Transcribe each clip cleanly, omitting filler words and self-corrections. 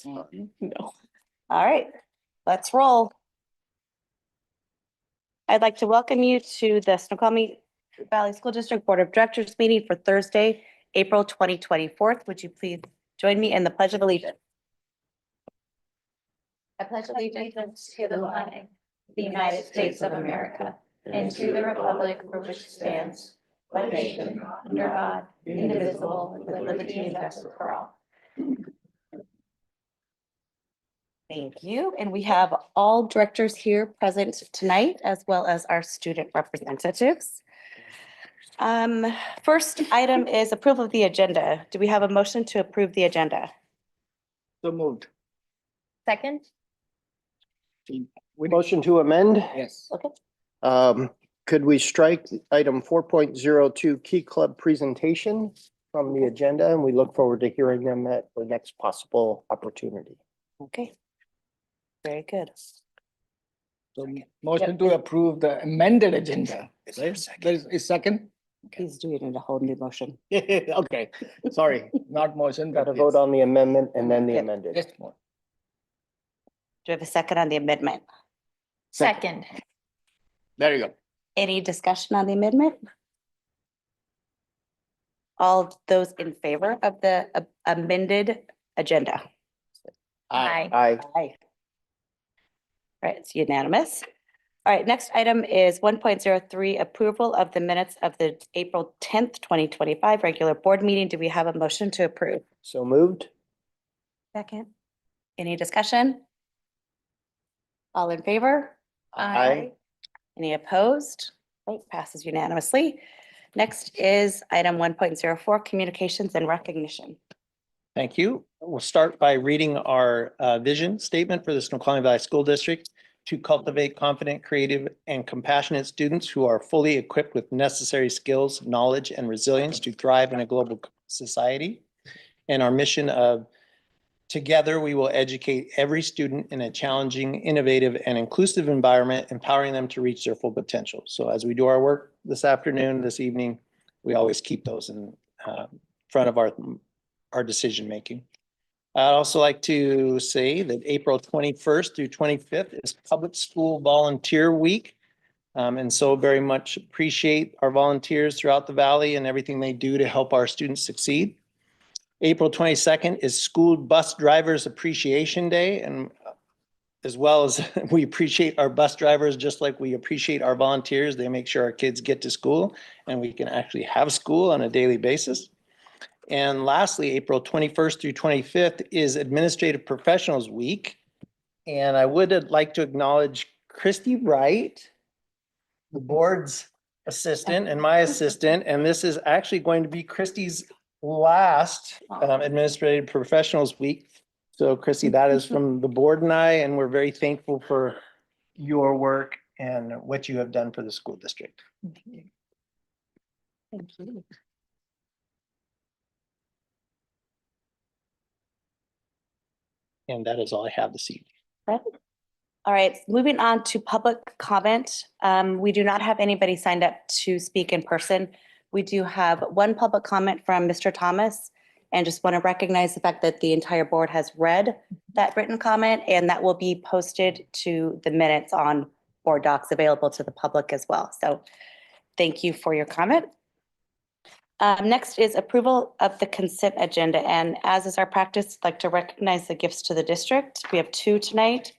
No. All right, let's roll. I'd like to welcome you to the Snoqualmie Valley School District Board of Directors meeting for Thursday, April 2024. Would you please join me in the Pledge of Allegiance? I pledge allegiance to the flag of the United States of America and to the republic for which it stands, one nation, under God, indivisible, with liberty and justice for all. Thank you. And we have all directors here present tonight, as well as our student representatives. First item is approval of the agenda. Do we have a motion to approve the agenda? So moved. Second? Motion to amend. Yes. Okay. Could we strike item 4.02 Key Club presentation from the agenda, and we look forward to hearing them at the next possible opportunity. Okay. Very good. So motion to approve the amended agenda. Is there a Right? second? There is second? He's doing it in a whole new motion. Okay, sorry, not motion. Got to but vote yes. on the amendment and then the Yep. amended. Just more. Do we have a second on the amendment? Second. There you go. Any discussion on the amendment? All those in favor of the amended agenda? Aye. Aye. Aye. Right, it's unanimous. All right, next item is 1.03, approval of the minutes of the April 10th, 2025 regular board meeting. Do we have a motion to approve? So moved. Second. Any discussion? All in favor? Aye. Any opposed? Right, passes unanimously. Next is item 1.04, communications and recognition. Thank you. We'll start by reading our vision statement for the Snoqualmie Valley School District to cultivate confident, creative, and compassionate students who are fully equipped with necessary skills, knowledge, and resilience to thrive in a global society. And our mission of together, we will educate every student in a challenging, innovative, and inclusive environment, empowering them to reach their full potential. So as we do our work this afternoon, this evening, we always keep those in front of our decision making. I'd also like to say that April 21st through 25th is Public School Volunteer Week. And so very much appreciate our volunteers throughout the Valley and everything they do to help our students succeed. April 22nd is School Bus Drivers Appreciation Day, and as well as we appreciate our bus drivers just like we appreciate our volunteers. They make sure our kids get to school and we can actually have school on a daily basis. And lastly, April 21st through 25th is Administrative Professionals Week. And I would like to acknowledge Christy Wright, the board's assistant and my assistant. And this is actually going to be Christy's last Administrative Professionals Week. So Christy, that is from the board and I, and we're very thankful for your work and what you have done for the school district. Thank you. And that is all I have this evening. All right, moving on to public comment. We do not have anybody signed up to speak in person. We do have one public comment from Mr. Thomas, and just want to recognize the fact that the entire board has read that written comment, and that will be posted to the minutes on board docs available to the public as well. So thank you for your comment. Next is approval of the consent agenda. And as is our practice, I'd like to recognize the gifts to the district. We have two tonight.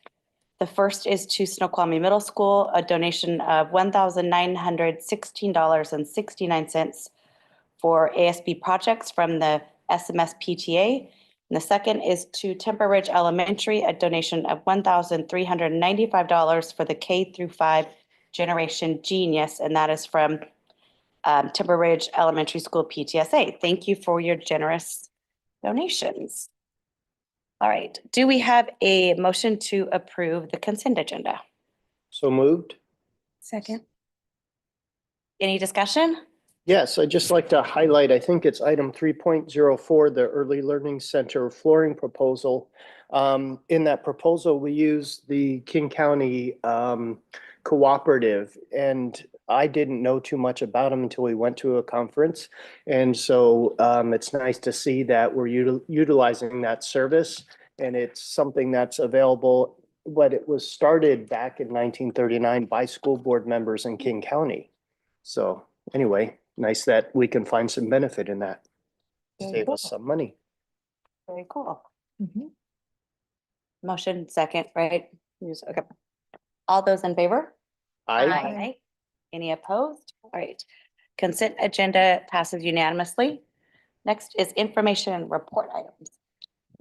The first is to Snoqualmie Middle School, a donation of $1,916.69 for ASB projects from the SMS PTA. And the second is to Timber Ridge Elementary, a donation of $1,395 for the K-5 Generation Genius, and that is from Timber Ridge Elementary School PTSA. Thank you for your generous donations. All right, do we have a motion to approve the consent agenda? So moved. Second. Any discussion? Yes, I'd just like to highlight, I think it's item 3.04, the Early Learning Center flooring proposal. In that proposal, we use the King County cooperative, and I didn't know too much about them until we went to a conference. And so it's nice to see that we're utilizing that service. and it's something that's available, but it was started back in 1939 by school board members in King County. So anyway, nice that we can find some benefit in that. Very Save us cool. some money. Very cool. Motion second, right? Okay. All those in favor? I, Any opposed? All right. Consent agenda passes unanimously. Next is information and report items.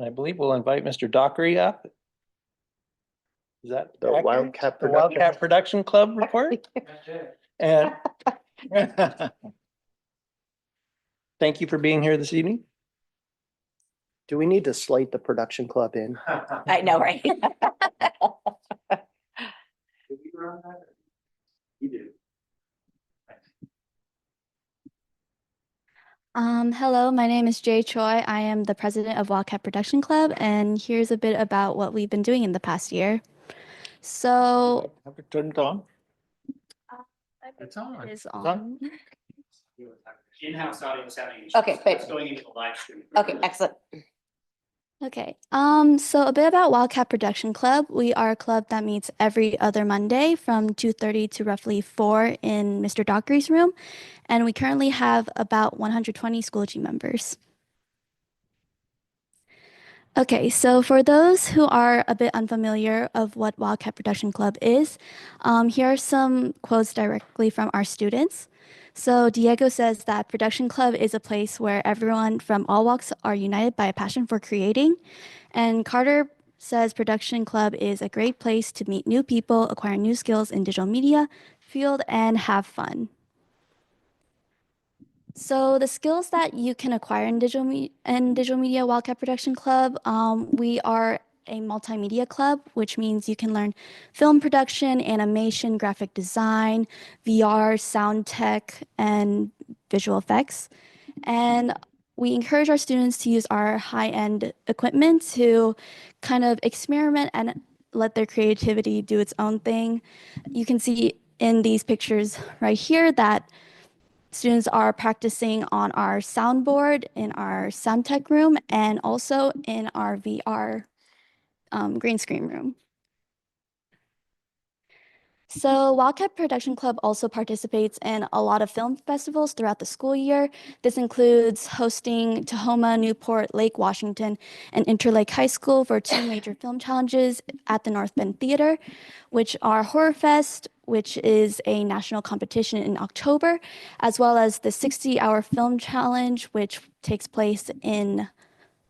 I believe we'll invite Mr. Dockery up. Is that The accurate? Wildcat The Wildcat Production Club report? And thank you for being here this evening. do we need to slate the production club in? I know, right? You do. Hello, my name is Jay Choi. I am the president of Wildcat Production Club, and here's a bit about what we've been doing in the past year. So, Have it turned on. it's on. It is on. on. In-house audience having. Okay, great. It's going into the live stream. Okay, excellent. Okay, so a bit about Wildcat Production Club. We are a club that meets every other Monday from 2:30 to roughly 4 in Mr. Dockery's room, and we currently have about 120 Schoology members. Okay, so for those who are a bit unfamiliar of what Wildcat Production Club is, here are some quotes directly from our students. So Diego says that Production Club is a place where everyone from all walks are united by a passion for creating. And Carter says Production Club is a great place to meet new people, acquire new skills in digital media field, and have fun. So the skills that you can acquire in digital media Wildcat Production Club, we are a multimedia club, which means you can learn film production, animation, graphic design, VR, sound tech, and visual effects. And we encourage our students to use our high-end equipment to kind of experiment and let their creativity do its own thing. You can see in these pictures right here that students are practicing on our soundboard in our sound tech room and also in our VR green screen room. So Wildcat Production Club also participates in a lot of film festivals throughout the school year. This includes hosting Tahoma, Newport, Lake Washington, and Interlake High School for 2 major film challenges at the North Bend Theater, which are Horror Fest, which is a national competition in October, as well as the 60-hour film challenge, which takes place in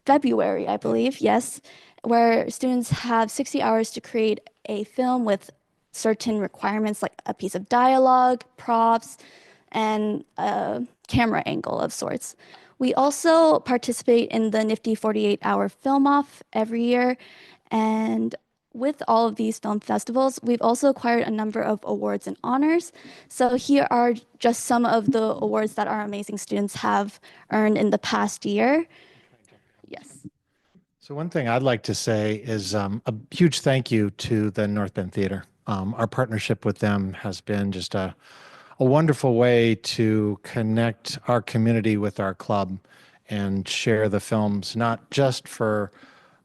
February, I believe, yes, where students have 60 hours to create a film with certain requirements like a piece of dialogue, props, and a camera angle of sorts. We also participate in the nifty 48-hour film off every year. And with all of these film festivals, we've also acquired a number of awards and honors. So here are just some of the awards that our amazing students have earned in the past year. Yes. So one thing I'd like to say is a huge thank you to the North Bend Theater. Our partnership with them has been just a wonderful way to connect our community with our club and share the films, not just for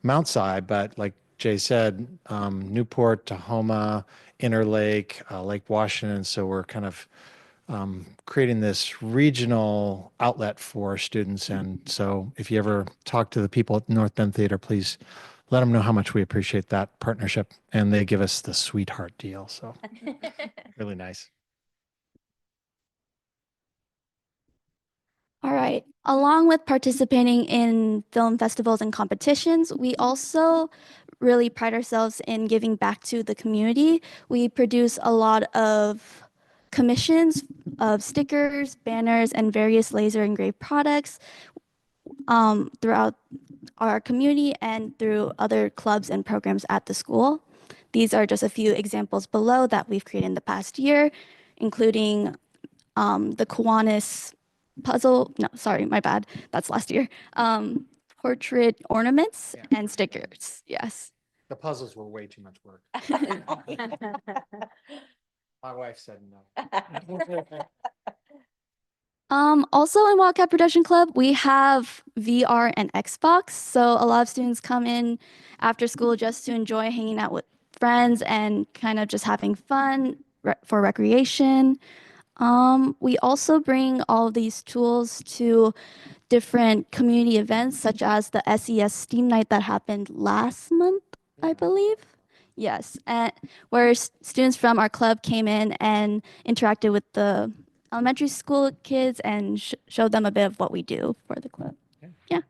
Mount Si, but like Jay said, Newport, Tahoma, Interlake, Lake Washington. So we're kind of creating this regional outlet for students. And so if you ever talk to the people at North Bend Theater, please let them know how much we appreciate that partnership. And they give us the sweetheart deal. So really nice. All right. Along with participating in film festivals and competitions, we also really pride ourselves in giving back to the community. We produce a lot of commissions of stickers, banners, and various laser engraved products throughout our community and through other clubs and programs at the school. These are just a few examples below that we've created in the past year, including the Kiwanis puzzle, no, sorry, my bad, that's last year, portrait ornaments and stickers, yes. The puzzles were way too much work. My wife said no. Also in Wildcat Production Club, we have VR and Xbox. So a lot of students come in after school just to enjoy hanging out with friends and kind of just having fun for recreation. We also bring all of these tools to different community events, such as the SES Steam Night that happened last month, I believe. Yes, and where students from our club came in and interacted with the elementary school kids and showed them a bit of what we do for the club. Okay. Yeah.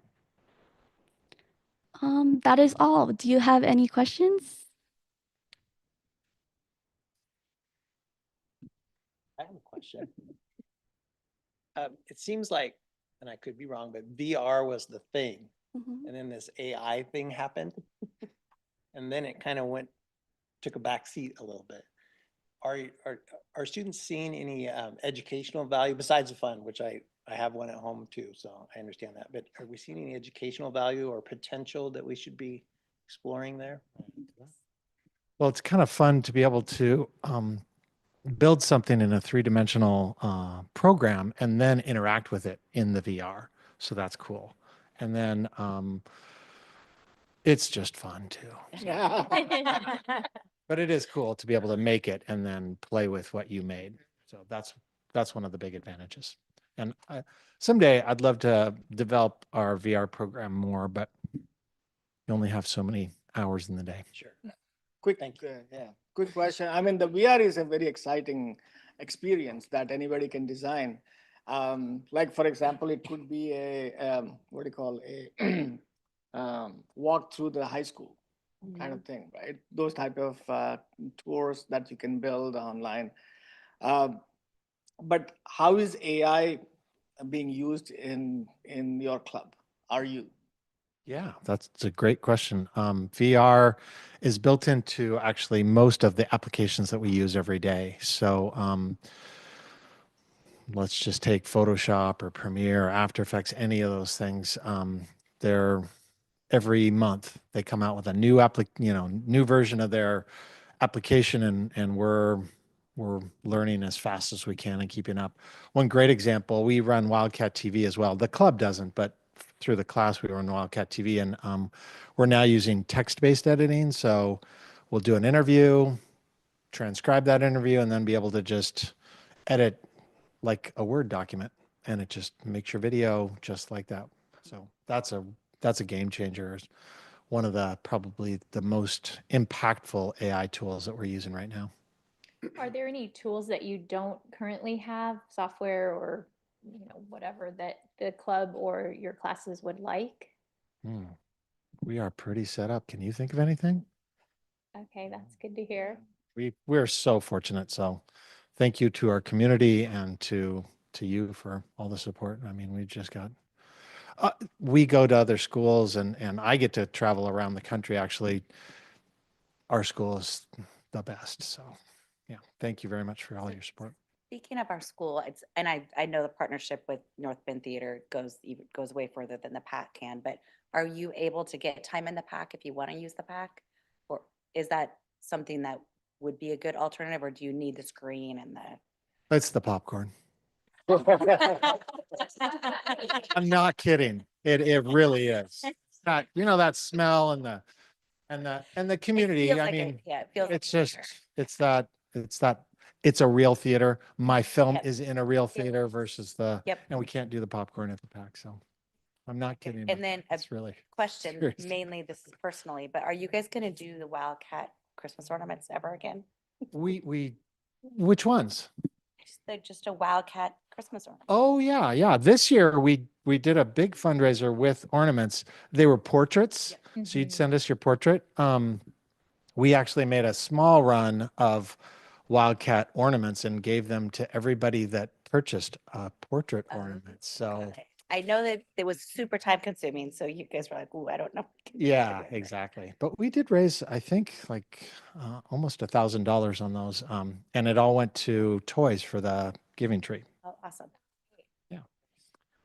That is all. Do you have any questions? I have a question. It seems like, and I could be wrong, but VR was the thing, Mhm. and then this AI thing happened. And then it kind of took a back seat a little bit. Are students seeing any educational value besides the fun, which I have one at home too, so I understand that. But are we seeing any educational value or potential that we should be exploring there? Well, it's kind of fun to be able to build something in a three-dimensional program and then interact with it in the VR. So that's cool. And then it's just fun too. But it is cool to be able to make it and then play with what you made. So that's one of the big advantages. And someday I'd love to develop our VR program more, but you only have so many hours in the day. Sure. Quick, Thank you. yeah, quick question. I mean, the VR is a very exciting experience that anybody can design. Like for example, it could be a what do you call a walk through the high school kind of thing, right? Those type of tours that you can build online. But how is AI being used in your club? Are you? Yeah, that's a great question. VR is built into actually most of the applications that we use every day. So let's just take Photoshop or Premiere or After Effects, any of those things. They're every month they come out with a new new version of their application, and we're learning as fast as we can and keeping up. One great example, we run Wildcat TV as well. The club doesn't, but through the class we run Wildcat TV, and we're now using text-based editing. So we'll do an interview, transcribe that interview, and then be able to just edit like a Word document, and it just makes your video just like that. So that's a game changer. It's one of the probably the most impactful AI tools that we're using right now. Are there any tools that you don't currently have, software or, whatever that the club or your classes would like? We are pretty set up. Can you think of anything? Okay, that's good to hear. We're so fortunate. So thank you to our community and to you for all the support. I mean, we just got we go to other schools, and I get to travel around the country. Actually, our school is the best. So yeah, thank you very much for all your support. Speaking of our school, and I know the partnership with North Bend Theater goes way further than the PAC can, but are you able to get time in the PAC if you want to use the PAC? Or is that something that would be a good alternative, or do you need the screen and the? It's the popcorn. I'm not kidding. It really is. It's not, that smell and the community. Feels I like mean, yeah, it feels like it's a just, theater. it's a real theater. My film Yep. is in a real theater versus Yep. and we can't do the popcorn at the PAC. So I'm not kidding. And then a it's really question, serious. mainly this is personally, but are you guys going to do the Wildcat Christmas ornaments ever again? Which ones? Just a Wildcat Christmas ornament. Oh yeah. This year we did a big fundraiser with ornaments. They were portraits. So you'd send us your portrait. We actually made a small run of Wildcat ornaments and gave them to everybody that purchased a portrait ornament. So Okay. I know that it was super time consuming, so you guys were like, "Ooh, I don't know." yeah, exactly. But we did raise, I think, like almost $1,000 on those, and it all went to toys for the giving tree. Oh, awesome. Yeah.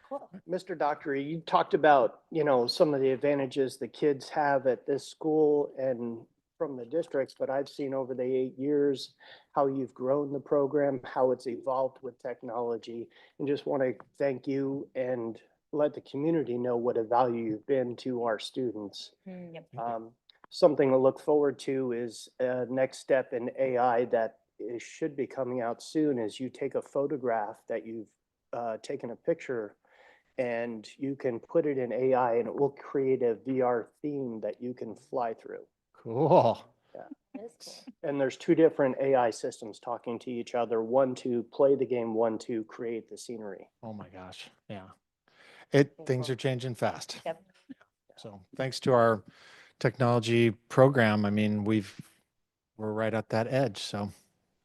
Cool. Mr. Dockery, you talked about, some of the advantages the kids have at this school and from the districts, but I've seen over the 8 years how you've grown the program, how it's evolved with technology, and just want to thank you and let the community know what a value you've been to our students. Something to look forward to is next step in AI that should be coming out soon is you take a photograph that you've taken a picture and you can put it in AI and it will create a VR theme that you can fly through. Cool. That is cool. And there's two different AI systems talking to each other, one to play the game, one to create the scenery. Oh my gosh. Yeah. Things are changing fast. Yep. So thanks to our technology program, I mean, we're right at that edge. So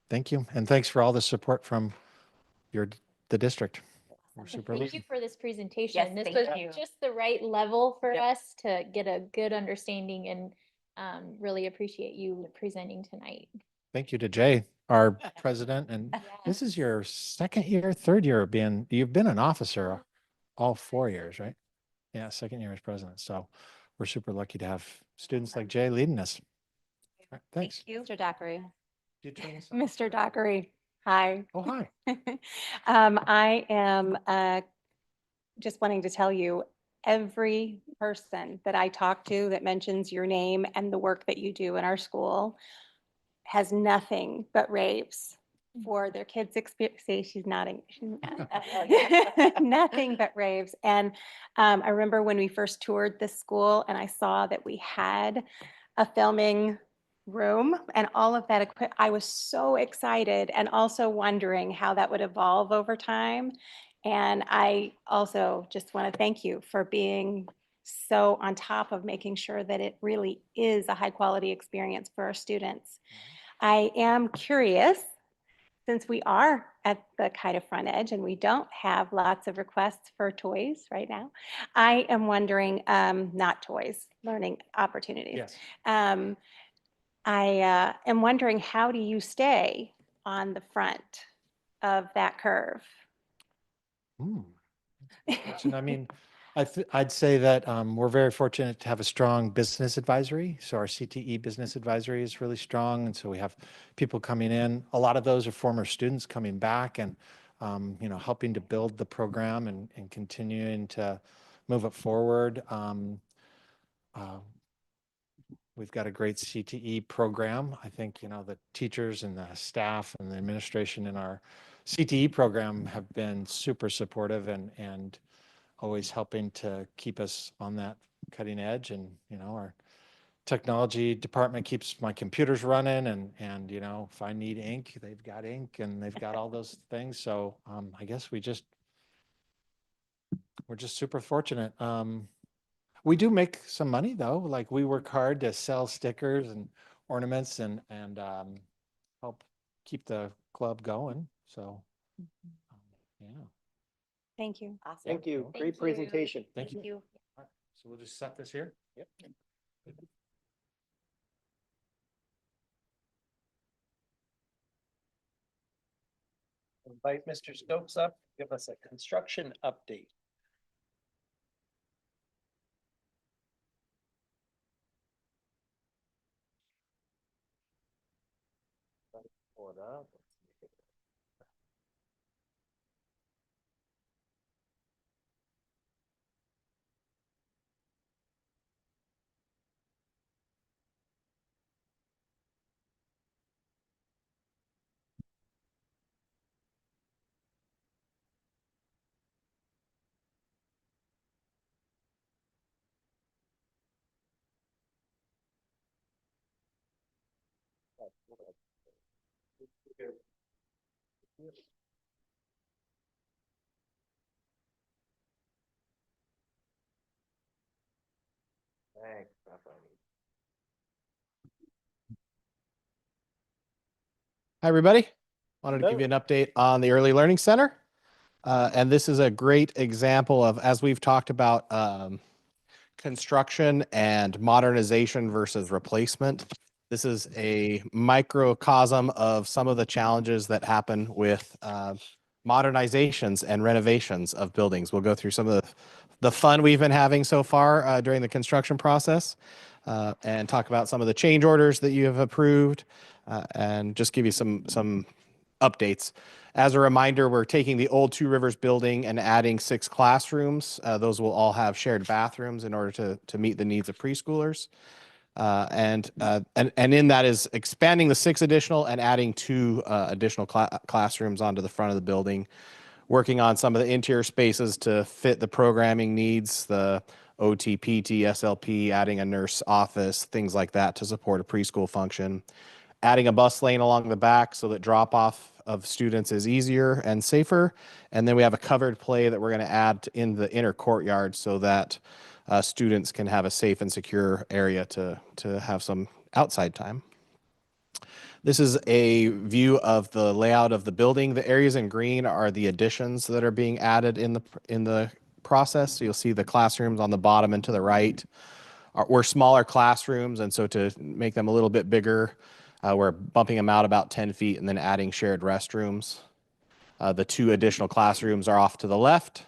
thank you. And thanks for all the support from the district. We're super Thank lucky. you for this presentation. Yes, This thank was you. just the right level for Yep. us to get a good understanding and really appreciate you presenting tonight. Thank you to Jay, our president. And this is your second year, third year of you've been an officer all 4 years, right? Yeah, second year as president. So we're super lucky to have students like Jay leading us. All right, thanks. Thank you. Mr. Dockery. Do you turn this on? Mr. Dockery, hi. Oh, hi. I am just wanting to tell you, every person that I talk to that mentions your name and the work that you do in our school has nothing but raves for their kids' experience. See, she's nodding. Nothing but raves. And I remember when we first toured this school and I saw that we had a filming room and all of that equipment, I was so excited and also wondering how that would evolve over time. And I also just want to thank you for being so on top of making sure that it really is a high quality experience for our students. I am curious, since we are at the kind of front edge and we don't have lots of requests for toys right now, I am wondering, not toys, learning opportunities. Yes. I am wondering, how do you stay on the front of that curve? Question. I mean, I'd say that we're very fortunate to have a strong business advisory. So our CTE business advisory is really strong. And so we have people coming in. A lot of those are former students coming back and, helping to build the program and continuing to move it forward. We've got a great CTE program. I think, the teachers and the staff and the administration in our CTE program have been super supportive and always helping to keep us on that cutting edge. And, our technology department keeps my computers running and, if I need ink, they've got ink and they've got all those things. So I guess we're just super fortunate. We do make some money though. Like we work hard to sell stickers and ornaments and help keep the club going. So, yeah. Thank you. Awesome. Thank you. Thank Great you. presentation. Thank you. you. All right, so we'll just set this here. Yep. Invite Mr. Stokes up, give us a construction update. Pull it up. Thanks. Hi, everybody. Wanted to give you an update on the Early Learning Center. And this is a great example of, as we've talked about, construction and modernization versus replacement. This is a microcosm of some of the challenges that happen with modernizations and renovations of buildings. We'll go through some of the fun we've been having so far during the construction process. and talk about some of the change orders that you have approved, and just give you some updates. As a reminder, we're taking the old Two Rivers building and adding 6 classrooms. Those will all have shared bathrooms in order to meet the needs of preschoolers. And in that is expanding the 6 additional and adding 2 additional classrooms onto the front of the building, working on some of the interior spaces to fit the programming needs, the OT, PT, SLP, adding a nurse office, things like that to support a preschool function, adding a bus lane along the back so that drop off of students is easier and safer. And then we have a covered play that we're going to add in the inner courtyard so that students can have a safe and secure area to have some outside time. This is a view of the layout of the building. The areas in green are the additions that are being added in the process. So you'll see the classrooms on the bottom and to the right were smaller classrooms, and so to make them a little bit bigger, we're bumping them out about 10 feet and then adding shared restrooms. The 2 additional classrooms are off to the left,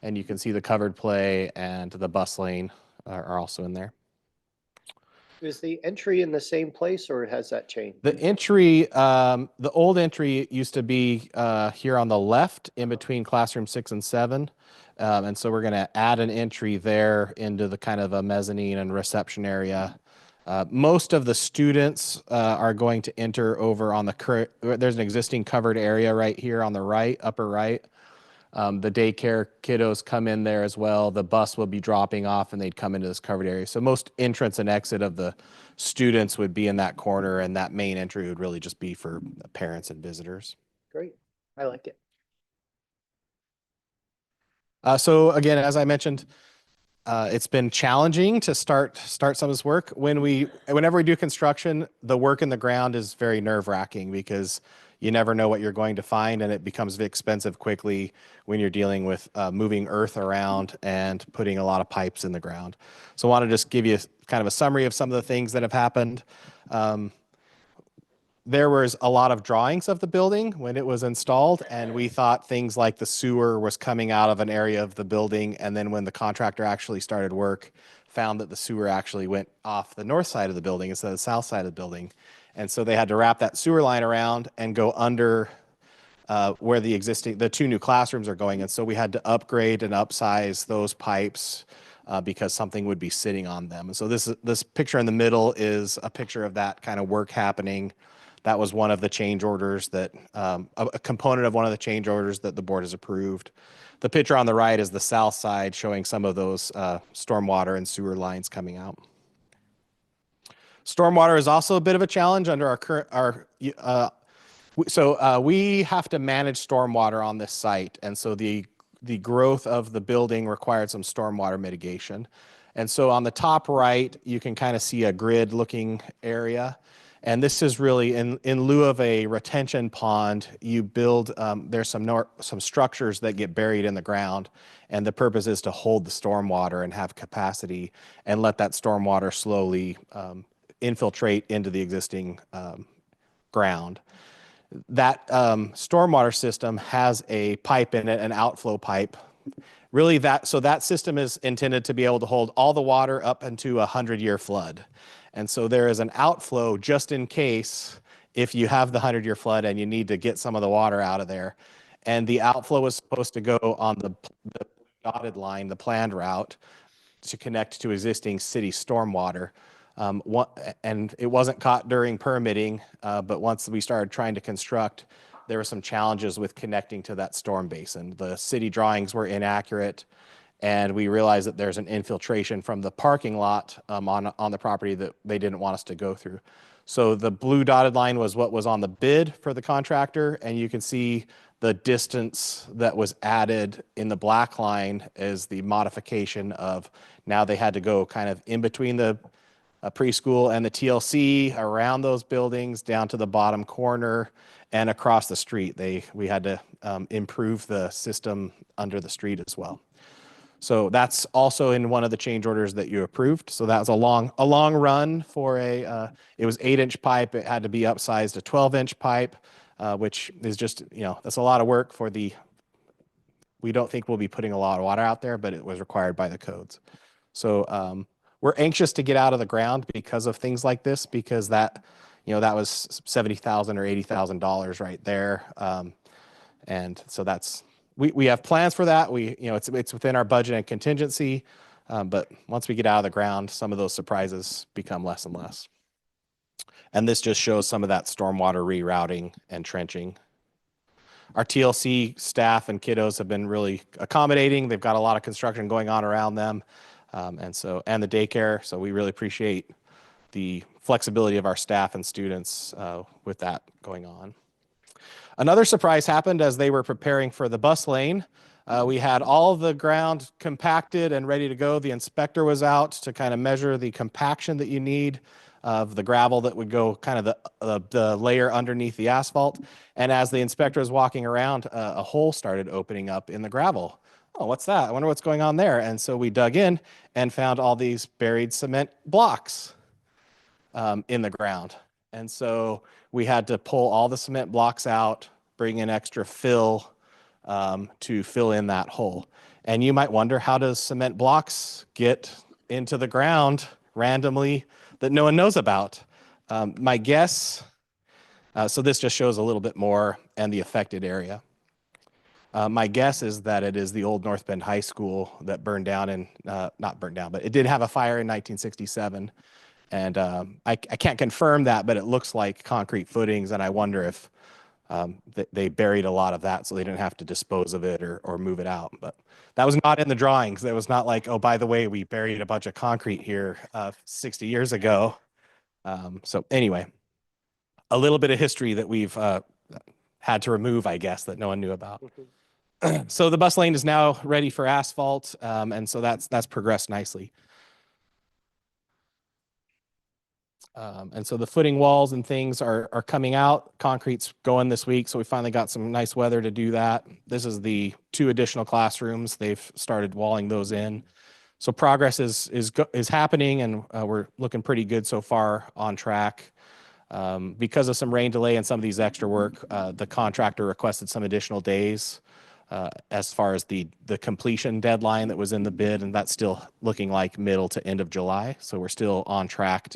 and you can see the covered play and the bus lane are also in there. Is the entry in the same place or has that changed? The entry, the old entry used to be here on the left in between classroom 6 and 7. And so we're going to add an entry there into the kind of a mezzanine and reception area. Most of the students are going to enter over on the current, there's an existing covered area right here on the right, upper right. The daycare kiddos come in there as well. The bus will be dropping off and they'd come into this covered area. So most entrance and exit of the students would be in that corner, and that main entry would really just be for parents and visitors. Great. I like it. So again, as I mentioned, it's been challenging to start some of this work. Whenever we do construction, the work in the ground is very nerve-wracking because you never know what you're going to find, and it becomes expensive quickly when you're dealing with moving earth around and putting a lot of pipes in the ground. So I want to just give you kind of a summary of some of the things that have happened. There was a lot of drawings of the building when it was installed, and we thought things like the sewer was coming out of an area of the building, and then when the contractor actually started work, found that the sewer actually went off the north side of the building instead of the south side of the building. And so they had to wrap that sewer line around and go under where the 2 new classrooms are going. And so we had to upgrade and upsize those pipes because something would be sitting on them. And so this picture in the middle is a picture of that kind of work happening. That was one of the change orders that, a component of one of the change orders that the board has approved. The picture on the right is the south side showing some of those stormwater and sewer lines coming out. Stormwater is also a bit of a challenge under our current, we have to manage stormwater on this site. And so the growth of the building required some stormwater mitigation. And so on the top right, you can kind of see a grid looking area. And this is really in lieu of a retention pond, you build, there's some structures that get buried in the ground. And the purpose is to hold the stormwater and have capacity and let that stormwater slowly infiltrate into the existing ground. That stormwater system has a pipe in it, an outflow pipe. Really that system is intended to be able to hold all the water up into a 100-year flood. And so there is an outflow just in case if you have the 100-year flood and you need to get some of the water out of there. And the outflow is supposed to go on the dotted line, the planned route, to connect to existing city stormwater. And it wasn't caught during permitting, but once we started trying to construct, there were some challenges with connecting to that storm basin. The city drawings were inaccurate, and we realized that there's an infiltration from the parking lot on the property that they didn't want us to go through. So the blue dotted line was what was on the bid for the contractor, and you can see the distance that was added in the black line is the modification of, now they had to go kind of in between the preschool and the TLC, around those buildings down to the bottom corner and across the street. We had to improve the system under the street as well. So that's also in one of the change orders that you approved. So that was a long run for it was 8-inch pipe. It had to be upsized to 12-inch pipe, which is just, that's a lot of work we don't think we'll be putting a lot of water out there, but it was required by the codes. So we're anxious to get out of the ground because of things like this, because that, that was $70,000 or $80,000 right there. And so we have plans for that. It's within our budget and contingency. But once we get out of the ground, some of those surprises become less and less. And this just shows some of that stormwater rerouting and trenching. Our TLC staff and kiddos have been really accommodating. They've got a lot of construction going on around them. And the daycare. So we really appreciate the flexibility of our staff and students with that going on. Another surprise happened as they were preparing for the bus lane. We had all of the ground compacted and ready to go. The inspector was out to kind of measure the compaction that you need of the gravel that would go kind of the layer underneath the asphalt. And as the inspector was walking around, a hole started opening up in the gravel. Oh, what's that? I wonder what's going on there. And so we dug in and found all these buried cement blocks in the ground. And so we had to pull all the cement blocks out, bring in extra fill to fill in that hole. And you might wonder, how does cement blocks get into the ground randomly that no one knows about? My guess, so this just shows a little bit more and the affected area. My guess is that it is the old North Bend High School that burned down not burned down, but it did have a fire in 1967. And I can't confirm that, but it looks like concrete footings. And I wonder if they buried a lot of that so they didn't have to dispose of it or move it out. But that was not in the drawings. It was not like, oh, by the way, we buried a bunch of concrete here 60 years ago. So anyway, a little bit of history that we've had to remove, I guess, that no one knew about. So the bus lane is now ready for asphalt. And so that's progressed nicely. And so the footing walls and things are coming out. Concrete's going this week, so we finally got some nice weather to do that. This is the 2 additional classrooms. They've started walling those in. So progress is happening, and we're looking pretty good so far, on track. Because of some rain delay and some of these extra work, the contractor requested some additional days as far as the completion deadline that was in the bid, and that's still looking like middle to end of July. So we're still on track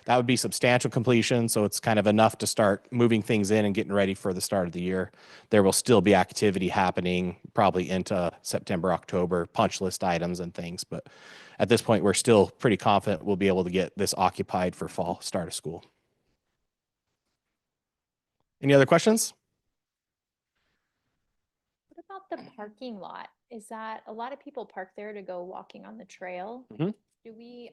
that would be substantial completion. So it's kind of enough to start moving things in and getting ready for the start of the year. There will still be activity happening probably into September, October, punch list items and things. But at this point, we're still pretty confident we'll be able to get this occupied for fall start of school. Any other questions? What about the parking lot? Is that a lot of people park there to go walking on the trail? Mhm.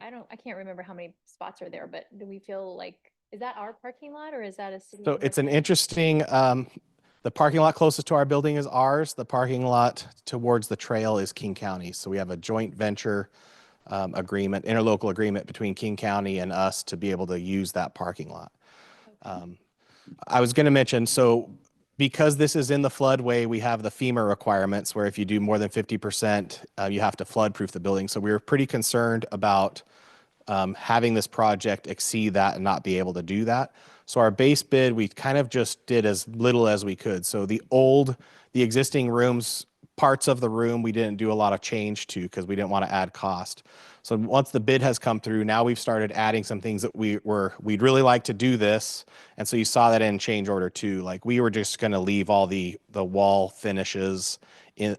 I can't remember how many spots are there, but do we feel like, is that our parking lot or is that a city? So it's an interesting, the parking lot closest to our building is ours. The parking lot towards the trail is King County. So we have a joint venture agreement, interlocal agreement between King County and us to be able to use that parking lot. I was going to mention, so because this is in the floodway, we have the FEMA requirements where if you do more than 50%, you have to flood proof the building. So we were pretty concerned about having this project exceed that and not be able to do that. So our base bid, we kind of just did as little as we could. So the existing rooms, parts of the room, we didn't do a lot of change to because we didn't want to add cost. So once the bid has come through, now we've started adding some things that we'd really like to do this. And so you saw that in change order too. Like we were just going to leave all the wall finishes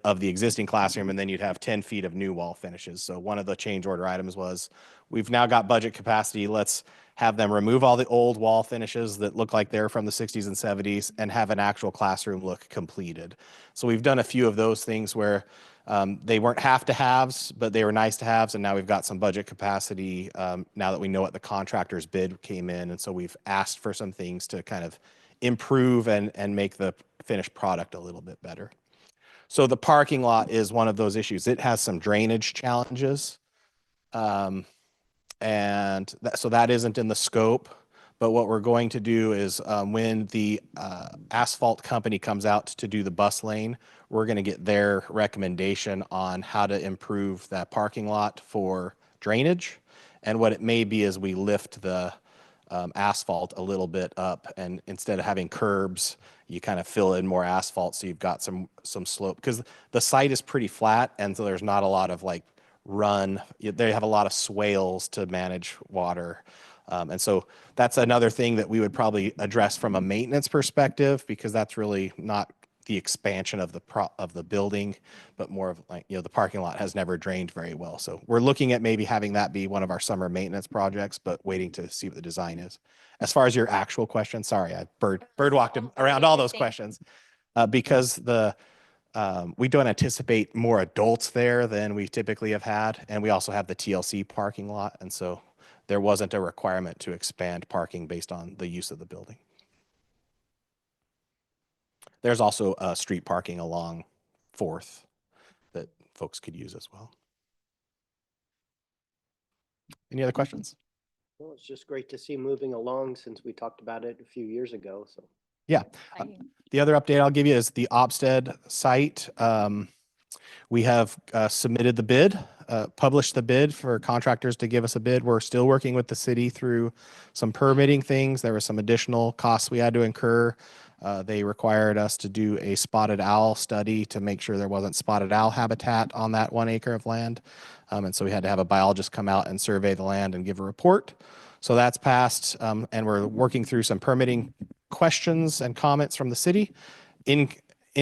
of the existing classroom, and then you'd have 10 feet of new wall finishes. So one of the change order items was, we've now got budget capacity. Let's have them remove all the old wall finishes that look like they're from the 60s and 70s and have an actual classroom look completed. So we've done a few of those things where they weren't have to haves, but they were nice to haves. And now we've got some budget capacity now that we know what the contractor's bid came in. And so we've asked for some things to kind of improve and make the finished product a little bit better. So the parking lot is one of those issues. It has some drainage challenges. So that isn't in the scope. But what we're going to do is when the asphalt company comes out to do the bus lane, we're going to get their recommendation on how to improve that parking lot for drainage. And what it may be is we lift the asphalt a little bit up, and instead of having curbs, you kind of fill in more asphalt so you've got some slope, because the site is pretty flat, and so there's not a lot of like run. They have a lot of swales to manage water. And so that's another thing that we would probably address from a maintenance perspective, because that's really not the expansion of the building, but more of like, the parking lot has never drained very well. So we're looking at maybe having that be one of our summer maintenance projects, but waiting to see what the design is. As far as your actual question, sorry, I bird walked around all those questions, because we don't anticipate more adults there than we typically have had. And we also have the TLC parking lot. And so there wasn't a requirement to expand parking based on the use of the building. There's also street parking along 4th that folks could use as well. Any other questions? Well, it's just great to see moving along since we talked about it a few years ago. So Yeah. The other update I'll give you is the Opstead site. We have submitted the bid, published the bid for contractors to give us a bid. We're still working with the city through some permitting things. There were some additional costs we had to incur. They required us to do a spotted owl study to make sure there wasn't spotted owl habitat on that 1 acre of land. And so we had to have a biologist come out and survey the land and give a report. So that's passed, and we're working through some permitting questions and comments from the city in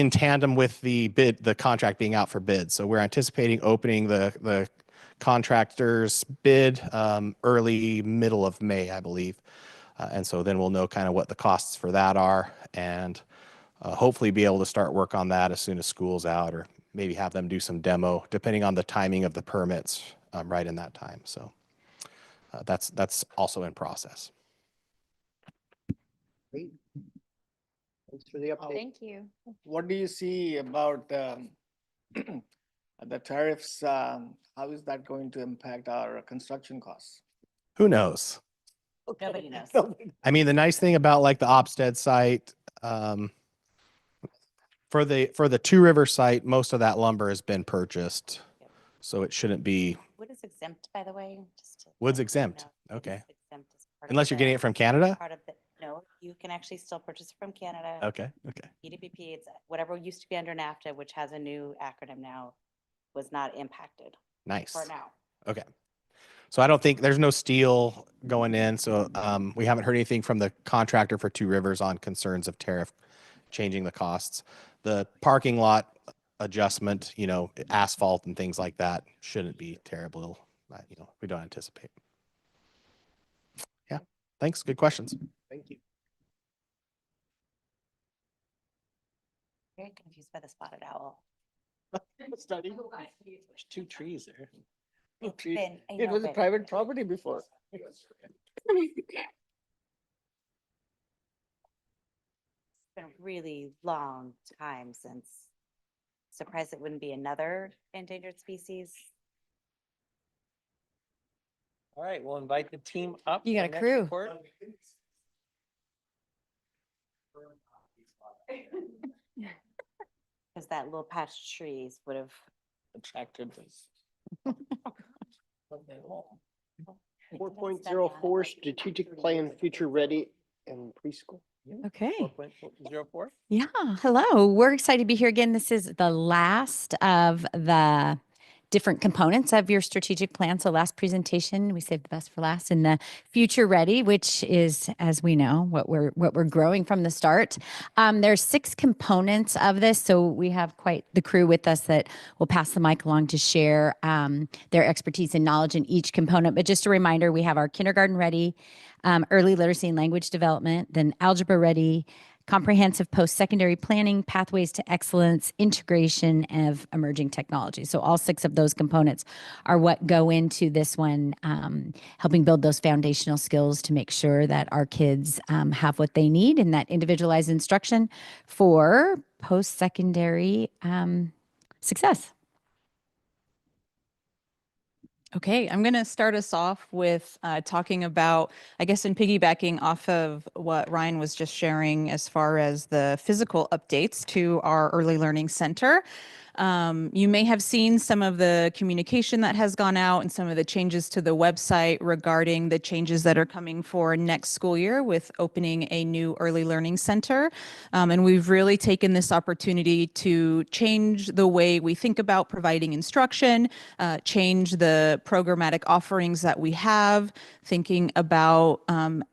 tandem with the contract being out for bid. So we're anticipating opening the contractor's bid early middle of May, I believe. And so then we'll know kind of what the costs for that are, and hopefully be able to start work on that as soon as school's out, or maybe have them do some demo depending on the timing of the permits right in that time. So that's also in process. great. Thanks for the update. Thank you. What do you see about the tariffs? How is that going to impact our construction costs? Who knows? Nobody knows. I mean, the nice thing about like the Opstead site, for the Two River site, most of that lumber has been purchased, so it shouldn't be. Wood is exempt, by the way. Wood's let you exempt. know. Wood Okay. is exempt as part of Unless you're getting the- it from Canada? No, you can actually still purchase it from Canada. Okay. EWP, it's whatever used to be under NAFTA, which has a new acronym now, was not impacted Nice. for now. Okay. So I don't think there's no steel going in. So we haven't heard anything from the contractor for Two Rivers on concerns of tariff changing the costs. The parking lot adjustment, asphalt and things like that shouldn't be terrible. We don't anticipate. Yeah. Thanks. Good questions. Thank you. Very confused by the spotted owl. There's 2 trees there. It's been- I It know, was a but- private property before. It's been a really long time since, surprised it wouldn't be another endangered species. All right, we'll invite the team up. You for got a the next crew. report. Because that little patch of trees would have. Attracted this. 4.04 strategic plan, future ready and preschool. Okay. 4.04. Yeah. Hello. We're excited to be here again. This is the last of the different components of your strategic plan. So last presentation, we saved the best for last, and the future ready, which is, as we know, what we're growing from the start. There's 6 components of this. So we have quite the crew with us that will pass the mic along to share their expertise and knowledge in each component. But just a reminder, we have our kindergarten ready, early literacy and language development, then algebra ready, comprehensive post-secondary planning, pathways to excellence, integration of emerging technology. So all 6 of those components are what go into this one, helping build those foundational skills to make sure that our kids have what they need in that individualized instruction for post-secondary success. Okay, I'm going to start us off with talking about, I guess, in piggybacking off of what Ryan was just sharing as far as the physical updates to our early learning center. You may have seen some of the communication that has gone out and some of the changes to the website regarding the changes that are coming for next school year with opening a new early learning center. And we've really taken this opportunity to change the way we think about providing instruction, change the programmatic offerings that we have, thinking about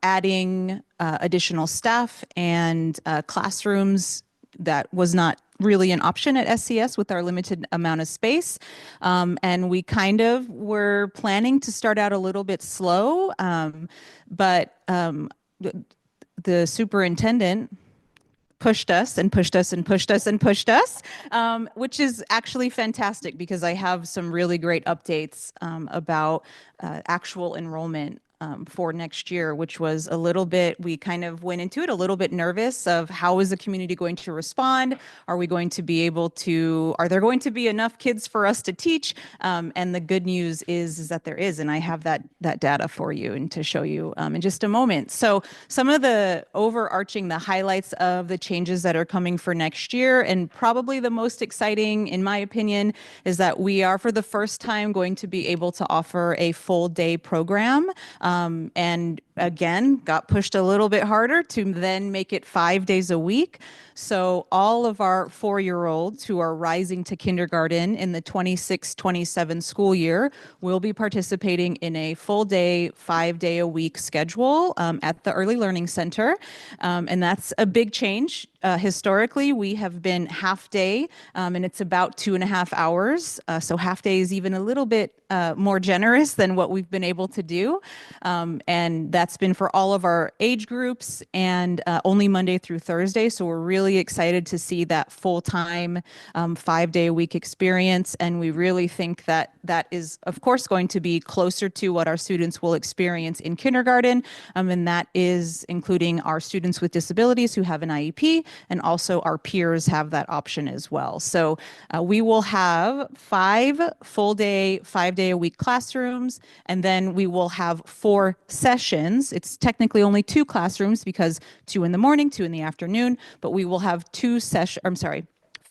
adding additional staff and classrooms that was not really an option at SCS with our limited amount of space. And we kind of were planning to start out a little bit slow, but the superintendent pushed us and pushed us and pushed us and pushed us, which is actually fantastic because I have some really great updates about actual enrollment for next year, which was a little bit, we kind of went into it a little bit nervous of how is the community going to respond? Are we going to be able to, are there going to be enough kids for us to teach? And the good news is that there is, and I have that data for you and to show you in just a moment. So some of the overarching, the highlights of the changes that are coming for next year, and probably the most exciting, in my opinion, is that we are for the first time going to be able to offer a full day program. And again, got pushed a little bit harder to then make it 5 days a week. So all of our 4-year-olds who are rising to kindergarten in the 26-27 school year will be participating in a full day, 5-day-a-week schedule at the Early Learning Center. And that's a big change. Historically, we have been half day, and it's about 2.5 hours. So half day is even a little bit more generous than what we've been able to do. And that's been for all of our age groups and only Monday through Thursday. So we're really excited to see that full-time 5-day-a-week experience. And we really think that that is, of course, going to be closer to what our students will experience in kindergarten. And that is including our students with disabilities who have an IEP, and also our peers have that option as well. So we will have 5 full-day, 5-day-a-week classrooms, and then we will have 4 sessions. It's technically only 2 classrooms because 2 in the morning, 2 in the afternoon, but we will have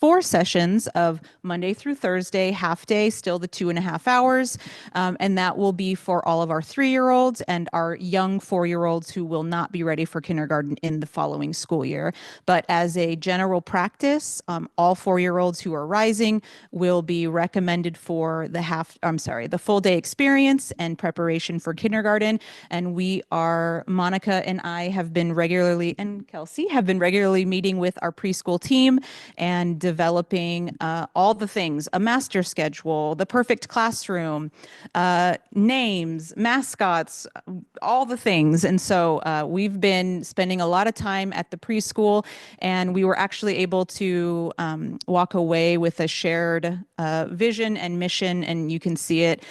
4 sessions of Monday through Thursday, half day, still the 2.5 hours. And that will be for all of our 3-year-olds and our young 4-year-olds who will not be ready for kindergarten in the following school year. But as a general practice, all 4-year-olds who are rising will be recommended for the full day experience and preparation for kindergarten. And Monica and I have been regularly, and Kelsey have been regularly meeting with our preschool team and developing all the things, a master schedule, the perfect classroom, names, mascots, all the things. And so we've been spending a lot of time at the preschool, and we were actually able to walk away with a shared vision and mission, and you can see it.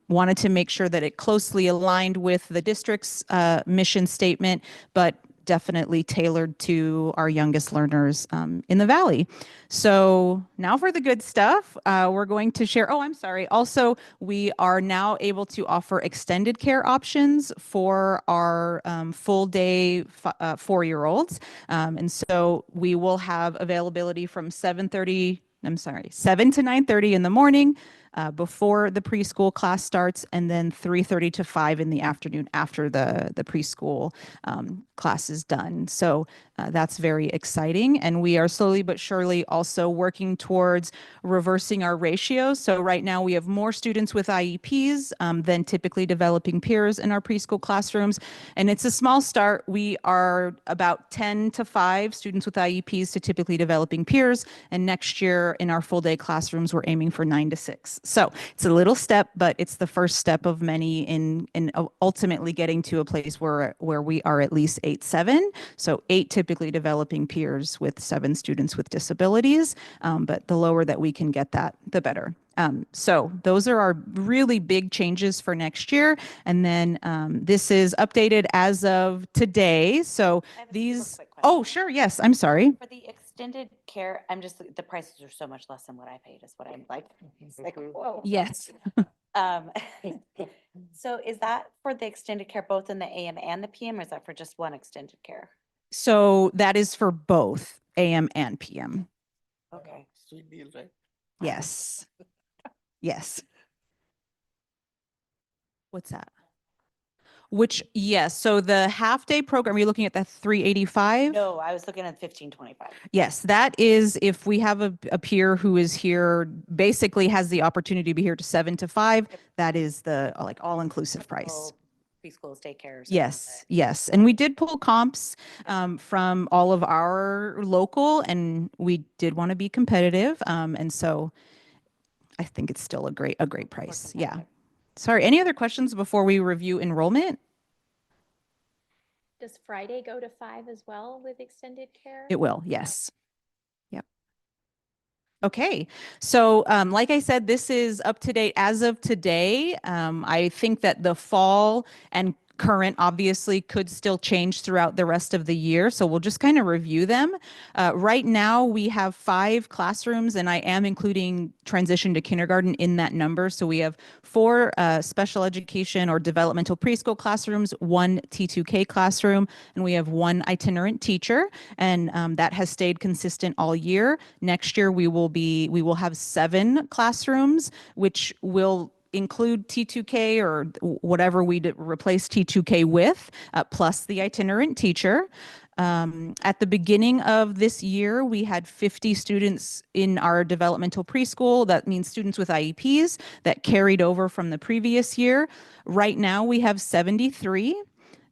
Wanted to make sure that it closely aligned with the district's mission statement, but definitely tailored to our youngest learners in the Valley. So now for the good stuff, we're going to share. Oh, I'm sorry. Also, we are now able to offer extended care options for our full day 4-year-olds. And so we will have availability from 7 to 9:30 in the morning, before the preschool class starts, and then 3:30 to 5 in the afternoon after the preschool class is done. So that's very exciting. And we are slowly but surely also working towards reversing our ratios. So right now we have more students with IEPs than typically developing peers in our preschool classrooms. And it's a small start. We are about 10 to 5 students with IEPs to typically developing peers. And next year in our full day classrooms, we're aiming for 9 to 6. So it's a little step, but it's the first step of many in ultimately getting to a place where we are at least 8-7. So 8 typically developing peers with 7 students with disabilities. But the lower that we can get that, the better. So those are our really big changes for next year. And then this is updated as of today. So I have a super these, quick question. oh, sure. Yes, I'm sorry. For the extended care, the prices are so much less than what I paid is what I'm like, it's like, whoa. Yes. Um, so is that for the extended care both in the AM and the PM, or is that for just one extended care? So that is for both AM and PM. Okay. Sweet deal, right? Yes. Yes. What's that? Which, yes, so the half-day program, are you looking at the 385? No, I was looking at 1525. Yes, that is if we have a peer who is here, basically has the opportunity to be here to 7 to 5, that is the like all-inclusive price. Full Preschools, daycares. Yes, yes. And we did pull comps from all of our local, and we did want to be competitive. And so I think it's still a great price. Yeah. Sorry, any other questions before we review enrollment? Does Friday go to 5 as well with extended care? It will, yes. Yep. Okay, so like I said, this is up to date as of today. I think that the fall and current obviously could still change throughout the rest of the year. So we'll just kind of review them. Right now we have 5 classrooms, and I am including transition to kindergarten in that number. So we have 4 special education or developmental preschool classrooms, 1 T2K classroom, and we have 1 itinerant teacher. And that has stayed consistent all year. Next year we will have 7 classrooms, which will include T2K or whatever we replace T2K with, plus the itinerant teacher. At the beginning of this year, we had 50 students in our developmental preschool. That means students with IEPs that carried over from the previous year. Right now, we have 73.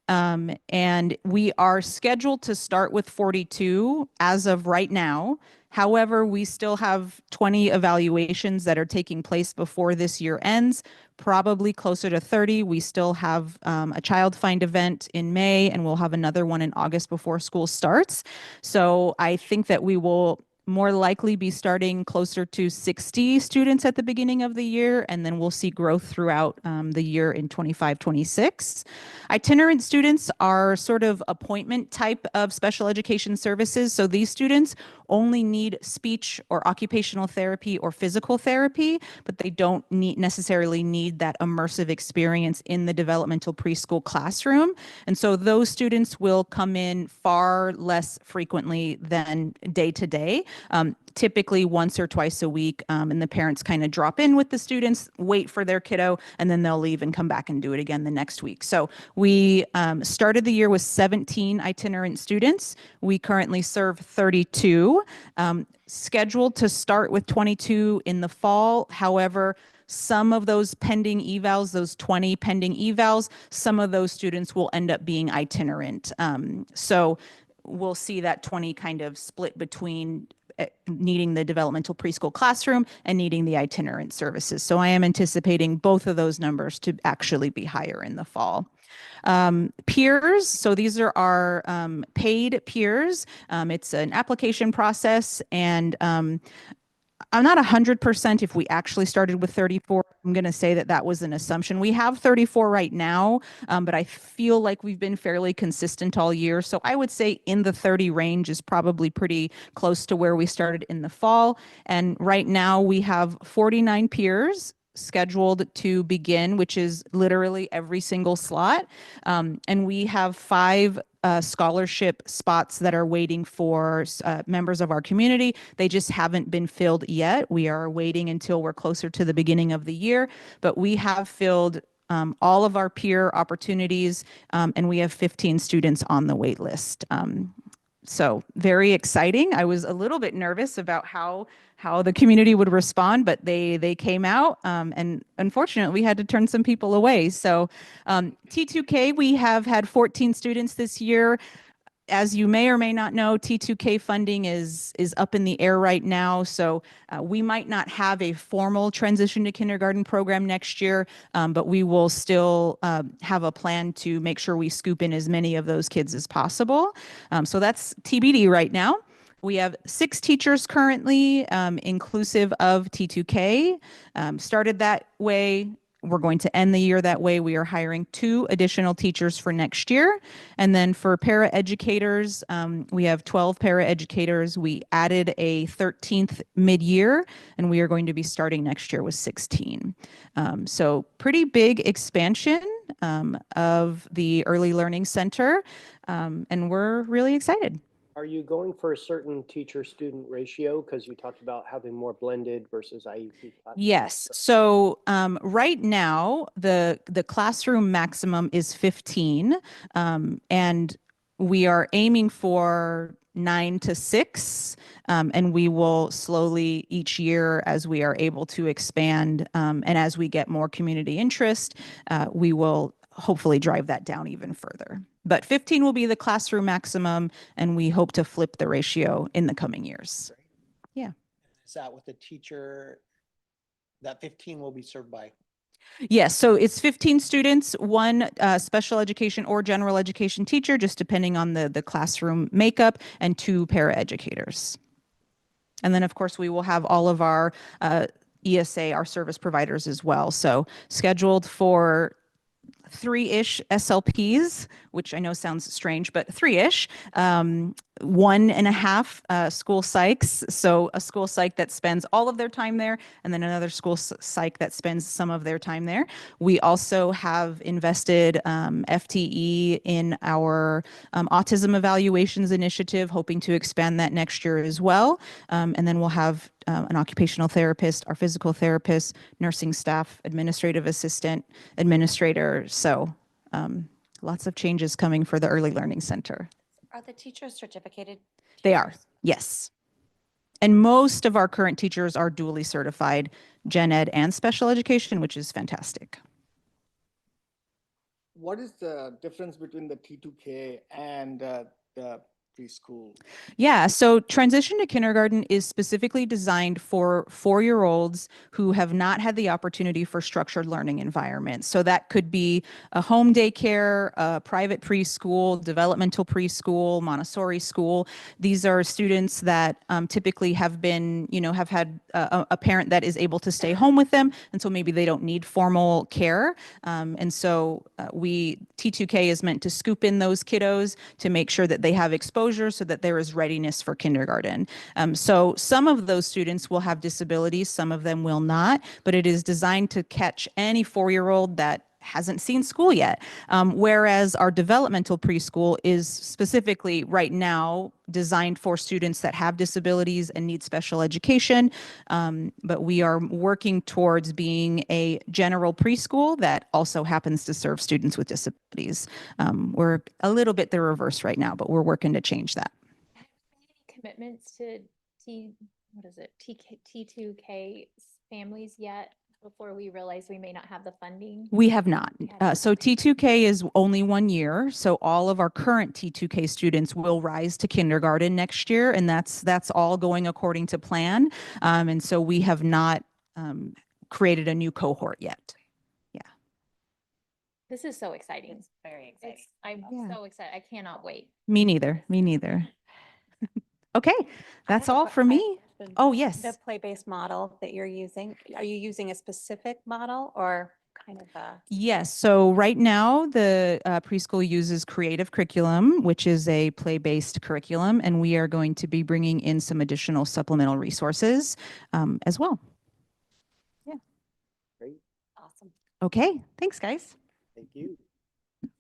And we are scheduled to start with 42 as of right now. However, we still have 20 evaluations that are taking place before this year ends, probably closer to 30. We still have a child find event in May, and we'll have another one in August before school starts. So I think that we will more likely be starting closer to 60 students at the beginning of the year, and then we'll see growth throughout the year in 25-26. Itinerant students are sort of appointment type of special education services. So these students only need speech or occupational therapy or physical therapy, but they don't necessarily need that immersive experience in the developmental preschool classroom. And so those students will come in far less frequently than day to day. Typically once or twice a week, and the parents kind of drop in with the students, wait for their kiddo, and then they'll leave and come back and do it again the next week. So we started the year with 17 itinerant students. We currently serve 32, scheduled to start with 22 in the fall. However, some of those pending evals, those 20 pending evals, some of those students will end up being itinerant. So we'll see that 20 kind of split between needing the developmental preschool classroom and needing the itinerant services. So I am anticipating both of those numbers to actually be higher in the fall. Peers, so these are our paid peers. It's an application process, and I'm not 100% if we actually started with 34. I'm going to say that that was an assumption. We have 34 right now, but I feel like we've been fairly consistent all year. So I would say in the 30 range is probably pretty close to where we started in the fall. And right now we have 49 peers scheduled to begin, which is literally every single slot. And we have 5 scholarship spots that are waiting for members of our community. They just haven't been filled yet. We are waiting until we're closer to the beginning of the year, but we have filled all of our peer opportunities, and we have 15 students on the wait list. So very exciting. I was a little bit nervous about how the community would respond, but they came out, and unfortunately we had to turn some people away. So T2K, we have had 14 students this year. As you may or may not know, T2K funding is up in the air right now. So we might not have a formal transition to kindergarten program next year, but we will still have a plan to make sure we scoop in as many of those kids as possible. So that's TBD right now. We have 6 teachers currently, inclusive of T2K. Started that way. We're going to end the year that way. We are hiring 2 additional teachers for next year. And then for paraeducators, we have 12 paraeducators. We added a 13th mid-year, and we are going to be starting next year with 16. So pretty big expansion of the Early Learning Center, and we're really excited. Are you going for a certain teacher-student ratio? Because you talked about having more blended versus IEP classes. Yes. So right now, the classroom maximum is 15, and we are aiming for 9 to 6, and we will slowly each year as we are able to expand, and as we get more community interest, we will hopefully drive that down even further. But 15 will be the classroom maximum, and we hope to flip the ratio in the coming years. Is that with the teacher? That 15 will be served by? Yes, so it's 15 students, one special education or general education teacher, just depending on the classroom makeup, and 2 paraeducators. And then, of course, we will have all of our ESA, our service providers as well. So scheduled for 3-ish SLPs, which I know sounds strange, but 3-ish, 1.5 school psychs. So a school psych that spends all of their time there, and then another school psych that spends some of their time there. We also have invested FTE in our autism evaluations initiative, hoping to expand that next year as well. And then we'll have an occupational therapist, our physical therapist, nursing staff, administrative assistant, administrator. So lots of changes coming for the Early Learning Center. Are the teachers certificated? They are, yes. And most of our current teachers are dually certified, gen ed and special education, which is fantastic. What is the difference between the T2K and the preschool? Yeah, so transition to kindergarten is specifically designed for 4-year-olds who have not had the opportunity for structured learning environments. So that could be a home daycare, a private preschool, developmental preschool, Montessori school. These are students that typically have been, have had a parent that is able to stay home with them, and so maybe they don't need formal care. And so T2K is meant to scoop in those kiddos to make sure that they have exposure so that there is readiness for kindergarten. So some of those students will have disabilities, some of them will not, but it is designed to catch any 4-year-old that hasn't seen school yet. Whereas our developmental preschool is specifically right now designed for students that have disabilities and need special education. But we are working towards being a general preschool that also happens to serve students with disabilities. We're a little bit the reverse right now, but we're working to change that. Commitments to T2K families yet before we realize we may not have the funding? We have not. So T2K is only 1 year. So all of our current T2K students will rise to kindergarten next year, and that's all going according to plan. And so we have not created a new cohort yet. Yeah. This is so exciting. It's very exciting. I'm Yeah. so excited. I cannot wait. Me neither. Me neither. Okay, that's all for me. Oh, yes. The play-based model that you're using, are you using a specific model or kind of a? Yes. So right now, the preschool uses Creative Curriculum, which is a play-based curriculum, and we are going to be bringing in some additional supplemental resources as well. Yeah. Great. Awesome. Okay. Thanks, guys. Thank you.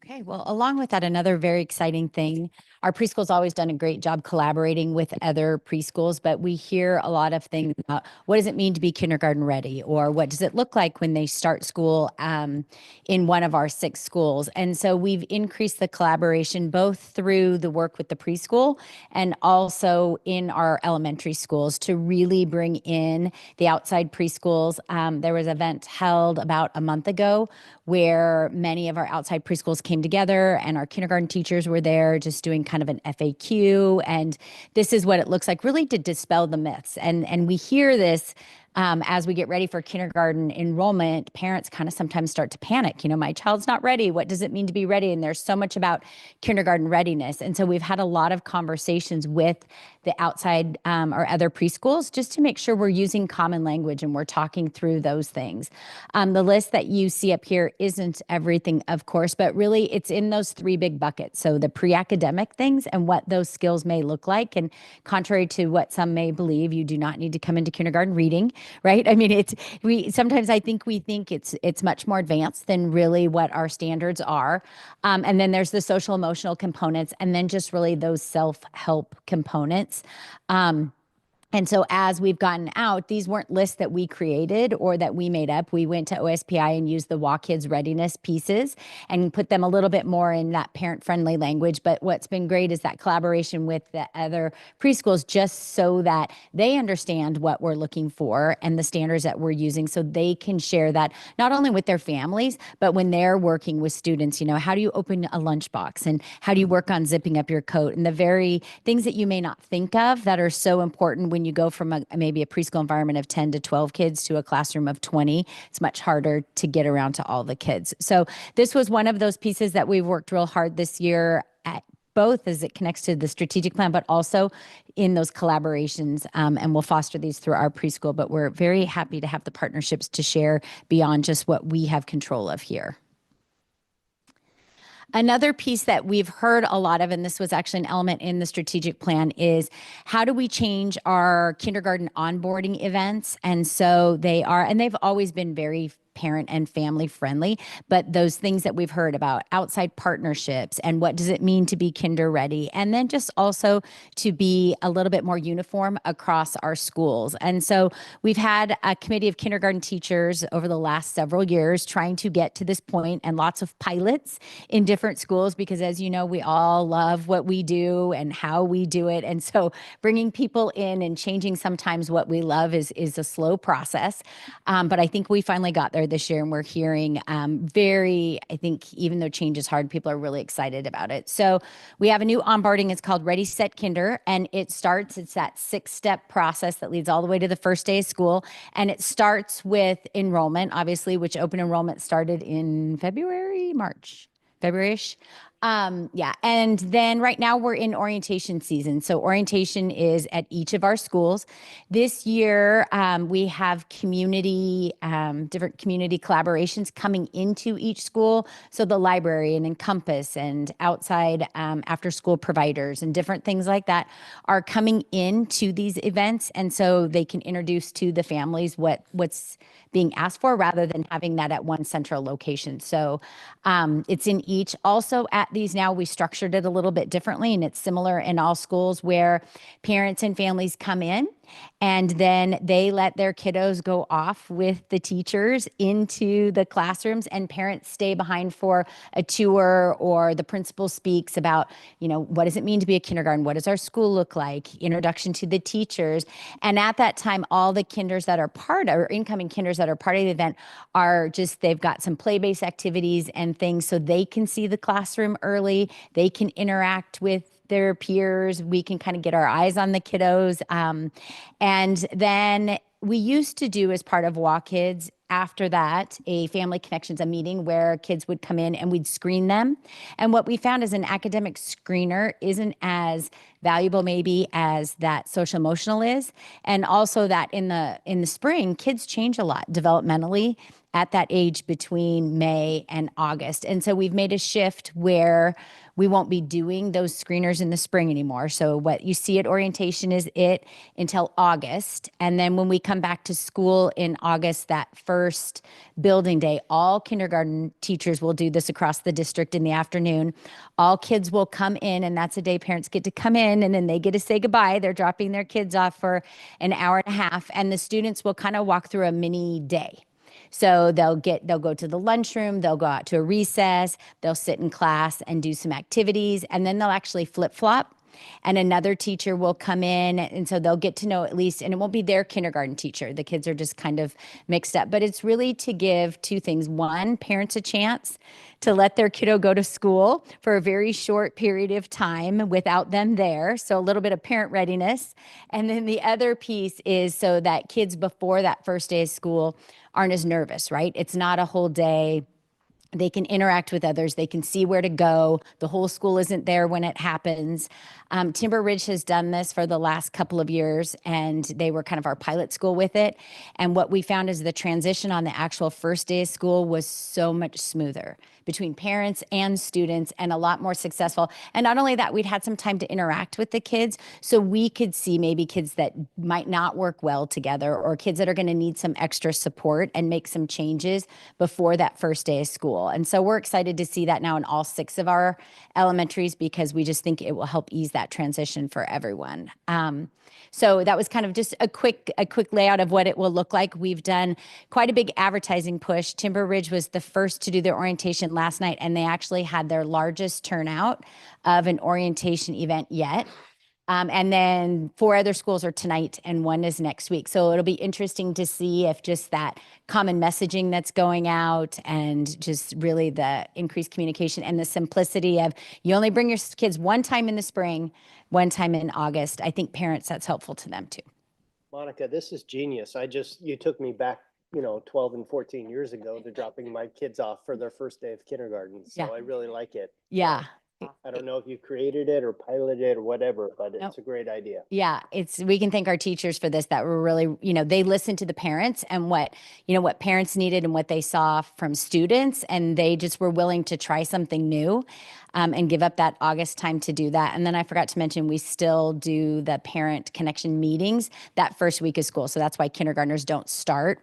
Okay, well, along with that, another very exciting thing, our preschool's always done a great job collaborating with other preschools, but we hear a lot of things about what does it mean to be kindergarten ready, or what does it look like when they start school in one of our 6 schools. And so we've increased the collaboration both through the work with the preschool and also in our elementary schools to really bring in the outside preschools. There was an event held about a month ago where many of our outside preschools came together and our kindergarten teachers were there just doing kind of an FAQ. And this is what it looks like, really to dispel the myths. And we hear this as we get ready for kindergarten enrollment. Parents kind of sometimes start to panic. My child's not ready. What does it mean to be ready? And there's so much about kindergarten readiness. And so we've had a lot of conversations with the outside or other preschools just to make sure we're using common language and we're talking through those things. The list that you see up here isn't everything, of course, but really it's in those 3 big buckets. So the pre-academic things and what those skills may look like. And contrary to what some may believe, you do not need to come into kindergarten reading. right? I mean, sometimes I think we think it's much more advanced than really what our standards are. And then there's the social emotional components, and then just really those self-help components. And so as we've gotten out, these weren't lists that we created or that we made up. We went to OSPI and used the Walk Kids readiness pieces and put them a little bit more in that parent-friendly language. But what's been great is that collaboration with the other preschools, just so that they understand what we're looking for and the standards that we're using, so they can share that not only with their families, but when they're working with students, how do you open a lunchbox and how do you work on zipping up your coat, and the very things that you may not think of that are so important when you go from maybe a preschool environment of 10 to 12 kids to a classroom of 20. It's much harder to get around to all the kids. So this was one of those pieces that we've worked real hard this year at, both as it connects to the strategic plan, but also in those collaborations. And we'll foster these through our preschool, but we're very happy to have the partnerships to share beyond just what we have control of here. Another piece that we've heard a lot of, and this was actually an element in the strategic plan, is how do we change our kindergarten onboarding events? And so they've always been very parent and family friendly, but those things that we've heard about outside partnerships and what does it mean to be kinder ready, and then just also to be a little bit more uniform across our schools. And so we've had a committee of kindergarten teachers over the last several years trying to get to this point, and lots of pilots in different schools, because as you know, we all love what we do and how we do it. And so bringing people in and changing sometimes what we love is a slow process. But I think we finally got there this year, and we're hearing I think even though change is hard, people are really excited about it. So we have a new onboarding. It's called Ready, Set, Kinder. And it's that 6-step process that leads all the way to the first day of school. And it starts with enrollment, obviously, which open enrollment started in February-ish. Yeah. And then right now we're in orientation season. So orientation is at each of our schools. This year, we have different community collaborations coming into each school. So the library and Encompass and outside after school providers and different things like that are coming into these events. And so they can introduce to the families what's being asked for, rather than having that at one central location. So it's in each. Also at these now, we structured it a little bit differently, and it's similar in all schools, where parents and families come in and then they let their kiddos go off with the teachers into the classrooms, and parents stay behind for a tour, or the principal speaks about, what does it mean to be a kindergarten? What does our school look like? Introduction to the teachers. And at that time, all the kinders that are incoming kinders that are part of the event they've got some play-based activities and things, so they can see the classroom early. They can interact with their peers. We can kind of get our eyes on the kiddos. And then we used to do, as part of Walk Kids, after that, a family connections, a meeting where kids would come in and we'd screen them. And what we found is an academic screener isn't as valuable maybe as that social emotional is. And also that in the spring, kids change a lot developmentally at that age between May and August. And so we've made a shift where we won't be doing those screeners in the spring anymore. So what you see at orientation is it until August. And then when we come back to school in August, that first building day, all kindergarten teachers will do this across the district in the afternoon. All kids will come in, and that's a day parents get to come in, and then they get to say goodbye. They're dropping their kids off for an hour and a half, and the students will kind of walk through a mini day. So they'll go to the lunchroom, they'll go out to a recess, they'll sit in class and do some activities, and then they'll actually flip-flop. And another teacher will come in, and so they'll get to know at least, and it won't be their kindergarten teacher. The kids are just kind of mixed up, but it's really to give two things. One, parents a chance to let their kiddo go to school for a very short period of time without them there. So a little bit of parent readiness. And then the other piece is so that kids before that first day of school aren't as nervous, right? It's not a whole day They can interact with others. They can see where to go. The whole school isn't there when it happens. Timber Ridge has done this for the last couple of years, and they were kind of our pilot school with it. And what we found is the transition on the actual first day of school was so much smoother between parents and students, and a lot more successful. And not only that, we'd had some time to interact with the kids, so we could see maybe kids that might not work well together, or kids that are going to need some extra support, and make some changes before that first day of school. And so we're excited to see that now in all 6 of our elementaries, because we just think it will help ease that transition for everyone. So that was kind of just a quick layout of what it will look like. We've done quite a big advertising push. Timber Ridge was the first to do their orientation last night, and they actually had their largest turnout of an orientation event yet. And then 4 other schools are tonight, and 1 is next week. So it'll be interesting to see if just that common messaging that's going out, and just really the increased communication and the simplicity of, you only bring your kids 1 time in the spring, 1 time in August. I think parents, that's helpful to them too. Monica, this is genius. You took me back, 12 and 14 years ago to dropping my kids off for their first day of kindergarten. So Yeah. I really like it. Yeah. I don't know if you created it or piloted it or whatever, but it's a great idea. Yeah, we can thank our teachers for this, that were really, they listened to the parents and what parents needed and what they saw from students, and they just were willing to try something new, and give up that August time to do that. And then I forgot to mention, we still do the parent connection meetings that first week of school. So that's why kindergartners don't start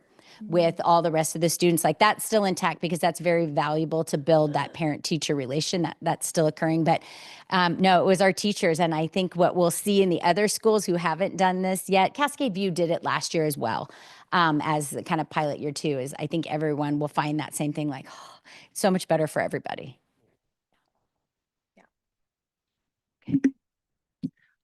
with all the rest of the students. Like, that's still intact, because that's very valuable to build that parent-teacher relation. That's still occurring. But no, it was our teachers. And I think what we'll see in the other schools who haven't done this yet, Cascade View did it last year as well, as the kind of pilot year too, is I think everyone will find that same thing, like, oh, it's so much better for everybody.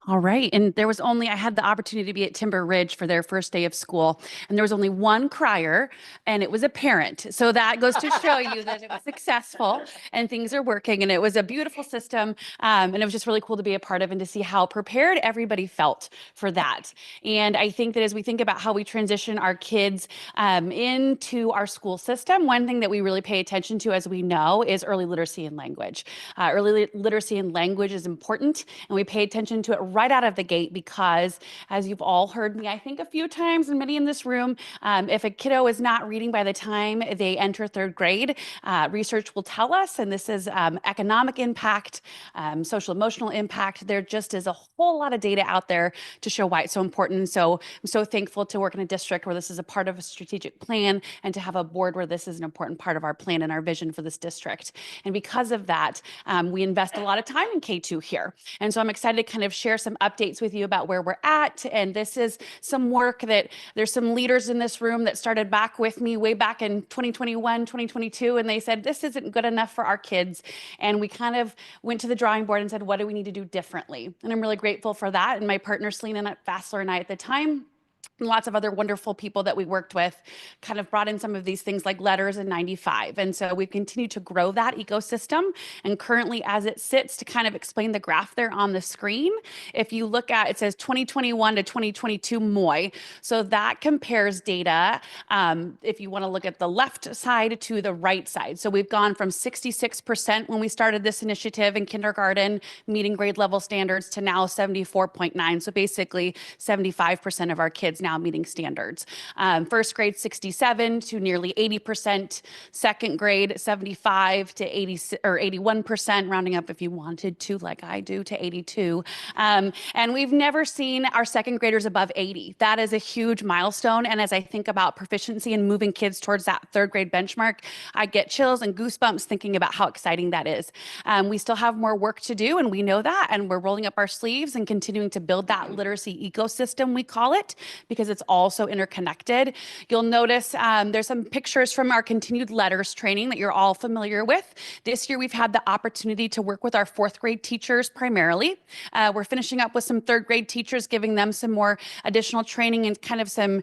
All right. And I had the opportunity to be at Timber Ridge for their first day of school, and there was only 1 crier, and it was a parent. So that goes to show you that it was successful and things are working, and it was a beautiful system. And it was just really cool to be a part of, and to see how prepared everybody felt for that. And I think that as we think about how we transition our kids into our school system, one thing that we really pay attention to, as we know, is early literacy and language. Early literacy and language is important, and we pay attention to it right out of the gate, because, as you've all heard me, I think a few times, and many in this room, if a kiddo is not reading by the time they enter 3rd grade, research will tell us, and this is economic impact, social emotional impact. There just is a whole lot of data out there to show why it's so important. So I'm so thankful to work in a district where this is a part of a strategic plan, and to have a board where this is an important part of our plan and our vision for this district. And because of that, we invest a lot of time in K2 here. And so I'm excited to kind of share some updates with you about where we're at. And this is some work that there's some leaders in this room that started back with me way back in 2021, 2022, and they said, this isn't good enough for our kids. And we kind of went to the drawing board and said, what do we need to do differently? And I'm really grateful for that. And my partner, Selena Fassler, and I at the time, and lots of other wonderful people that we worked with, kind of brought in some of these things like letters in 95. And so we've continued to grow that ecosystem. And currently, as it sits, to kind of explain the graph there on the screen, if you look at, it says 2021 to 2022 MOI. So that compares data, if you want to look at the left side to the right side. So we've gone from 66% when we started this initiative in kindergarten, meeting grade level standards, to now 74.9. So basically 75% of our kids now meeting standards. First grade 67 to nearly 80%, second grade 75 to 80 or 81%, rounding up if you wanted to, like I do, to 82. And we've never seen our second graders above 80. That is a huge milestone. And as I think about proficiency and moving kids towards that 3rd grade benchmark, I get chills and goosebumps thinking about how exciting that is. We still have more work to do, and we know that, and we're rolling up our sleeves and continuing to build that literacy ecosystem, we call it, because it's also interconnected. You'll notice there's some pictures from our continued letters training that you're all familiar with. This year, we've had the opportunity to work with our 4th grade teachers primarily. We're finishing up with some 3rd grade teachers, giving them some more additional training and kind of some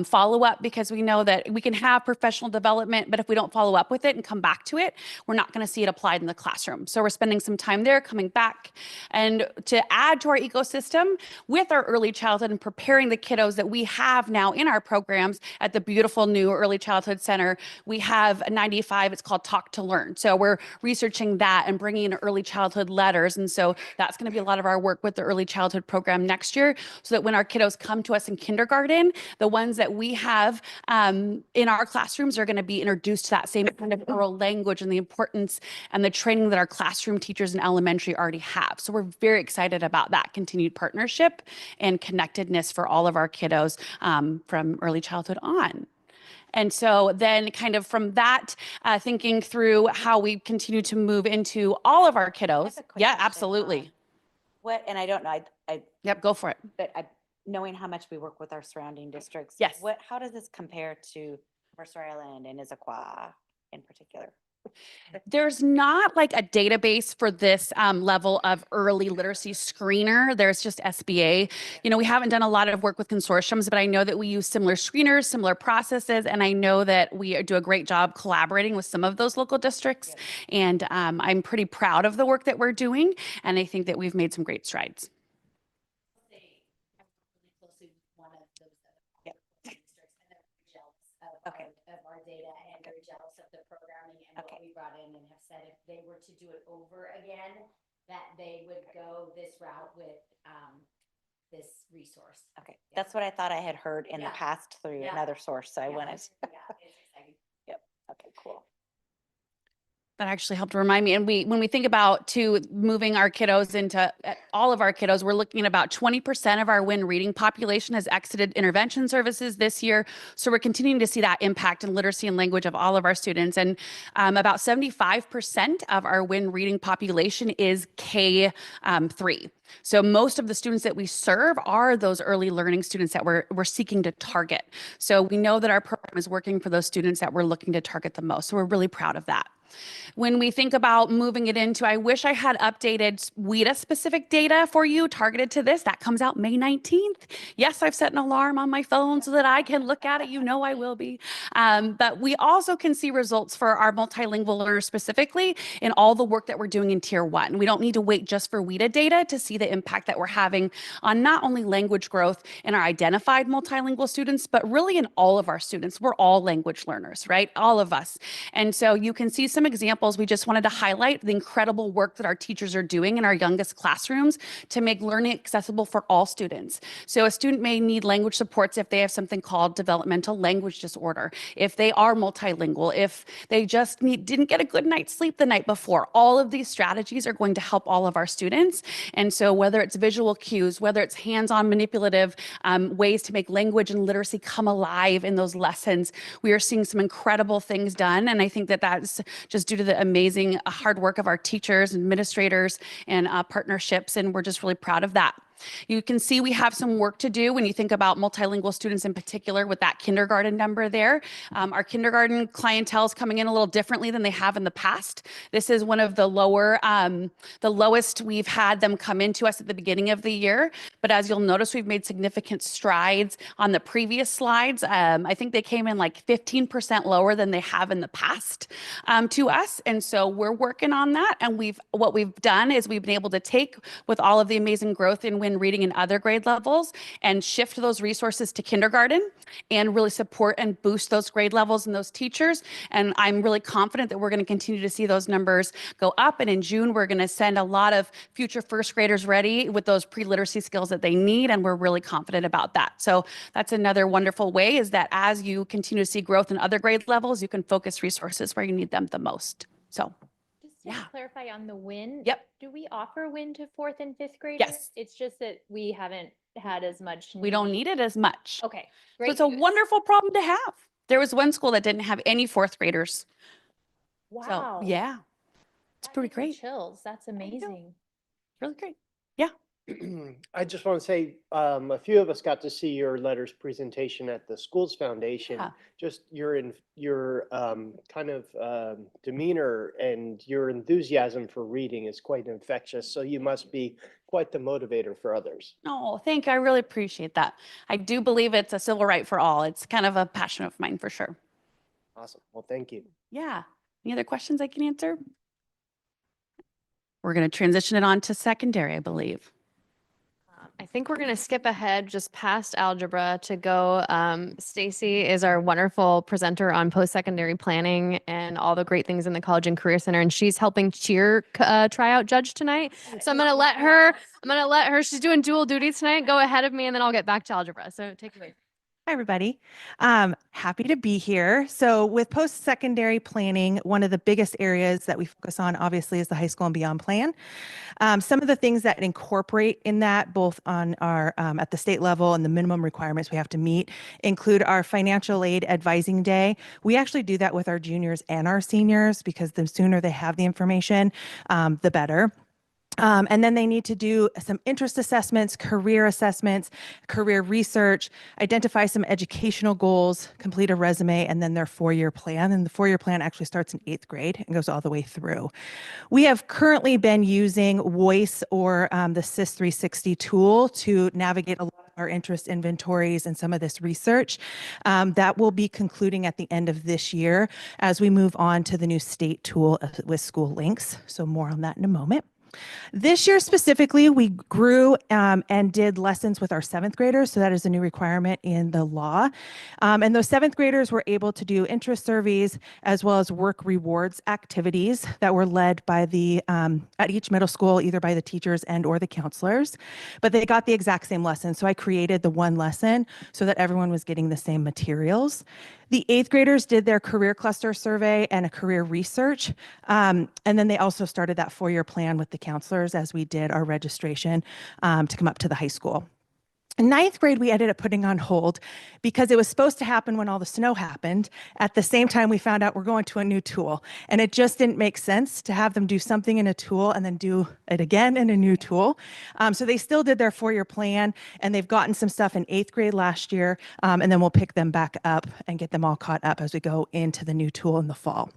follow-up, because we know that we can have professional development, but if we don't follow up with it and come back to it, we're not going to see it applied in the classroom. So we're spending some time there, coming back, and to add to our ecosystem with our early childhood and preparing the kiddos that we have now in our programs at the beautiful new Early Childhood Center, we have a 95, it's called Talk to Learn. So we're researching that and bringing in early childhood letters. And so that's going to be a lot of our work with the early childhood program next year, so that when our kiddos come to us in kindergarten, the ones that we have in our classrooms are going to be introduced to that same kind of oral language and the importance and the training that our classroom teachers in elementary already have. So we're very excited about that continued partnership and connectedness for all of our kiddos from early childhood on. And so then kind of from that, thinking through how we continue to move into all of our kiddos. a quick Yeah, question. absolutely. What, and I don't know, Yep, go for it. but knowing how much we work with our surrounding districts. Yes. How does this compare to Mercer Island and Issaquah in particular? There's not like a database for this level of early literacy screener. There's just SBA. You know, we haven't done a lot of work with consortiums, but I know that we use similar screeners, similar processes, and I know that we do a great job collaborating with some of those local districts. And I'm pretty proud of the work that we're doing, and I think that we've made some great strides. Okay. Of our data and very jealous of the programming and what we brought in, and have said if they were to do it over again, that they would go this route with this resource. Okay, that's what I thought I had heard in the Yeah. past through Yeah. another source, so I Yeah, wanted. it's exciting. Yep, okay, cool. That actually helped remind me. And when we think about moving our kiddos into all of our kiddos, we're looking at about 20% of our WIN reading population has exited intervention services this year. So we're continuing to see that impact in literacy and language of all of our students. And about 75% of our WIN reading population is K3. So most of the students that we serve are those early learning students that we're seeking to target. So we know that our program is working for those students that we're looking to target the most. So we're really proud of that. When we think about moving it into, I wish I had updated WIDA specific data for you targeted to this. That comes out May 19th. Yes, I've set an alarm on my phone so that I can look at it. You know I will be. But we also can see results for our multilingual learners specifically in all the work that we're doing in Tier 1. We don't need to wait just for WIDA data to see the impact that we're having on not only language growth in our identified multilingual students, but really in all of our students. We're all language learners, right? All of us. And so you can see some examples. We just wanted to highlight the incredible work that our teachers are doing in our youngest classrooms to make learning accessible for all students. So a student may need language supports if they have something called developmental language disorder, if they are multilingual, if they just didn't get a good night's sleep the night before. All of these strategies are going to help all of our students. And so whether it's visual cues, whether it's hands-on manipulative ways to make language and literacy come alive in those lessons, we are seeing some incredible things done. And I think that that's just due to the amazing hard work of our teachers, administrators, and partnerships. And we're just really proud of that. You can see we have some work to do when you think about multilingual students in particular with that kindergarten number there. Our kindergarten clientele is coming in a little differently than they have in the past. This is one of the lowest we've had them come into us at the beginning of the year. But as you'll notice, we've made significant strides on the previous slides. I think they came in like 15% lower than they have in the past to us. And so we're working on that. And what we've done is we've been able to take with all of the amazing growth in WIN reading in other grade levels and shift those resources to kindergarten and really support and boost those grade levels and those teachers. And I'm really confident that we're going to continue to see those numbers go up. And in June, we're going to send a lot of future first graders ready with those pre-literacy skills that they need. And we're really confident about that. So that's another wonderful way, is that as you continue to see growth in other grade levels, you can focus resources where you need them the most. So Just to yeah. clarify on the WIN. Yep. Do we offer WIN to 4th and 5th graders? Yes. It's just that we haven't had as much. We don't need it as much. Okay. So Great it's a news. wonderful problem to have. There was one school that didn't have any 4th graders. Wow. So yeah, it's That pretty gives me great. Chills. That's amazing. Really great. I just want to say, a few of us got to see your letters presentation at the Schools Foundation. Yeah. Just your kind of demeanor and your enthusiasm for reading is quite infectious. So you must be quite the motivator for others. Oh, thank you. I really appreciate that. I do believe it's a civil right for all. It's kind of a passion of mine for sure. Awesome. Well, thank you. Yeah. Any other questions I can answer? We're going to transition it on to secondary, I believe. I I think we're going to skip ahead just past algebra to go. Stacy is our wonderful presenter on post-secondary planning and all the great things in the College and Career Center, and she's helping cheer tryout judge tonight. So I'm going to let her. She's doing dual duty tonight. Go ahead of me, and then I'll get back to algebra. So take it away. Hi, everybody. Happy to be here. So with post-secondary planning, one of the biggest areas that we focus on, obviously, is the high school and beyond plan. Some of the things that incorporate in that, both on our at the state level and the minimum requirements we have to meet, include our financial aid advising day. We actually do that with our juniors and our seniors because the sooner they have the information, the better. And then they need to do some interest assessments, career research, identify some educational goals, complete a resume, and then their 4-year plan. And the 4-year plan actually starts in 8th grade and goes all the way through. We have currently been using Voice or the SIS 360 tool to navigate a lot of our interest inventories and some of this research. That will be concluding at the end of this year as we move on to the new state tool with School Links. So more on that in a moment. This year specifically, we grew and did lessons with our 7th graders. So that is a new requirement in the law. And those 7th graders were able to do interest surveys as well as work rewards activities that were led by at each middle school, either by the teachers and or the counselors. But they got the exact same lesson. So I created the one lesson so that everyone was getting the same materials. The 8th graders did their career cluster survey and a career research. And then they also started that 4-year plan with the counselors as we did our registration to come up to the high school. In 9th grade, we ended up putting on hold because it was supposed to happen when all the snow happened. At the same time, we found out we're going to a new tool, and it just didn't make sense to have them do something in a tool and then do it again in a new tool. So they still did their 4-year plan, and they've gotten some stuff in 8th grade last year, and then we'll pick them back up and get them all caught up as we go into the new tool in the fall.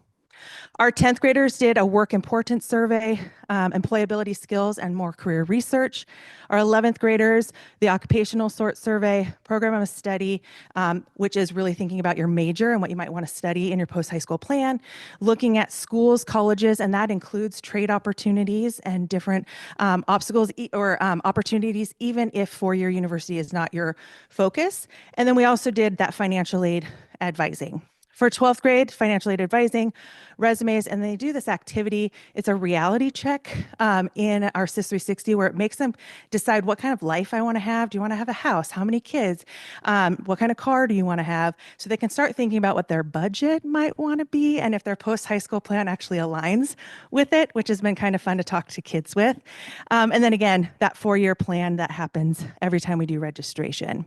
Our 10th graders did a work importance survey, employability skills, and more career research. Our 11th graders, the occupational sort survey, program of study, which is really thinking about your major and what you might want to study in your post-high school plan, looking at schools, colleges, and that includes trade opportunities and different obstacles or opportunities, even if 4-year university is not your focus. And then we also did that financial aid advising. For 12th grade, financial aid advising, resumes, and they do this activity. It's a reality check in our SIS 360 where it makes them decide what kind of life I want to have. Do you want to have a house? How many kids? What kind of car do you want to have? So they can start thinking about what their budget might want to be and if their post-high school plan actually aligns with it, which has been kind of fun to talk to kids with. And then again, that 4-year plan that happens every time we do registration.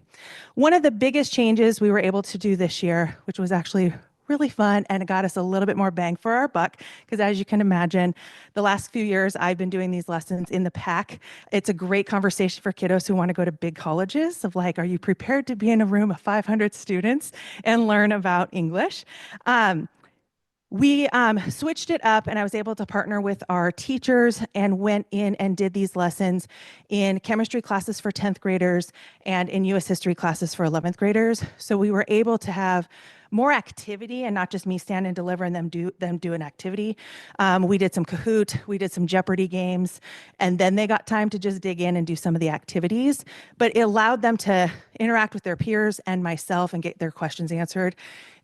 One of the biggest changes we were able to do this year, which was actually really fun and it got us a little bit more bang for our buck because as you can imagine, the last few years I've been doing these lessons in the PAC. It's a great conversation for kiddos who want to go to big colleges of like, are you prepared to be in a room of 500 students and learn about English? We switched it up and I was able to partner with our teachers and went in and did these lessons in chemistry classes for 10th graders and in US history classes for 11th graders. So we were able to have more activity and not just me stand and deliver and them do an activity. We did some Kahoot, we did some Jeopardy games, and then they got time to just dig in and do some of the activities. But it allowed them to interact with their peers and myself and get their questions answered,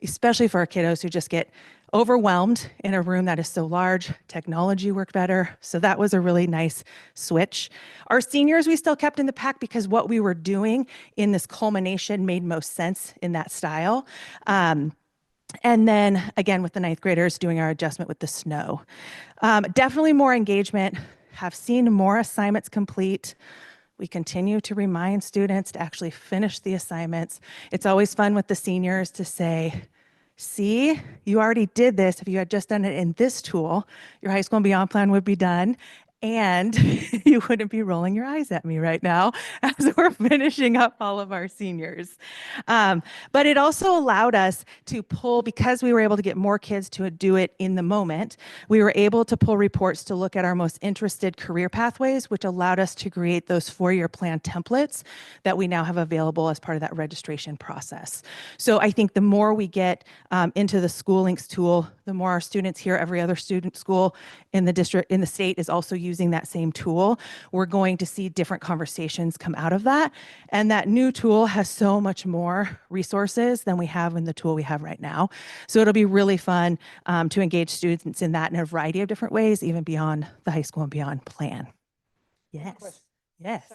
especially for our kiddos who just get overwhelmed in a room that is so large. Technology worked better. So that was a really nice switch. Our seniors, we still kept in the PAC because what we were doing in this culmination made most sense in that style. And then again, with the 9th graders doing our adjustment with the snow. Definitely more engagement, have seen more assignments complete. We continue to remind students to actually finish the assignments. It's always fun with the seniors to say, see, you already did this. If you had just done it in this tool, your high school and beyond plan would be done. And you wouldn't be rolling your eyes at me right now as we're finishing up all of our seniors. But it also allowed us to pull, because we were able to get more kids to do it in the moment, we were able to pull reports to look at our most interested career pathways, which allowed us to create those 4-year plan templates that we now have available as part of that registration process. So I think the more we get into the School Links tool, the more our students here, every other student school in the district, in the state is also using that same tool, we're going to see different conversations come out of that. And that new tool has so much more resources than we have in the tool we have right now. So it'll be really fun to engage students in that in a variety of different ways, even beyond the high school and beyond plan. Yes. Yes.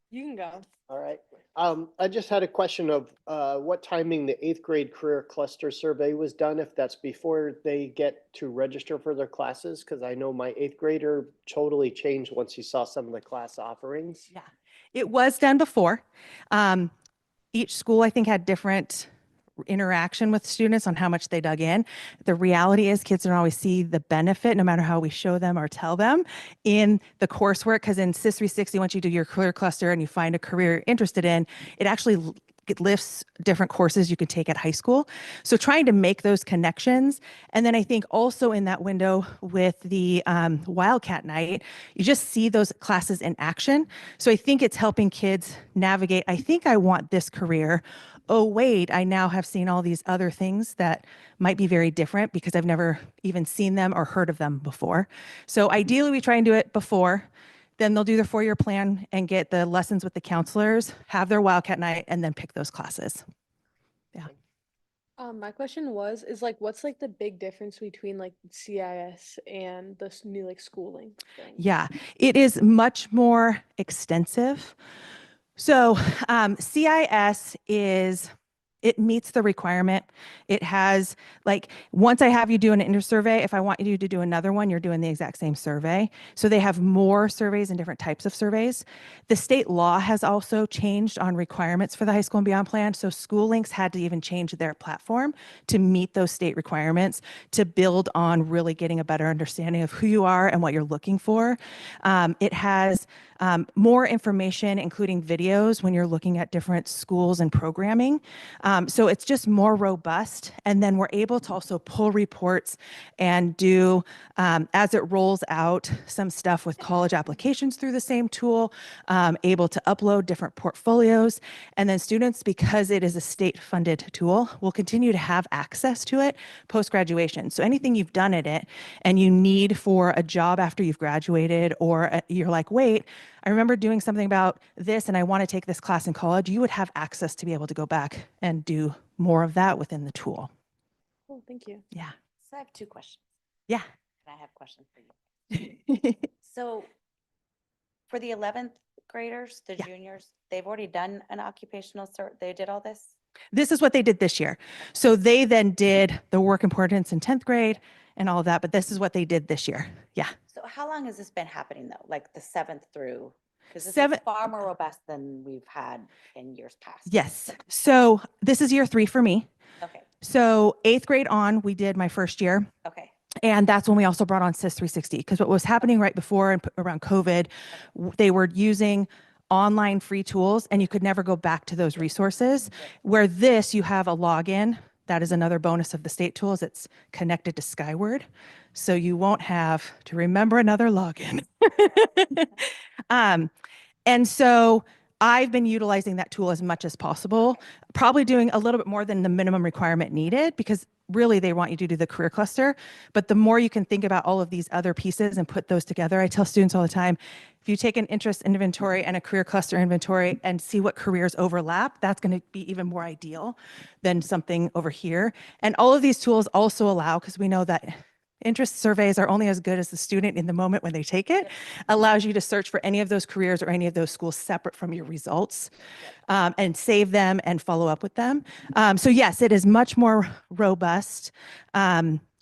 You can go. All right. I just had a question of what timing the 8th grade career cluster survey was done, if that's before they get to register for their classes, because I know my 8th grader totally changed once he saw some of the class offerings. Yeah, it was done before. Each school, I think, had different interaction with students on how much they dug in. The reality is kids don't always see the benefit, no matter how we show them or tell them, in the coursework, because in SIS 360, once you do your career cluster and you find a career you're interested in, it actually it lifts different courses you could take at high school. So trying to make those connections. And then I think also in that window with the Wildcat night, you just see those classes in action. So I think it's helping kids navigate, I think I want this career. Oh, wait, I now have seen all these other things that might be very different because I've never even seen them or heard of them before. So ideally we try and do it before. Then they'll do their 4-year plan and get the lessons with the counselors, have their Wildcat night, and then pick those classes. Yeah. My question is like, what's like the big difference between like CIS and this new like schooling thing? Yeah, it is much more extensive. So CIS it meets the requirement. It has like, once I have you do an inter-survey, if I want you to do another one, you're doing the exact same survey. So they have more surveys and different types of surveys. The state law has also changed on requirements for the high school and beyond plan. So School Links had to even change their platform to meet those state requirements, to build on really getting a better understanding of who you are and what you're looking for. It has more information, including videos when you're looking at different schools and programming. So it's just more robust. And then we're able to also pull reports and do, as it rolls out, some stuff with college applications through the same tool, able to upload different portfolios. And then students, because it is a state-funded tool, will continue to have access to it post-graduation. So anything you've done in it and you need for a job after you've graduated, or you're like, wait, I remember doing something about this and I want to take this class in college, you would have access to be able to go back and do more of that within the tool. Oh, thank you. Yeah. So I have 2 questions. Yeah. And I have questions for you. So for the 11th graders, the juniors, they've already done an occupational cert. They did all this? This is what they did this year. So they then did the work importance in 10th grade and all of that, but this is what they did this year. Yeah. So how long has this been happening though? Like the 7th through? Because this Seven- is far more robust than we've had in years past. Yes. So this is year 3 for me. Okay, So 8th grade on, we did my first year. okay. And that's when we also brought on SIS 360, because what was happening right before and around COVID, they were using online free tools and you could never go back to those resources. Where this, you have a login. That is another bonus of the state tools. It's connected to Skyward. So you won't have to remember another login. And so I've been utilizing that tool as much as possible, probably doing a little bit more than the minimum requirement needed, because really they want you to do the career cluster. But the more you can think about all of these other pieces and put those together, I tell students all the time, if you take an interest inventory and a career cluster inventory and see what careers overlap, that's going to be even more ideal than something over here. And all of these tools also allow, because we know that interest surveys are only as good as the student in the moment when they take it, allows you to search for any of those careers or any of those schools separate from your results, and save them and follow up with them. So yes, it is much more robust,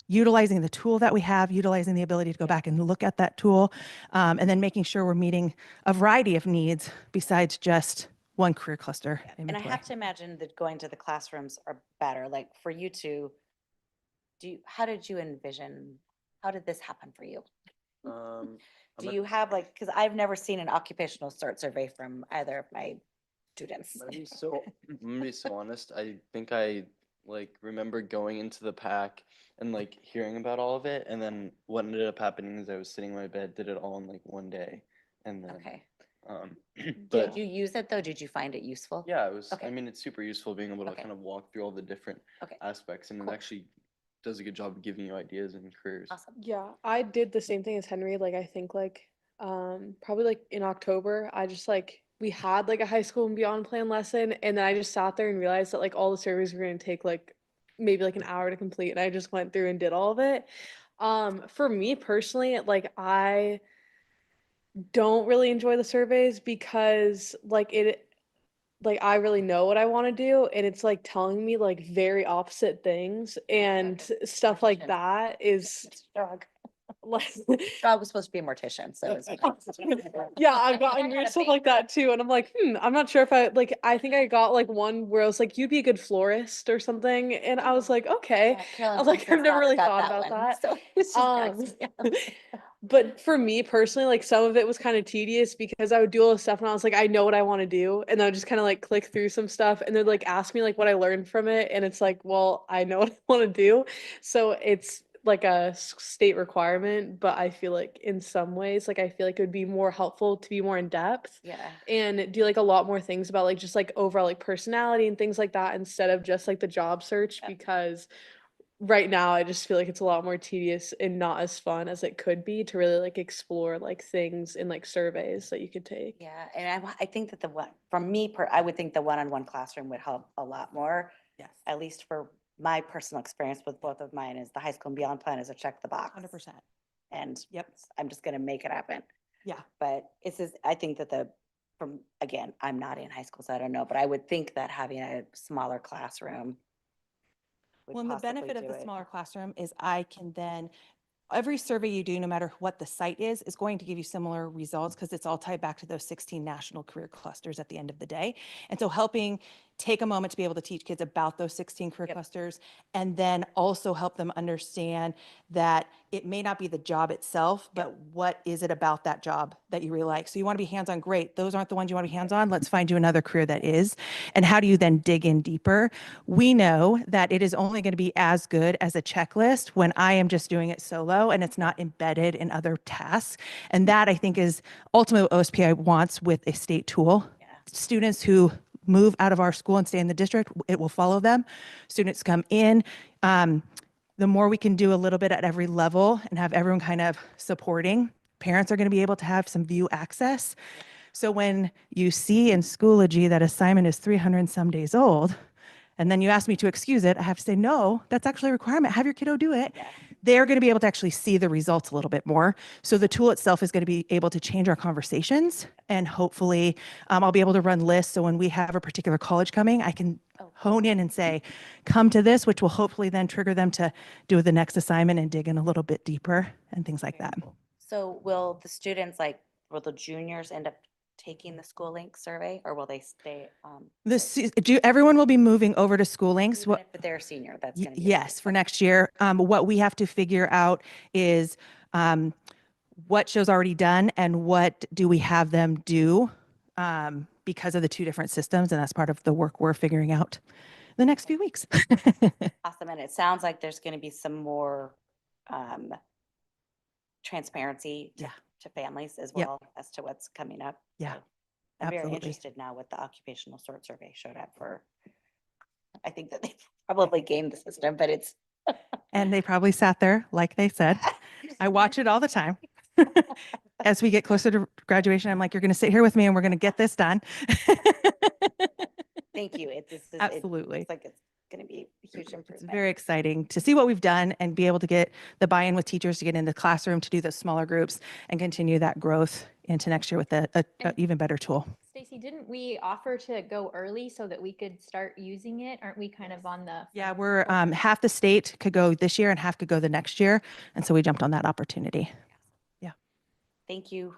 utilizing the tool that we have, utilizing the ability to go back and look at that tool, and then making sure we're meeting a variety of needs besides just one career cluster And I inventory. have to imagine that going to the classrooms are better, like for you to, how did you envision, how did this happen for you? Do you have like, because I've never seen an occupational cert survey from either of my students. I'm gonna be so honest. I think I like remember going into the pack and like hearing about all of it, and then what ended up happening is I was sitting in my bed, did it all in like one day, and then Okay. but Did you use it though? Did you find it useful? yeah, it was. Okay. I mean, it's super useful being able to Okay. kind of walk through all the different Okay. aspects, and Cool. it actually does a good job of giving you ideas and careers. Awesome. Yeah, I did the same thing as Henry. Like, I think like Probably like in October. I just like we had like a high school and beyond plan lesson, and then I just sat there and realized that like all the surveys were going to take like maybe like an hour to complete, and I just went through and did all of it. For me personally, like I don't really enjoy the surveys because like I really know what I want to do, and it's like telling me like very opposite things, and stuff like that is Dog. like Dog was supposed to be a mortician, so it's. yeah, I've gotten weird stuff like that too, and I'm like, I'm not sure if I think I got like one where I was like, you'd be a good florist or something, and I was like, okay. I was like, I've never really thought about that. So it's just cracks me up. But for me personally, like some of it was kind of tedious because I would do all this stuff and I was like, I know what I want to do. And I would just kind of like click through some stuff and they'd like ask me like what I learned from it. And it's like, well, I know what I want to do. So it's like a state requirement, but I feel like in some ways, like I feel like it would be more helpful to be more in depth Yeah. and do like a lot more things about like just like overall like personality and things like that instead of just like the job search because right now I just feel like it's a lot more tedious and not as fun as it could be to really like explore like things in like surveys that you could take. Yeah, and I think that the one, from me, I would think the one-on-one classroom would help a lot more. Yes. At least for my personal experience with both of mine is the high school and beyond plan is a check the box. 100%. And Yep. I'm just gonna make it happen. Yeah. But it's just, I think that again, I'm not in high school, so I don't know, but I would think that having a smaller classroom would Well, and the possibly benefit of do the it. smaller classroom is I can then, every survey you do, no matter what the site is going to give you similar results because it's all tied back to those 16 national career clusters at the end of the day. And so helping take a moment to be able to teach kids about those 16 career clusters and then also help them understand that it may not be the job itself, but what is it about that job that you really like? So you want to be hands-on, great. Those aren't the ones you want to be hands-on. Let's find you another career that is. And how do you then dig in deeper? We know that it is only going to be as good as a checklist when I am just doing it solo and it's not embedded in other tasks. And that I think is ultimately what OSPI wants with a state tool. Yeah. Students who move out of our school and stay in the district, it will follow them. Students come in. The more we can do a little bit at every level and have everyone kind of supporting, parents are going to be able to have some view access. So when you see in Schoology that assignment is 300 and some days old, and then you ask me to excuse it, I have to say, no, that's actually a requirement. Have your kiddo do it. Yeah. They're going to be able to actually see the results a little bit more. So the tool itself is going to be able to change our conversations. And hopefully I'll be able to run lists. So when we have a particular college coming, I can hone in and say, come to this, which will hopefully then trigger them to do the next assignment and dig in a little bit deeper and things like that. So will the students, like, will the juniors end up taking the school link survey or will they stay? Everyone will be moving over to School Links. Even if they're a senior, that's gonna be. Yes, for next year. What we have to figure out is what show's already done and what do we have them do because of the two different systems. And that's part of the work we're figuring out the next few weeks. Awesome. And it sounds like there's going to be some more transparency to families as Yep. well as to what's coming up. Yeah, So I'm very absolutely. interested now what the occupational sort survey showed up for. I think that they probably gamed the system, but it's. And they probably sat there, like they said. I watch it all the time. As we get closer to graduation, I'm like, you're going to sit here with me and we're going to get this done. Thank you. Absolutely. It's like it's going to be a huge improvement. It's very exciting to see what we've done and be able to get the buy-in with teachers to get into the classroom, to do the smaller groups and continue that growth into next year with a even better tool. Stacy, didn't we offer to go early so that we could start using it? Aren't we kind of on the? Yeah, we're half the state could go this year and half could go the next year. And so we jumped on that opportunity. Yeah. Thank you.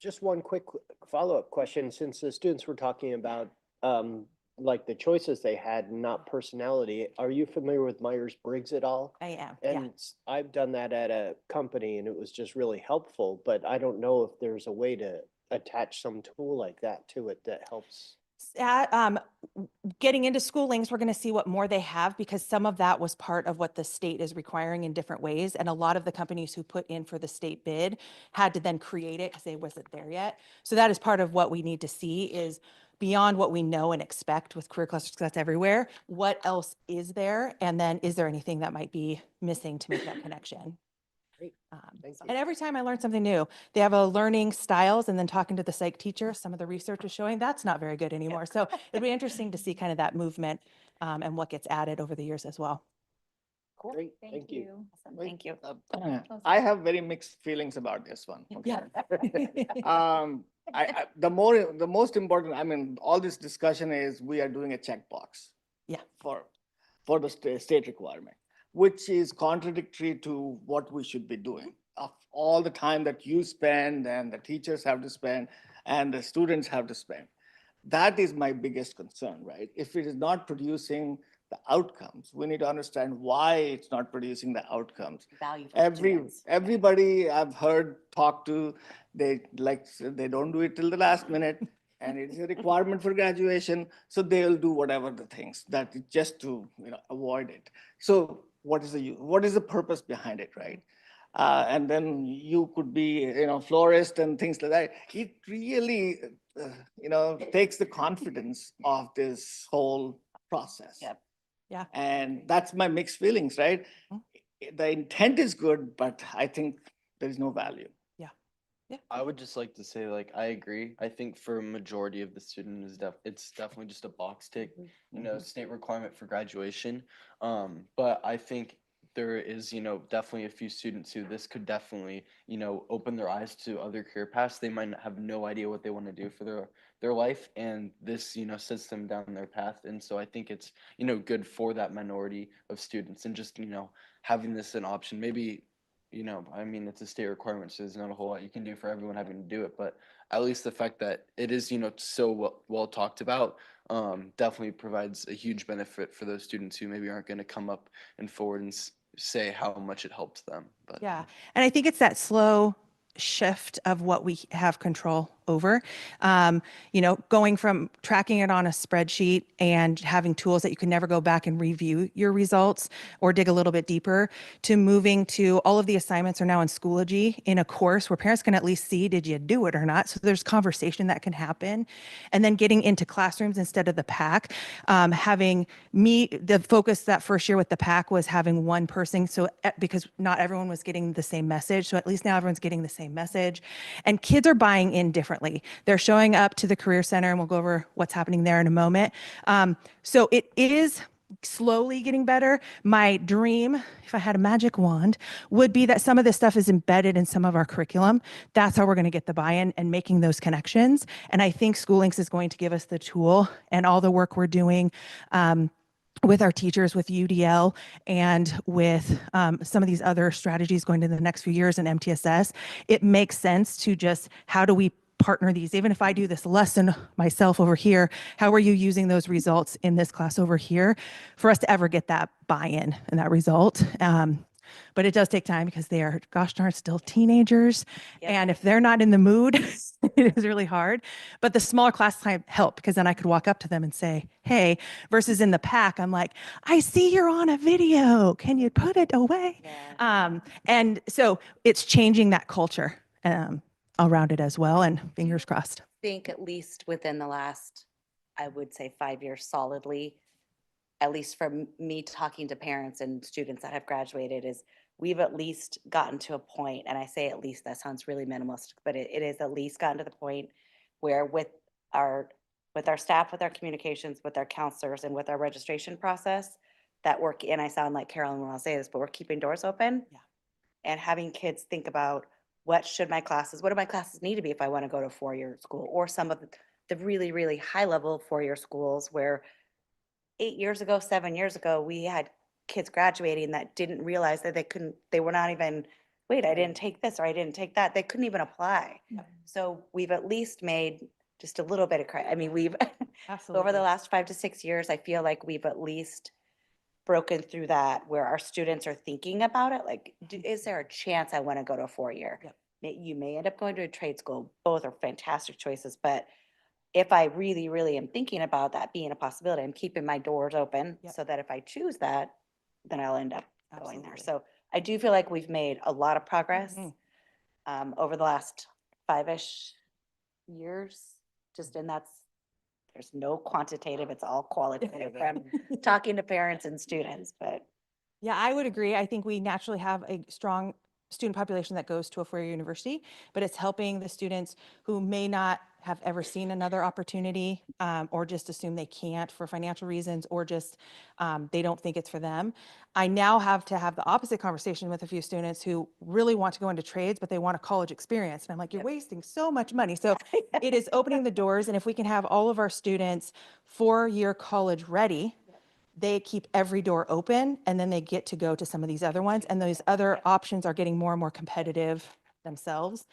Just one quick follow-up question, since the students were talking about like the choices they had, not personality. Are you familiar with Myers-Briggs at all? I am. And I've done that at a company and it was just really helpful, but I don't know if there's a way to attach some tool like that to it that helps. Getting into School Links, we're going to see what more they have because some of that was part of what the state is requiring in different ways. And a lot of the companies who put in for the state bid had to then create it because they wasn't there yet. So that is part of what we need to see is beyond what we know and expect with career clusters, because that's everywhere. What else is there? And then is there anything that might be missing to make that connection? Thank you. And every time I learn something new, they have a learning styles, and then talking to the psych teacher, some of the research is showing that's not very good anymore. So it'll be interesting to see kind of that movement and what gets added over the years as well. Cool. Great, Thank you. Awesome. Thank you. I have very mixed feelings about this one. Okay. Yeah. The most important, I mean, all this discussion is we are doing a checkbox. Yeah. For the state requirement, which is contradictory to what we should be doing. Of all the time that you spend and the teachers have to spend and the students have to spend. That is my biggest concern, right? If it is not producing the outcomes, we need to understand why it's not producing the outcomes. Value for the students. Everybody I've heard talk to, they don't do it till the last minute, and it's a requirement for graduation, so they'll do whatever the things that just to avoid it. So what is the purpose behind it, right? And then you could be florist and things like that. It really takes the confidence of this whole process. Yep. Yeah. And that's my mixed feelings, right? The intent is good, but I think there is no value. Yeah. I would just like to say, like, I agree. I think for a majority of the student it's definitely just a box tick, state requirement for graduation. But I think there is, definitely a few students who this could definitely, open their eyes to other career paths. They might have no idea what they want to do for their life, and this, sets them down their path. And so I think it's, good for that minority of students, and just, having this an option. Maybe, I mean, it's a state requirement, so there's not a whole lot you can do for everyone having to do it. But at least the fact that it is, so well talked about, definitely provides a huge benefit for those students who maybe aren't going to come up and forward and say how much it helps them. But Yeah. And I think it's that slow shift of what we have control over. Going from tracking it on a spreadsheet and having tools that you can never go back and review your results or dig a little bit deeper, to moving to all of the assignments are now in Schoology in a course where parents can at least see, did you do it or not? So there's conversation that can happen. And then getting into classrooms instead of the pack, the focus that first year with the pack was having one person. So because not everyone was getting the same message. So at least now everyone's getting the same message, and kids are buying in differently. They're showing up to the Career Center, and we'll go over what's happening there in a moment. So it is slowly getting better. My dream, if I had a magic wand, would be that some of this stuff is embedded in some of our curriculum. That's how we're going to get the buy-in and making those connections. And I think SchoolLinks is going to give us the tool, and all the work we're doing with our teachers, with UDL, and with some of these other strategies going into the next few years in MTSS, it makes sense to just, how do we partner these? Even if I do this lesson myself over here, how are you using those results in this class over here for us to ever get that buy-in and that result? But it does take time because they are, gosh darn, still teenagers. Yep. And if they're not in the mood, it is really hard. But the smaller class time helped, because then I could walk up to them and say, hey, versus in the pack, I'm like, I see you're on a video. Can you put it away? Yeah. And so it's changing that culture around it as well. And fingers crossed. Think at least within the last, I would say 5 years solidly, at least from me talking to parents and students that have graduated, is we've at least gotten to a point, and I say at least, that sounds really minimalistic, but it is at least gotten to the point where with our staff, with our communications, with our counselors, and with our registration process, that work, and I sound like Carolyn when I say this, but we're keeping doors open. Yeah. And having kids think about, what do my classes need to be if I want to go to a four-year school, or some of the really, really high-level four-year schools where 8 years ago, 7 years ago, we had kids graduating that didn't realize that they were not even, wait, I didn't take this or I didn't take that. They couldn't even apply. So we've at least made just a little bit of credit. I mean, we've, Absolutely. over the last 5 to 6 years, I feel like we've at least broken through that, where our students are thinking about it. Like, is there a chance I want to go to a four-year? Yep. You may end up going to a trade school. Both are fantastic choices, but if I really, really am thinking about that being a possibility, I'm keeping my doors open. Yep. So that if I choose that, then I'll end up going there. Absolutely. So I do feel like we've made a lot of progress over the last 5-ish years. There's no quantitative, it's all qualitative from talking to parents and students, but Yeah, I would agree. I think we naturally have a strong student population that goes to a four-year university, but it's helping the students who may not have ever seen another opportunity or just assume they can't for financial reasons or just they don't think it's for them. I now have to have the opposite conversation with a few students who really want to go into trades, but they want a college experience. And I'm like, you're wasting so much money. So it is opening the doors. And if we can have all of our students 4-year college ready, they keep every door open and then they get to go to some of these other ones. And those other options are getting more and more competitive themselves,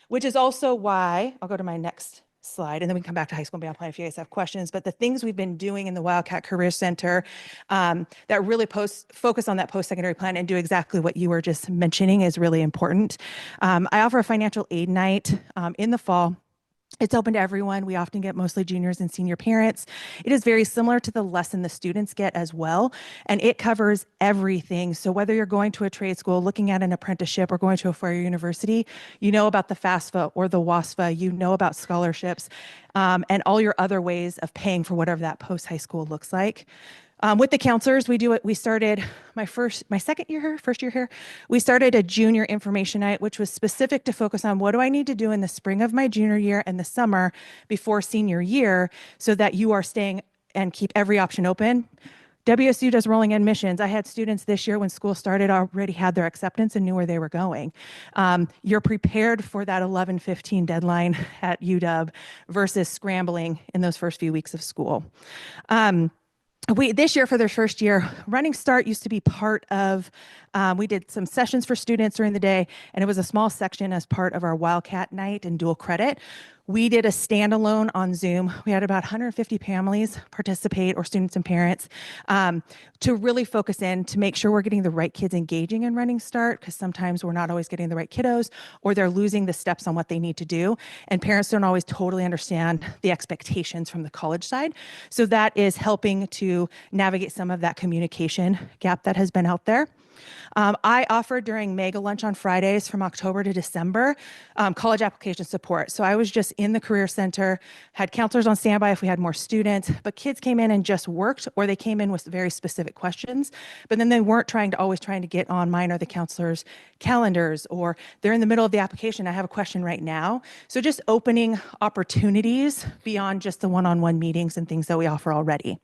which is also why I'll go to my next slide and then we can come back to high school and beyond plan if you guys have questions. But the things we've been doing in the Wildcat Career Center that really focus on that post-secondary plan and do exactly what you were just mentioning is really important. I offer a financial aid night in the fall. It's open to everyone. We often get mostly juniors and senior parents. It is very similar to the lesson the students get as well, and it covers everything. So whether you're going to a trade school, looking at an apprenticeship, or going to a four-year university, you know about the FAFSA or the WASFA, you know about scholarships, and all your other ways of paying for whatever that post-high school looks like. With the counselors, we started first year here, we started a junior information night, which was specific to focus on what do I need to do in the spring of my junior year and the summer before senior year so that you are staying and keep every option open. WSU does rolling admissions. I had students this year when school started already had their acceptance and knew where they were going. You're prepared for that 11/15 deadline at UW versus scrambling in those first few weeks of school. This year for their first year, Running Start used to be part of, we did some sessions for students during the day, and it was a small section as part of our Wildcat night and dual credit. We did a standalone on Zoom. We had about 150 families participate, or students and parents, to really focus in to make sure we're getting the right kids engaging in Running Start, because sometimes we're not always getting the right kiddos, or they're losing the steps on what they need to do. And parents don't always totally understand the expectations from the college side. So that is helping to navigate some of that communication gap that has been out there. I offered during Mega Lunch on Fridays from October to December college application support. So I was just in the Career Center, had counselors on standby if we had more students, but kids came in and just worked, or they came in with very specific questions, but then they weren't always trying to get on mine or the counselors' calendars, or they're in the middle of the application, I have a question right now. So just opening opportunities beyond just the one-on-one meetings and things that we offer already.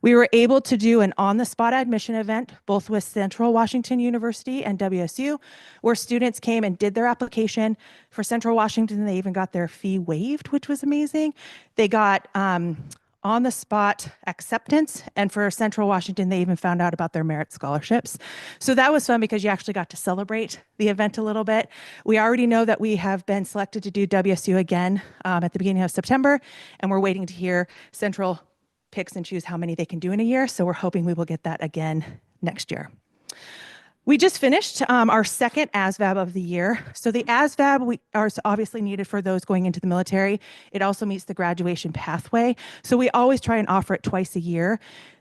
We were able to do an on-the-spot admission event, both with Central Washington University and WSU, where students came and did their application. For Central Washington, they even got their fee waived, which was amazing. They got on-the-spot acceptance, and for Central Washington, they even found out about their merit scholarships. So that was fun because you actually got to celebrate the event a little bit. We already know that we have been selected to do WSU again at the beginning of September, and we're waiting to hear Central picks and choose how many they can do in a year. So we're hoping we will get that again next year. We just finished our second ASVAB of the year. So the ASVAB are obviously needed for those going into the military. It also meets the graduation pathway. So we always try and offer it twice a year.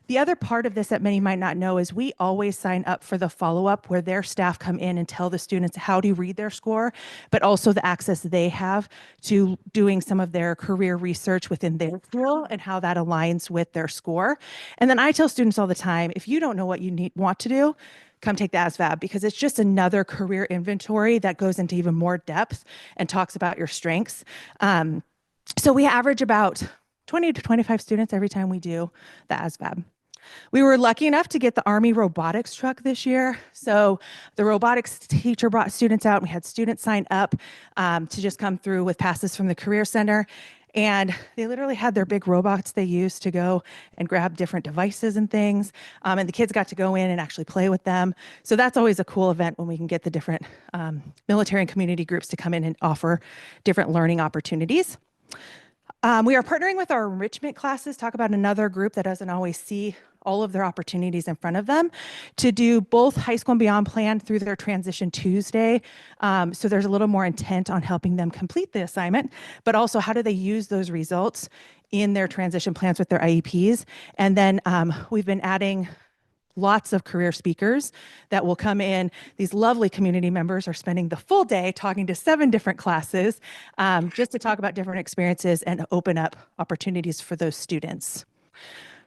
The other part of this that many might not know is we always sign up for the follow-up where their staff come in and tell the students how to read their score, but also the access they have to doing some of their career research within their school and how that aligns with their score. And then I tell students all the time, if you don't know what you want to do, come take the ASVAB, because it's just another career inventory that goes into even more depth and talks about your strengths. So we average about 20 to 25 students every time we do the ASVAB. We were lucky enough to get the Army robotics truck this year. So the robotics teacher brought students out. We had students sign up to just come through with passes from the Career Center. And they literally had their big robots they used to go and grab different devices and things. And the kids got to go in and actually play with them. So that's always a cool event when we can get the different military and community groups to come in and offer different learning opportunities. We are partnering with our enrichment classes, talk about another group that doesn't always see all of their opportunities in front of them, to do both high school and beyond plan through their Transition Tuesday. So there's a little more intent on helping them complete the assignment, but also how do they use those results in their transition plans with their IEPs. And then we've been adding lots of career speakers that will come in. These lovely community members are spending the full day talking to 7 different classes just to talk about different experiences and open up opportunities for those students.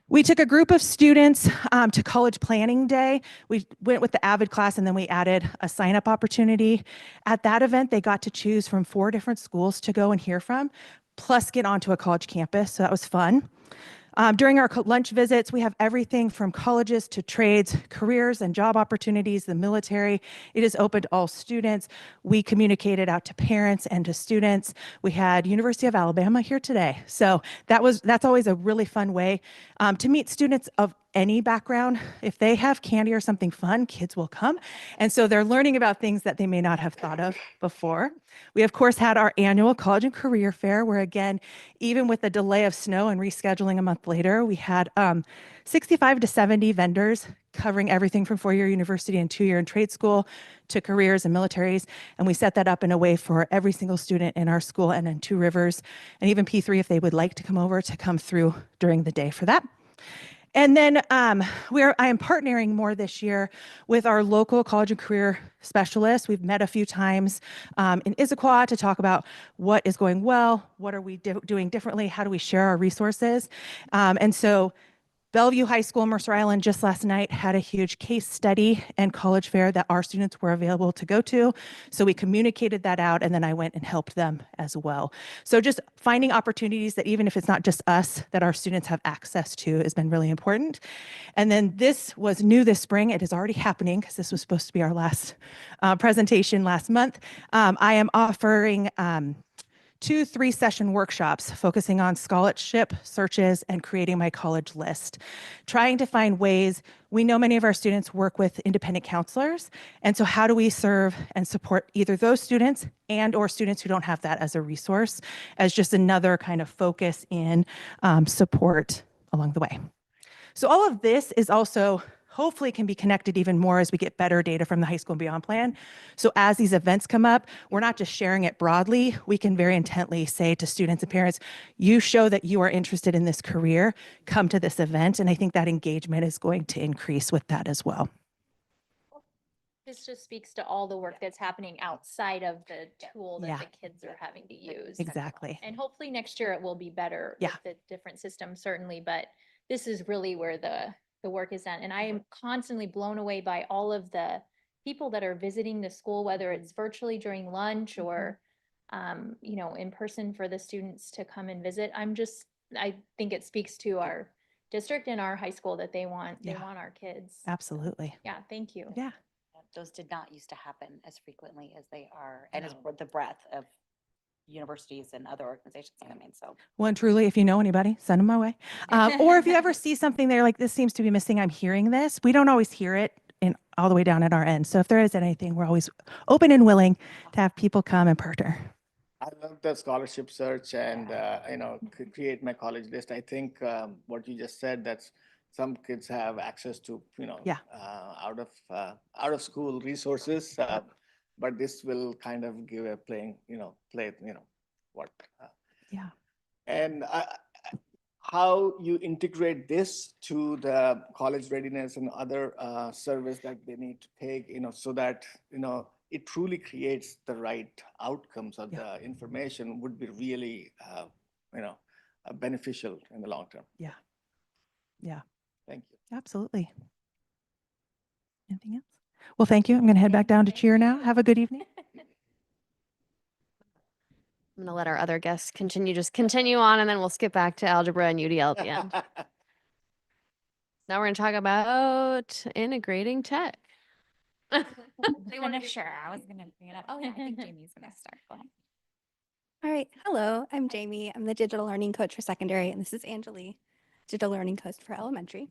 We took a group of students to College Planning Day. We went with the AVID class and then we added a sign-up opportunity. At that event, they got to choose from 4 different schools to go and hear from, plus get onto a college campus, so that was fun. During our lunch visits, we have everything from colleges to trades, careers and job opportunities, the military. It is open to all students. We communicated out to parents and to students. We had University of Alabama here today. So that's always a really fun way to meet students of any background. If they have candy or something fun, kids will come. And so they're learning about things that they may not have thought of before. We, of course, had our annual college and career fair where, again, even with the delay of snow and rescheduling a month later, we had 65 to 70 vendors covering everything from 4-year university and 2-year in trade school to careers and militaries. And we set that up in a way for every single student in our school and in Two Rivers and even P3 if they would like to come over to come through during the day for that. And then I am partnering more this year with our local college and career specialists. We've met a few times in Issaquah to talk about what is going well, what are we doing differently, how do we share our resources. And so Bellevue High School, Mercer Island, just last night had a huge case study and college fair that our students were available to go to. So we communicated that out and then I went and helped them as well. So just finding opportunities that even if it's not just us, that our students have access to has been really important. And then this was new this spring. It is already happening because this was supposed to be our last presentation last month. I am offering 2 3-session workshops focusing on scholarship searches and creating my college list, trying to find ways. We know many of our students work with independent counselors, and so how do we serve and support either those students and or students who don't have that as a resource as just another kind of focus in support along the way. So all of this is also hopefully can be connected even more as we get better data from the high school and beyond plan. So as these events come up, we're not just sharing it broadly. We can very intently say to students and parents, you show that you are interested in this career, come to this event. And I think that engagement is going to increase with that as well. This just speaks to all the work that's happening outside of the tool that Yeah. the kids are having to use. Exactly. And hopefully next year it will be better Yeah. with the different systems, certainly, but this is really where the work is done. And I am constantly blown away by all of the people that are visiting the school, whether it's virtually during lunch or, you know, in person for the students to come and visit. I think it speaks to our district and our high school that they want our kids. Absolutely. Yeah, thank you. Yeah. Those did not used to happen as frequently as they are, and as the breadth of universities and other organizations coming. So Well, and truly, if you know anybody, send them my way. Or if you ever see something there like this seems to be missing, I'm hearing this. We don't always hear it in all the way down at our end. So if there is anything, we're always open and willing to have people come and partner. I love the scholarship search and, you know, create my college list. I think what you just said, that's some kids have access to, you know, Yeah. out of school resources, but this will kind of give a what. Yeah. And how you integrate this to the college readiness and other service that they need to take, you know, so that, you know, it truly creates the right outcomes of the information would be really, you know, beneficial in the long term. Yeah. Yeah. Thank you. Absolutely. Anything else? Well, thank you. I'm going to head back down to cheer now. Have a good evening. I'm going to let our other guests continue on, and then we'll skip back to algebra and UDL at the end. Now we're going to talk about integrating tech. Sure, I was going to bring it up. Oh, yeah, I think Jamie's going to start. Go ahead. All right. Hello, I'm Jamie. I'm the digital learning coach for secondary, and this is Anjali, digital learning coach for elementary.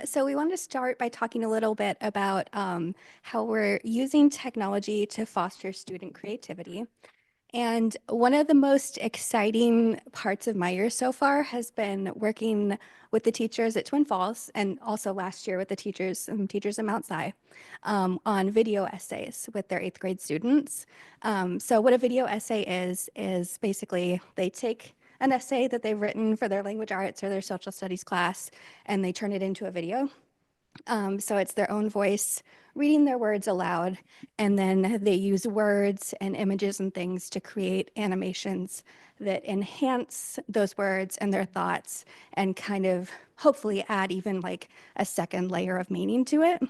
So we want to start by talking a little bit about how we're using technology to foster student creativity. And one of the most exciting parts of my year so far has been working with the teachers at Twin Falls and also last year with the teachers at Mount Si on video essays with their 8th grade students. So what a video essay is basically they take an essay that they've written for their language arts or their social studies class and they turn it into a video. So it's their own voice reading their words aloud, and then they use words and images and things to create animations that enhance those words and their thoughts and kind of hopefully add even like a second layer of meaning to it.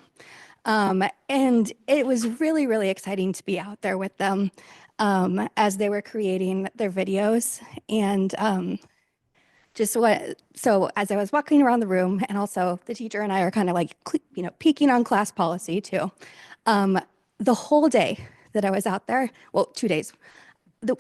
And it was really, really exciting to be out there with them as they were creating their videos. And so as I was walking around the room, and also the teacher and I are kind of like, peeking on class policy too. The whole day that I was out there, well, 2 days,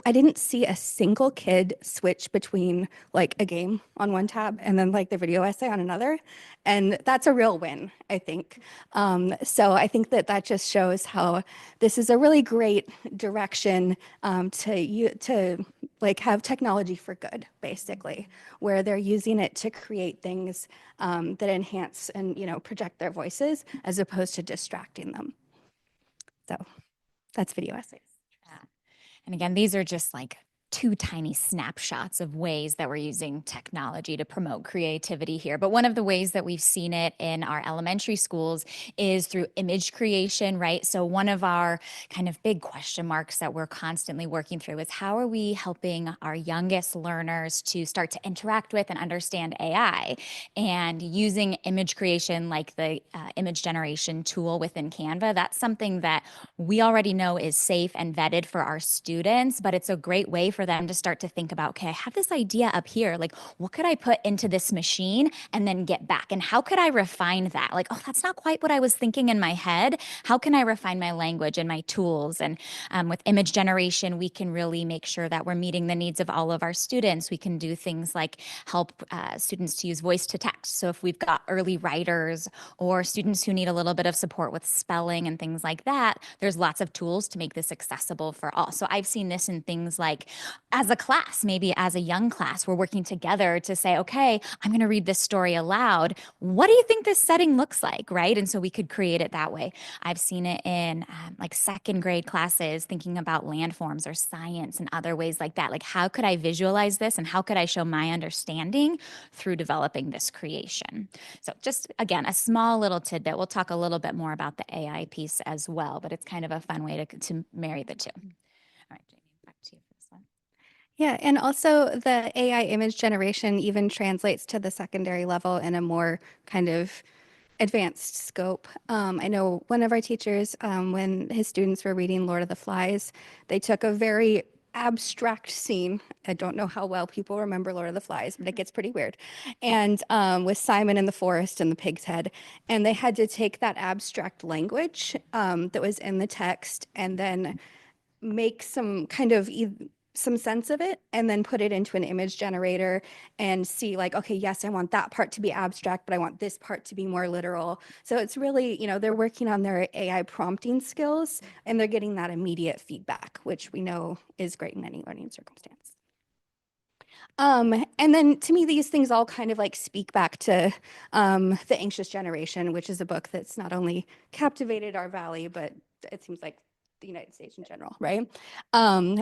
I didn't see a single kid switch between like a game on one tab and then like the video essay on another. And that's a real win, I think. So I think that just shows how this is a really great direction to like have technology for good, basically, where they're using it to create things that enhance and, project their voices as opposed to distracting them. So that's video essays. And again, these are just like two tiny snapshots of ways that we're using technology to promote creativity here. But one of the ways that we've seen it in our elementary schools is through image creation, right? So one of our kind of big question marks that we're constantly working through is how are we helping our youngest learners to start to interact with and understand AI, and using image creation like the image generation tool within Canva. That's something that we already know is safe and vetted for our students, but it's a great way for them to start to think about, okay, I have this idea up here, like what could I put into this machine and then get back? And how could I refine that? Like, oh, that's not quite what I was thinking in my head. How can I refine my language and my tools? And with image generation, we can really make sure that we're meeting the needs of all of our students. We can do things like help students to use voice to text. So if we've got early writers or students who need a little bit of support with spelling and things like that, there's lots of tools to make this accessible for all. So I've seen this in things like as a class, maybe as a young class, we're working together to say, okay, I'm going to read this story aloud. What do you think this setting looks like, right? And so we could create it that way. I've seen it in like second grade classes, thinking about landforms or science and other ways like that. Like, how could I visualize this and how could I show my understanding through developing this creation? So just, again, a small little tidbit. We'll talk a little bit more about the AI piece as well, but it's kind of a fun way to marry the two. All right, Jamie, back to you for this one. Yeah, and also the AI image generation even translates to the secondary level in a more kind of advanced scope. I know one of our teachers, when his students were reading Lord of the Flies, they took a very abstract scene. I don't know how well people remember Lord of the Flies, but it gets pretty weird. And with Simon in the forest and the pig's head, and they had to take that abstract language that was in the text and then make some kind of some sense of it and then put it into an image generator and see like, okay, yes, I want that part to be abstract, but I want this part to be more literal. So it's really, they're working on their AI prompting skills and they're getting that immediate feedback, which we know is great in any learning circumstance. And then to me, these things all kind of like speak back to The Anxious Generation, which is a book that's not only captivated our valley, but it seems like the United States in general, right?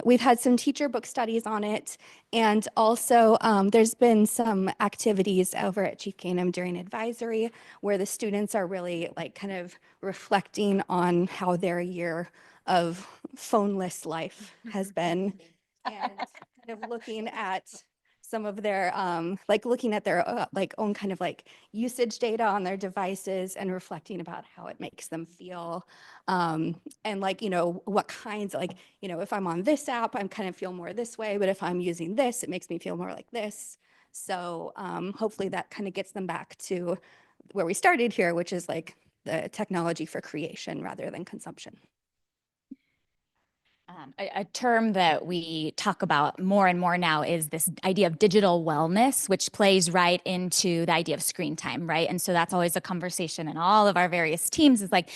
We've had some teacher book studies on it. And also there's been some activities over at Chief Canham during advisory where the students are really like kind of reflecting on how their year of phoneless life has been and kind of looking at some of their like looking at their like own kind of like usage data on their devices and reflecting about how it makes them feel and like what kinds like if I'm on this app I'm kind of feel more this way, but if I'm using this it makes me feel more like this. So hopefully that kind of gets them back to where we started here, which is like the technology for creation rather than consumption. A term that we talk about more and more now is this idea of digital wellness, which plays right into the idea of screen time, right? And so that's always a conversation in all of our various teams is like,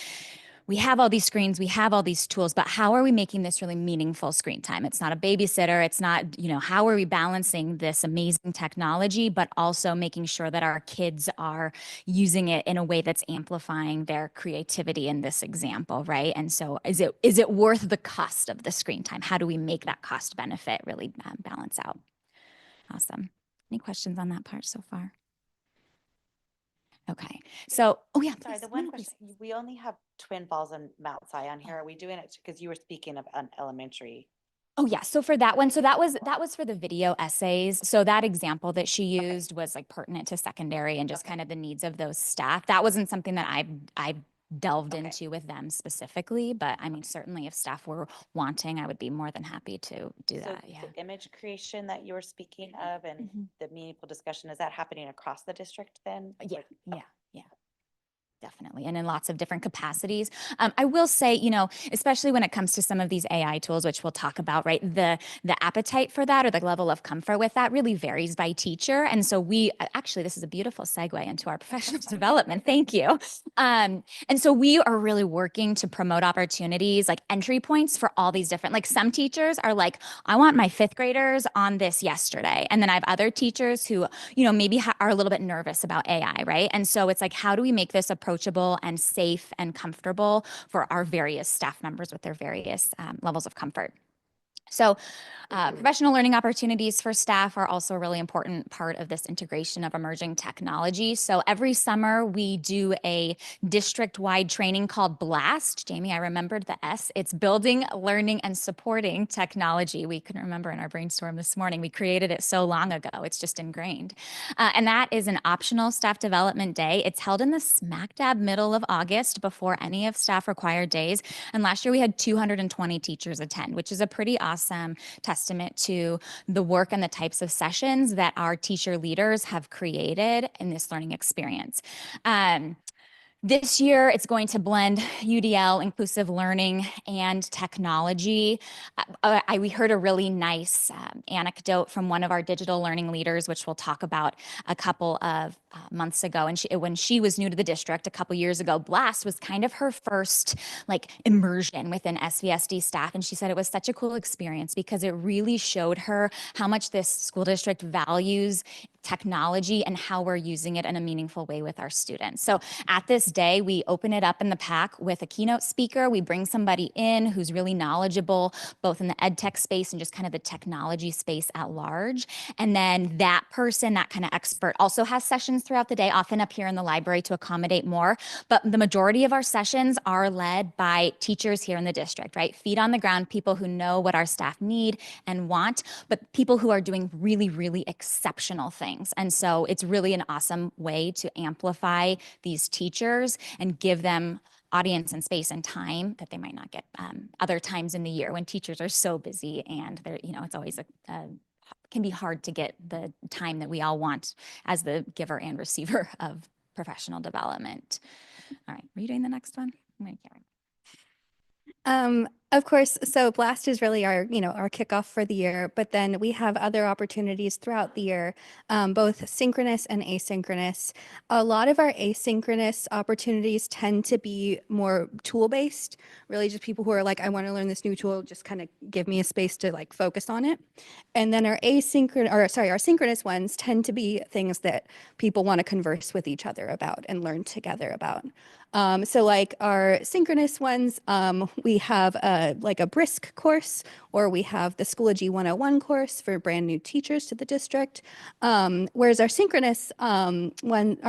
we have all these screens, we have all these tools, but how are we making this really meaningful screen time? It's not a babysitter. It's not, how are we balancing this amazing technology, but also making sure that our kids are using it in a way that's amplifying their creativity in this example, right? And so is it worth the cost of the screen time? How do we make that cost benefit really balance out? Awesome. Any questions on that part so far? Okay. So, oh yeah. Sorry, Please, the one no, question, please. we only have Twin Falls and Mount Zion here. Are we doing it because you were speaking of an elementary? Oh yeah, so for that one, that was for the video essays. So that example that she used was like pertinent to secondary and just kind of the needs of those staff. That wasn't something that I delved into with them specifically, but I mean, certainly if staff were wanting, I would be more than happy to do that. Yeah. The image creation that you were speaking of and the meaningful discussion, is that happening across the district then? Yeah, yeah. Definitely. And in lots of different capacities. I will say, you know, especially when it comes to some of these AI tools, which we'll talk about, right? The appetite for that or the level of comfort with that really varies by teacher. And so actually, this is a beautiful segue into our professional development. Thank you. And so we are really working to promote opportunities, like entry points for all these different, like some teachers are like, I want my 5th graders on this yesterday. And then I have other teachers who, you know, maybe are a little bit nervous about AI, right? And so it's like, how do we make this approachable and safe and comfortable for our various staff members with their various levels of comfort? So professional learning opportunities for staff are also a really important part of this integration of emerging technology. So every summer we do a district-wide training called BLAST. Jamie, I remembered the S. It's Building, Learning, and Supporting Technology. We couldn't remember in our brainstorm this morning. We created it so long ago. It's just ingrained. And that is an optional staff development day. It's held in the smack dab middle of August before any of staff required days. And last year we had 220 teachers attend, which is a pretty awesome testament to the work and the types of sessions that our teacher leaders have created in this learning experience. This year, it's going to blend UDL, inclusive learning, and technology. We heard a really nice anecdote from one of our digital learning leaders, which we'll talk about a couple of months ago. And when she was new to the district a couple years ago, BLAST was kind of her first like immersion within SVSD staff. And she said it was such a cool experience because it really showed her how much this school district values technology and how we're using it in a meaningful way with our students. So at this day, we open it up in the PAC with a keynote speaker. We bring somebody in who's really knowledgeable, both in the ed tech space and just kind of the technology space at large. And then that person, that kind of expert, also has sessions throughout the day, often up here in the library to accommodate more. But the majority of our sessions are led by teachers here in the district, right? Feet on the ground, people who know what our staff need and want, but people who are doing really, really exceptional things. And so it's really an awesome way to amplify these teachers and give them audience and space and time that they might not get other times in the year when teachers are so busy and they're, you know, it's always can be hard to get the time that we all want as the giver and receiver of professional development. All right, are you doing the next one? I'm going to carry. Of course, so BLAST is really our kickoff for the year, but then we have other opportunities throughout the year, both synchronous and asynchronous. A lot of our asynchronous opportunities tend to be more tool-based, really just people who are like, I want to learn this new tool, just kind of give me a space to like focus on it. And then our synchronous ones tend to be things that people want to converse with each other about and learn together about. So like our synchronous ones, we have a brisk course, or we have the Schoology 101 course for brand new teachers to the district. Whereas our synchronous our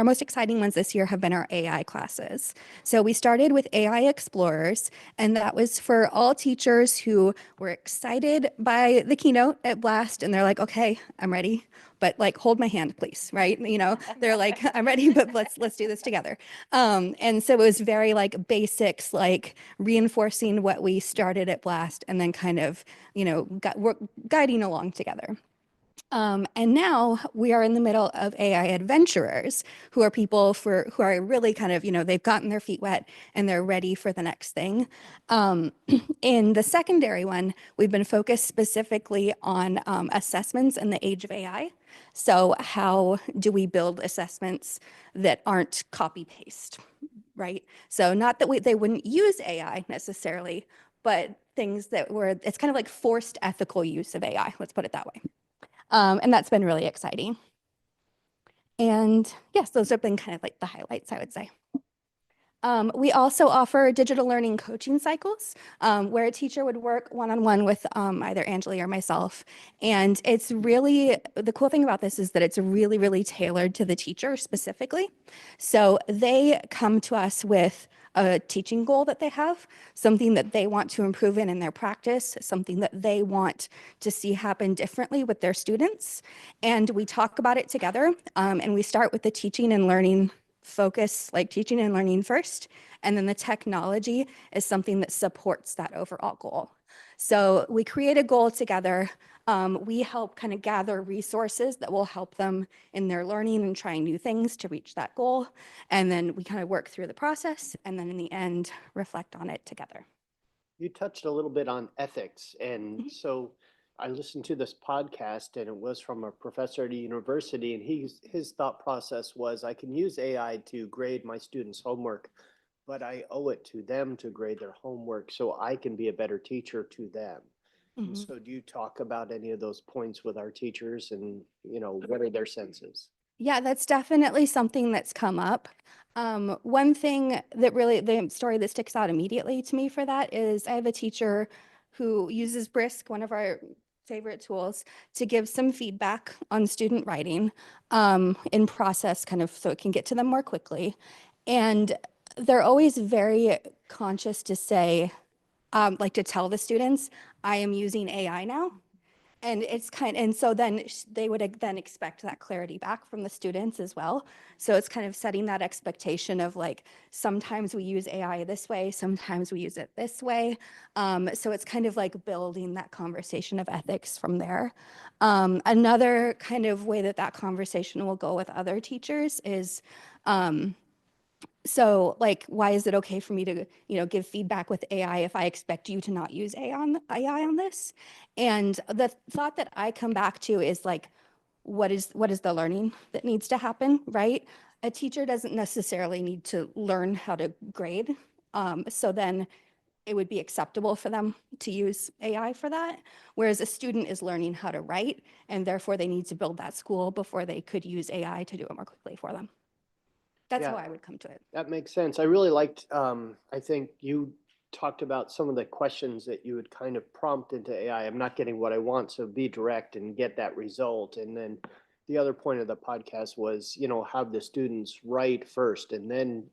most exciting ones this year have been our AI classes. So we started with AI Explorers, and that was for all teachers who were excited by the keynote at BLAST, and they're like, okay, I'm ready, but like hold my hand, please, right? You know, they're like, I'm ready, but let's do this together. And so it was very like basics, like reinforcing what we started at BLAST, and then kind of, you know, guiding along together. And now we are in the middle of AI adventurers, who are people who are really kind of, you know, they've gotten their feet wet and they're ready for the next thing. In the secondary one, we've been focused specifically on assessments in the age of AI. So how do we build assessments that aren't copy paste, right? So not that they wouldn't use AI necessarily, but things that it's kind of like forced ethical use of AI, let's put it that way. And that's been really exciting. And yes, those have been kind of like the highlights, I would say. We also offer digital learning coaching cycles where a teacher would work one-on-one with either Angeli or myself. And it's really, the cool thing about this is that it's really, really tailored to the teacher specifically. So they come to us with a teaching goal that they have, something that they want to improve in their practice, something that they want to see happen differently with their students. And we talk about it together, and we start with the teaching and learning focus, like teaching and learning first. And then the technology is something that supports that overall goal. So we create a goal together. We help kind of gather resources that will help them in their learning and trying new things to reach that goal. And then we kind of work through the process and then in the end, reflect on it together. You touched a little bit on ethics. And so I listened to this podcast, and it was from a professor at a university, and his thought process was, I can use AI to grade my students' homework, but I owe it to them to grade their homework so I can be a better teacher to them. And so do you talk about any of those points with our teachers, and, you know, what are their senses? Yeah, that's definitely something that's come up. One thing that really, the story that sticks out immediately to me for that is I have a teacher who uses Brisk, one of our favorite tools, to give some feedback on student writing in process, kind of so it can get to them more quickly. And they're always very conscious to say, like to tell the students, I am using AI now. And it's and so then they would then expect that clarity back from the students as well. So it's kind of setting that expectation of like, sometimes we use AI this way, sometimes we use it this way. So it's kind of like building that conversation of ethics from there. Another kind of way that that conversation will go with other teachers is, so like, why is it okay for me to, give feedback with AI if I expect you to not use AI on this? And the thought that I come back to is like, what is the learning that needs to happen, right? A teacher doesn't necessarily need to learn how to grade. So then it would be acceptable for them to use AI for that. Whereas a student is learning how to write, and therefore they need to build that school before they could use AI to do it more quickly for them. That's Yeah, how I would come to it. that makes sense. I really liked, I think you talked about some of the questions that you would kind of prompt into AI. I'm not getting what I want, so be direct and get that result. And then the other point of the podcast was, have the students write first and then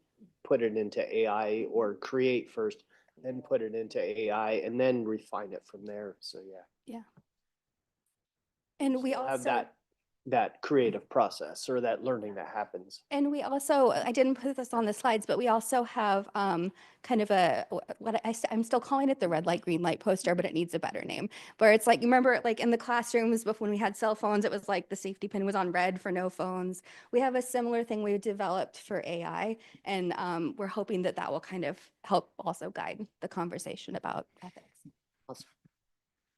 put it into AI, or create first, then put it into AI, and then refine it from there. So yeah. Yeah. And we Still have also that creative process, or that learning that happens. And we also, I didn't put this on the slides, but we also have kind of I'm still calling it the red light, green light poster, but it needs a better name. Where it's like, you remember like in the classrooms before when we had cell phones, it was like the safety pin was on red for no phones. We have a similar thing we've developed for AI, and we're hoping that that will kind of help also guide the conversation about ethics. Awesome.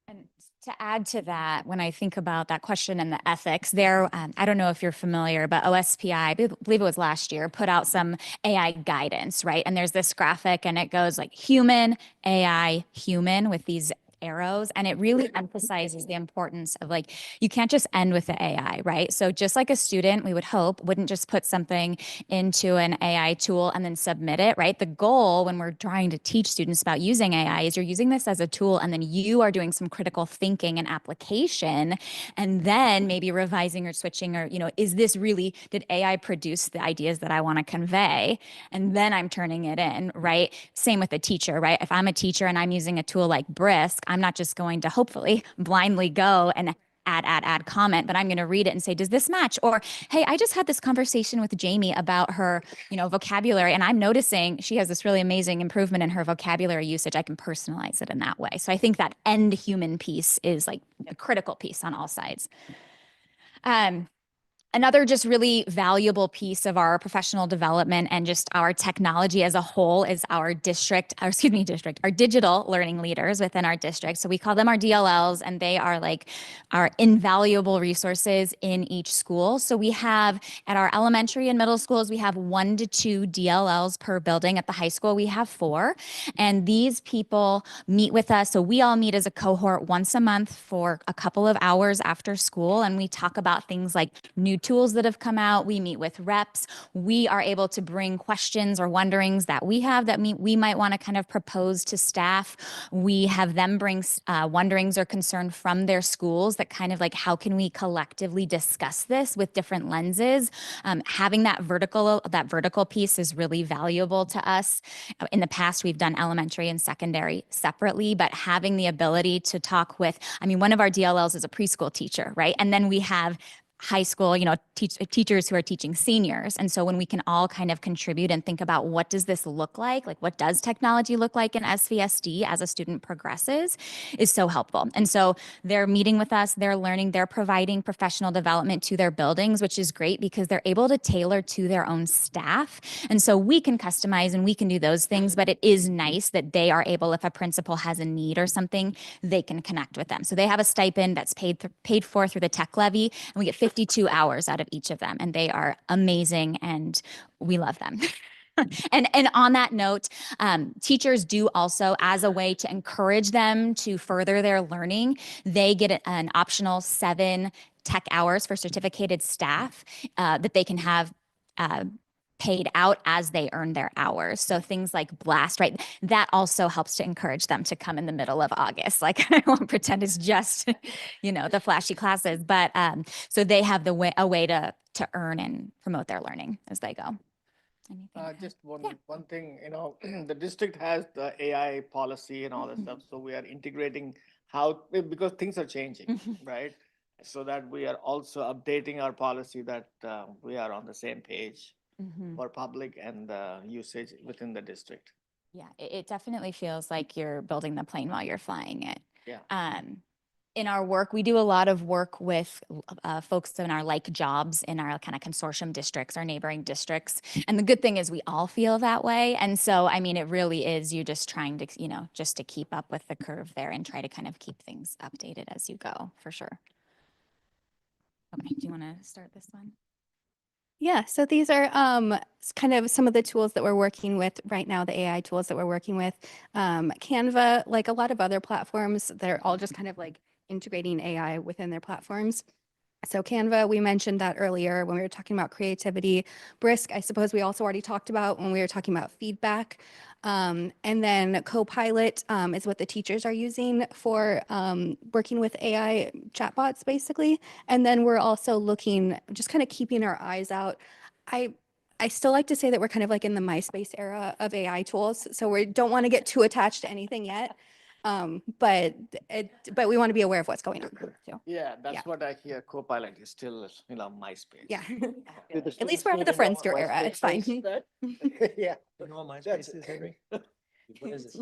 And to add to that, when I think about that question and the ethics there, I don't know if you're familiar, but OSPI, I believe it was last year, put out some AI guidance, right? And there's this graphic and it goes like human, AI, human with these arrows. And it really emphasizes the importance of like, you can't just end with the AI, right? So just like a student, we would hope, wouldn't just put something into an AI tool and then submit it, right? The goal when we're trying to teach students about using AI is you're using this as a tool and then you are doing some critical thinking and application, and then maybe revising or switching, or, is this really, did AI produce the ideas that I want to convey? And then I'm turning it in, right? Same with a teacher, right? If I'm a teacher and I'm using a tool like Brisk, I'm not just going to hopefully blindly go and add comment, but I'm going to read it and say, does this match? Or, hey, I just had this conversation with Jamie about her, vocabulary, and I'm noticing she has this really amazing improvement in her vocabulary usage. I can personalize it in that way. So I think that end human piece is like a critical piece on all sides. Another just really valuable piece of our professional development and just our technology as a whole is our our digital learning leaders within our district. So we call them our DLLs, and they are like our invaluable resources in each school. So we have at our elementary and middle schools, we have 1 to 2 DLLs per building. At the high school, we have 4. And these people meet with us. So we all meet as a cohort once a month for a couple of hours after school. And we talk about things like new new tools that have come out. We meet with reps. We are able to bring questions or wonderings that we have that we might want to kind of propose to staff. We have them bring wonderings or concern from their schools that kind of like, how can we collectively discuss this with different lenses? Having that vertical piece is really valuable to us. In the past, we've done elementary and secondary separately, but having the ability to talk with, I mean, one of our DLLs is a preschool teacher, right? And then we have high school, teachers who are teaching seniors. And so when we can all kind of contribute and think about what does this look like what does technology look like in SVSD as a student progresses is so helpful. And so they're meeting with us, they're learning, they're providing professional development to their buildings, which is great because they're able to tailor to their own staff. And so we can customize and we can do those things, but it is nice that they are able, if a principal has a need or something, they can connect with them. So they have a stipend that's paid for through the tech levy, and we get 52 hours out of each of them, and they are amazing and we love them. And on that note, teachers do also, as a way to encourage them to further their learning, they get an optional 7 tech hours for certificated staff that they can have paid out as they earn their hours. So things like Blast, right? That also helps to encourage them to come in the middle of August. Like, I won't pretend it's just, the flashy classes, but so they have a way to earn and promote their learning as they go. Just one thing, the district has the AI policy and all that stuff. So we are integrating because things are changing, right? So that we are also updating our policy that we are on the same page for public and usage within the district. Yeah, it definitely feels like you're building the plane while you're flying it. Yeah. In our work, we do a lot of work with folks in our like jobs in our kind of consortium districts, our neighboring districts. And the good thing is we all feel that way. And so, I mean, it really is you just trying to, just to keep up with the curve there and try to kind of keep things updated as you go, for sure. Okay, do you want to start this one? Yeah, so these are kind of some of the tools that we're working with right now, the AI tools that we're working with. Canva, like a lot of other platforms, they're all just kind of like integrating AI within their platforms. So Canva, we mentioned that earlier when we were talking about creativity. Brisk, I suppose we also already talked about when we were talking about feedback. And then Copilot is what the teachers are using for working with AI chatbots, basically. And then we're also looking, just kind of keeping our eyes out. I still like to say that we're kind of like in the MySpace era of AI tools. So we don't want to get too attached to anything yet. But we want to be aware of what's going on too. Yeah, that's what I hear. Copilot is still, MySpace. Yeah. At least we're out of the Friendster era. It's fine. Yeah. You know what MySpace is, Henry? What is it?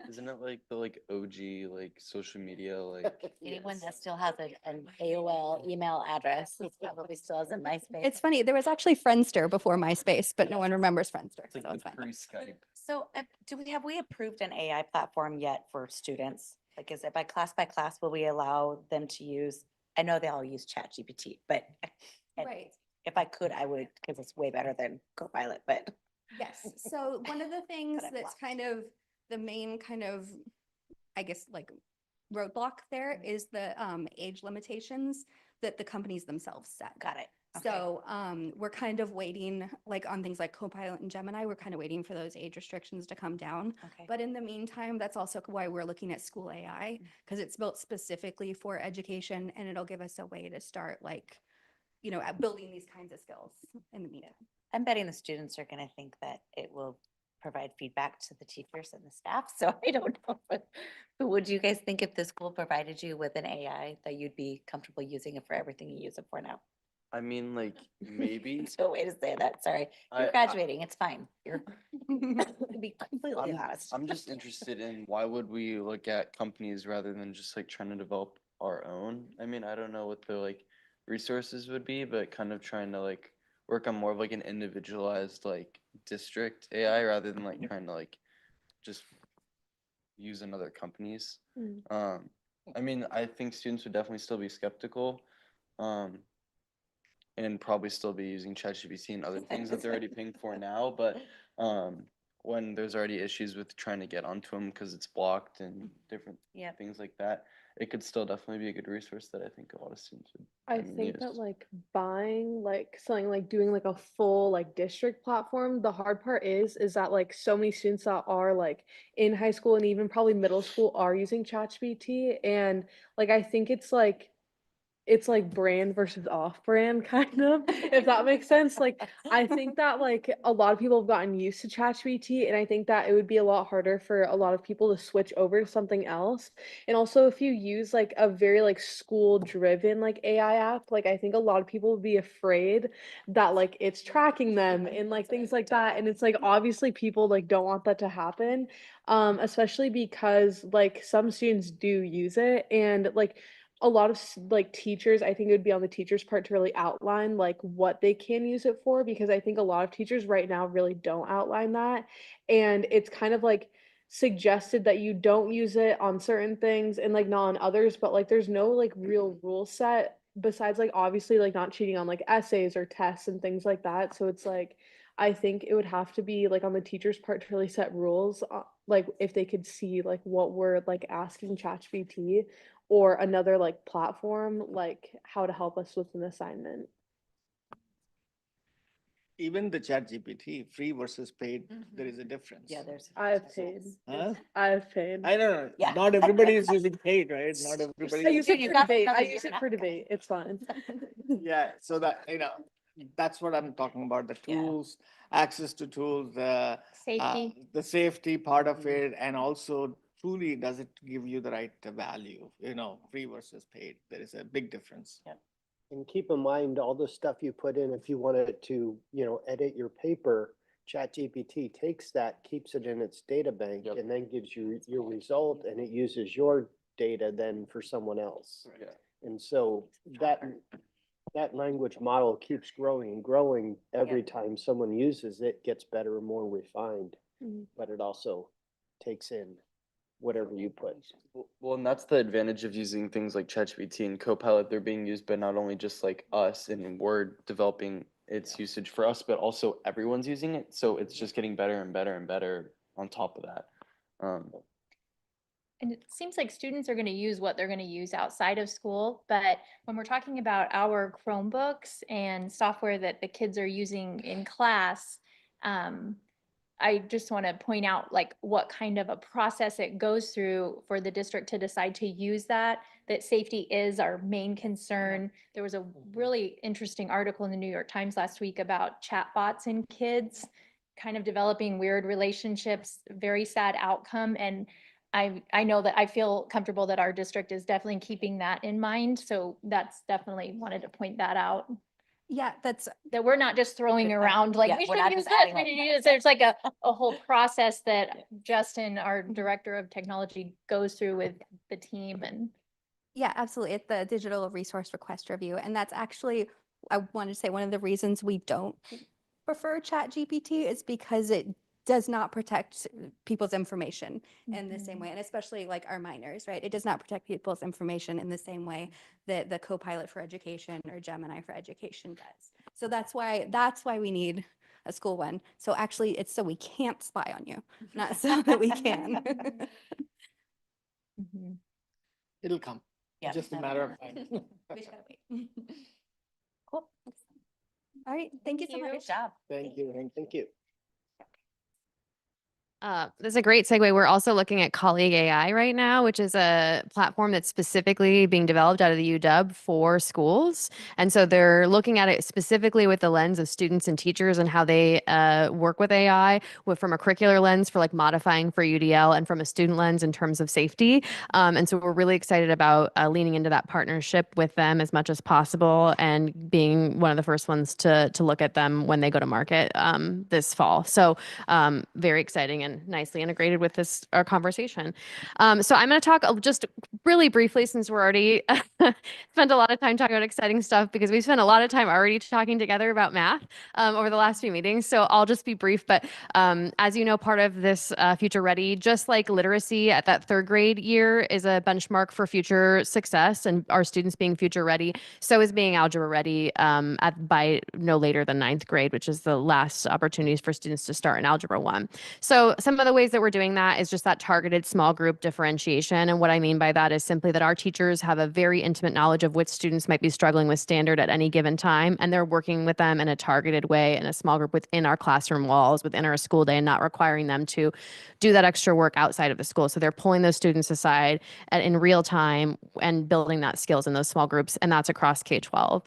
Isn't it like the OG social media Anyone that still has an AOL email address probably still has a MySpace. It's funny. There was actually Friendster before MySpace, but no one remembers Friendster. It's like So it's the fine. pre-Skype. So have we approved an AI platform yet for students? Like, is it by class, will we allow them to use, I know they all use ChatGPT, but Right. if I could, I would, because it's way better than Copilot, but. Yes. So one of the things But I've that's lost. kind of the main kind of, I guess, like roadblock there is the age limitations that the companies themselves set. Got it. Okay. So we're kind of waiting, like on things like Copilot and Gemini, we're kind of waiting for those age restrictions to come down. Okay. But in the meantime, that's also why we're looking at School AI, because it's built specifically for education, and it'll give us a way to start at building these kinds of skills in the meantime. I'm betting the students are going to think that it will provide feedback to the teachers and the staff. So I don't know. But would you guys think if the school provided you with an AI that you'd be comfortable using it for everything you use it for now? I mean, maybe. There's no way to say that. Sorry. You're graduating. It's fine. You're to be completely honest. I'm just interested in why would we look at companies rather than just trying to develop our own? I mean, I don't know what the resources would be, but kind of trying to work on more of an individualized district AI rather than trying to just use another company's. I mean, I think students would definitely still be skeptical, and probably still be using ChatGPT and other things that they're already paying for now. But when there's already issues with trying to get onto them because it's blocked and different Yep. things like that, it could still definitely be a good resource that I think a lot of students would I think that like buying like something like doing like a full like district platform, the hard part is that like so many students that are like in high school and even probably middle school are using ChatGPT, and like I think it's like brand versus off brand kind of, if that makes sense. Like I think that like a lot of people have gotten used to ChatGPT, and I think that it would be a lot harder for a lot of people to switch over to something else. And also if you use like a very like school driven like AI app, like I think a lot of people would be afraid that like it's tracking them and like things like that. And it's like obviously people like don't want that to happen. Especially because like some students do use it, and like a lot of like teachers, I think it would be on the teachers' part to really outline like what they can use it for, because I think a lot of teachers right now really don't outline that. And it's kind of like suggested that you don't use it on certain things and like not on others, but like there's no like real rule set besides like obviously like not cheating on like essays or tests and things like that. So it's like I think it would have to be like on the teacher's part to really set rules, like if they could see like what we're like asking ChatGPT or another like platform, like how to help us with an assignment. Even the chat GPT, free versus paid, there is a difference. Yeah, there's. I've paid. Huh? I've paid. I don't know. Yeah. Not everybody is using paid, right? Not I everybody. use it You for got debate. I another use year it for debate. It's fine. Yeah, so that, that's what I'm talking about, the tools, access to tools, Safety. the safety part of it, and also truly does it give you the right value, free versus paid. There is a big difference. Yeah. And keep in mind, all the stuff you put in, if you wanted to, edit your paper, ChatGPT takes that, keeps it in its data bank, and then gives you your result, and it uses your data then for someone else. Yeah. And so that language model keeps growing and growing. Every time someone uses it, gets better and more refined, but it also takes in whatever you put. Well, and that's the advantage of using things like ChatGPT and Copilot. They're being used by not only just like us, and we're developing its usage for us, but also everyone's using it. So it's just getting better and better and better on top of that. And it seems like students are going to use what they're going to use outside of school. But when we're talking about our Chromebooks and software that the kids are using in class, I just want to point out like what kind of a process it goes through for the district to decide to use that safety is our main concern. There was a really interesting article in the New York Times last week about chatbots and kids kind of developing weird relationships, very sad outcome. And I know that I feel comfortable that our district is definitely keeping that in mind. So that's definitely wanted to point that out. Yeah, That we're not just throwing around like Yeah, we we're should not use just this, adding we like- need to use this. There's like a whole process that Justin, our director of technology, goes through with the team. And Yeah, absolutely. It's the digital resource request review. And that's actually, I wanted to say, one of the reasons we don't prefer ChatGPT is because it does not protect people's information in the same way. And especially like our minors, right? It does not protect people's information in the same way that the Copilot for Education or Gemini for Education does. So that's why we need a school one. So actually it's so we can't spy on you, not so that we can. It'll come. Yeah. Just a matter of time. We just gotta wait. Cool. All right. Thank you so much. Good job. Thank you. Thank you. This is a great segue. We're also looking at Colleague AI right now, which is a platform that's specifically being developed out of the UW for schools. And so they're looking at it specifically with the lens of students and teachers and how they work with AI, from a curricular lens for like modifying for UDL, and from a student lens in terms of safety. And so we're really excited about leaning into that partnership with them as much as possible, and being one of the first ones to look at them when they go to market this fall. So very exciting, and again, nicely integrated with this our conversation. So I'm going to talk just really briefly, since we're already spent a lot of time talking about exciting stuff, because we spent a lot of time already talking together about math over the last few meetings. So I'll just be brief, but as you know, part of this Future Ready, just like literacy at that third grade year is a benchmark for future success and our students being future ready, so is being algebra ready by no later than ninth grade, which is the last opportunities for students to start in Algebra 1. So some of the ways that we're doing that is just that targeted small group differentiation. And what I mean by that is simply that our teachers have a very intimate knowledge of which students might be struggling with standard at any given time, and they're working with them in a targeted way in a small group within our classroom walls, within our school day, and not requiring them to do that extra work outside of the school. So they're pulling those students aside in real time and building that skills in those small groups, and that's across K-12.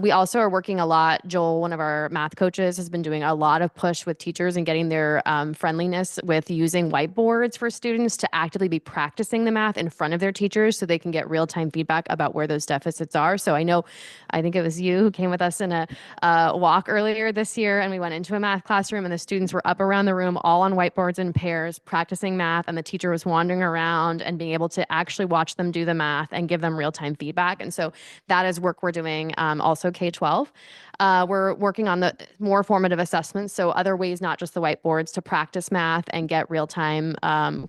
We also are working a lot. Joel, one of our math coaches, has been doing a lot of push with teachers and getting their friendliness with using whiteboards for students to actively be practicing the math in front of their teachers so they can get real-time feedback about where those deficits are. So I think it was you who came with us in a walk earlier this year, and we went into a math classroom, and the students were up around the room all on whiteboards in pairs practicing math, and the teacher was wandering around and being able to actually watch them do the math and give them real-time feedback. And so that is work we're doing also K-12. We're working on the more formative assessments, so other ways, not just the whiteboards, to practice math and get real-time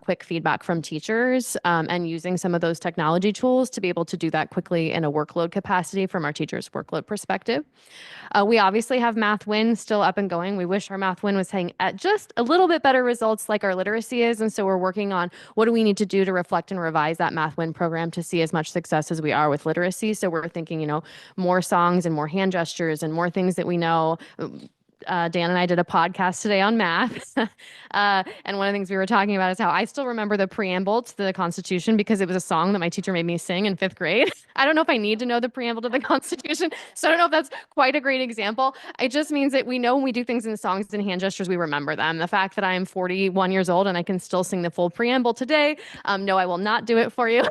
quick feedback from teachers, and using some of those technology tools to be able to do that quickly in a workload capacity from our teachers' workload perspective. We obviously have Math Win still up and going. We wish our Math Win was saying at just a little bit better results like our literacy is. And so we're working on what do we need to do to reflect and revise that Math Win program to see as much success as we are with literacy. So we're thinking, more songs and more hand gestures and more things that we know. Dan and I did a podcast today on math. And one of the things we were talking about is how I still remember the preamble to the Constitution because it was a song that my teacher made me sing in 5th grade. I don't know if I need to know the preamble to the Constitution, so I don't know if that's quite a great example. It just means that we know when we do things in songs and hand gestures, we remember them. The fact that I am 41 years old and I can still sing the full preamble today, no, I will not do it for you.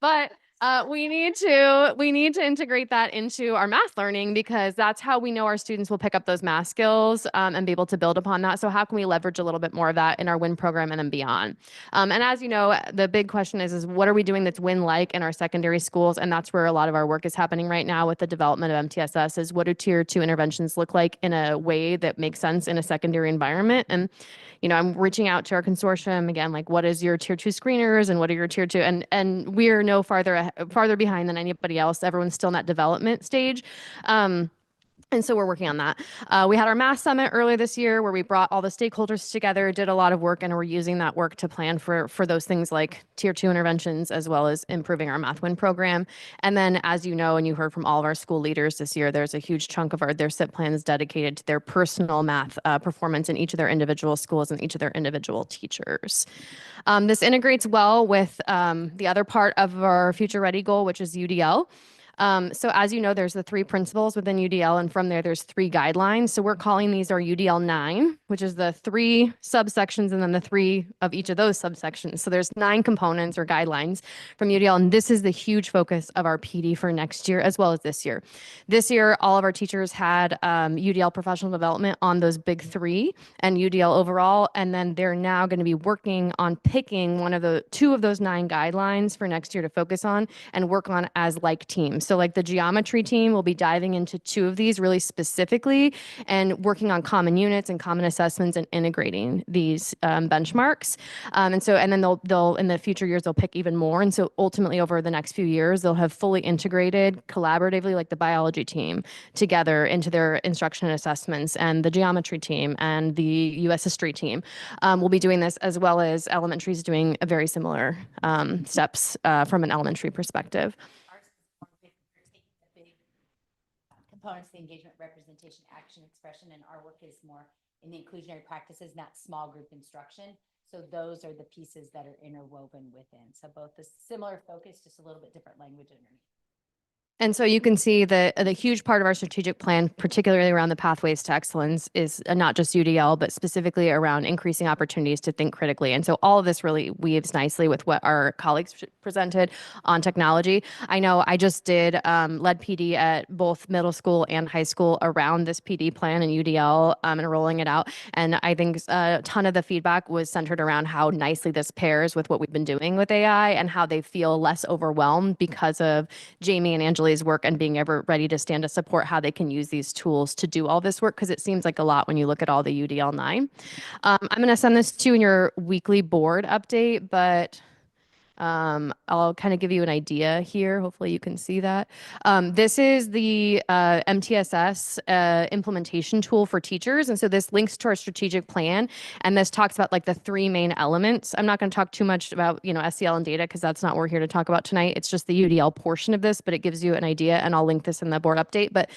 But we need to integrate that into our math learning because that's how we know our students will pick up those math skills and be able to build upon that. So how can we leverage a little bit more of that in our WIN program and then beyond? And as you know, the big question is what are we doing that's WIN-like in our secondary schools? And that's where a lot of our work is happening right now with the development of MTSS is what do tier 2 interventions look like in a way that makes sense in a secondary environment? And I'm reaching out to our consortium again, like what is your tier 2 screeners and what are your tier 2? And we're no farther behind than anybody else. Everyone's still in that development stage. And so we're working on that. We had our Math Summit earlier this year where we brought all the stakeholders together, did a lot of work, and we're using that work to plan for those things like tier 2 interventions as well as improving our Math Win program. And then as you know, and you heard from all of our school leaders this year, there's a huge chunk of their SIP plans dedicated to their personal math performance in each of their individual schools and each of their individual teachers. This integrates well with the other part of our Future Ready goal, which is UDL. So as you know, there's the 3 principles within UDL, and from there's 3 guidelines. So we're calling these our UDL 9, which is the 3 subsections and then the 3 of each of those subsections. So there's 9 components or guidelines from UDL, and this is the huge focus of our PD for next year as well as this year. This year, all of our teachers had UDL professional development on those big 3 and UDL overall, and then they're now going to be working on picking 2 of those 9 guidelines for next year to focus on and work on as like teams. So like the geometry team will be diving into 2 of these really specifically and working on common units and common assessments and integrating these benchmarks. And then they'll in the future years, they'll pick even more. And so ultimately over the next few years, they'll have fully integrated collaboratively like the biology team together into their instruction and assessments, and the geometry team and the US history team will be doing this, as well as elementary is doing a very similar steps from an elementary perspective. Components, the engagement, representation, action, expression, and our work is more in the inclusionary practices, not small group instruction. So those are the pieces that are interwoven within. So both the similar focus, just a little bit different language underneath. And so you can see the huge part of our strategic plan, particularly around the pathways to excellence, is not just UDL, but specifically around increasing opportunities to think critically. And so all of this really weaves nicely with what our colleagues presented on technology. I know I just did led PD at both middle school and high school around this PD plan and UDL and rolling it out. And I think a ton of the feedback was centered around how nicely this pairs with what we've been doing with AI and how they feel less overwhelmed because of Jamie and Angelique's work and being ever ready to stand to support how they can use these tools to do all this work, because it seems like a lot when you look at all the UDL 9. I'm going to send this to you in your weekly board update, but I'll kind of give you an idea here. Hopefully you can see that. This is the MTSS implementation tool for teachers. And so this links to our strategic plan. And this talks about like the 3 main elements. I'm not going to talk too much about, SEL and data, because that's not what we're here to talk about tonight. It's just the UDL portion of this, but it gives you an idea, and I'll link this in the board update. But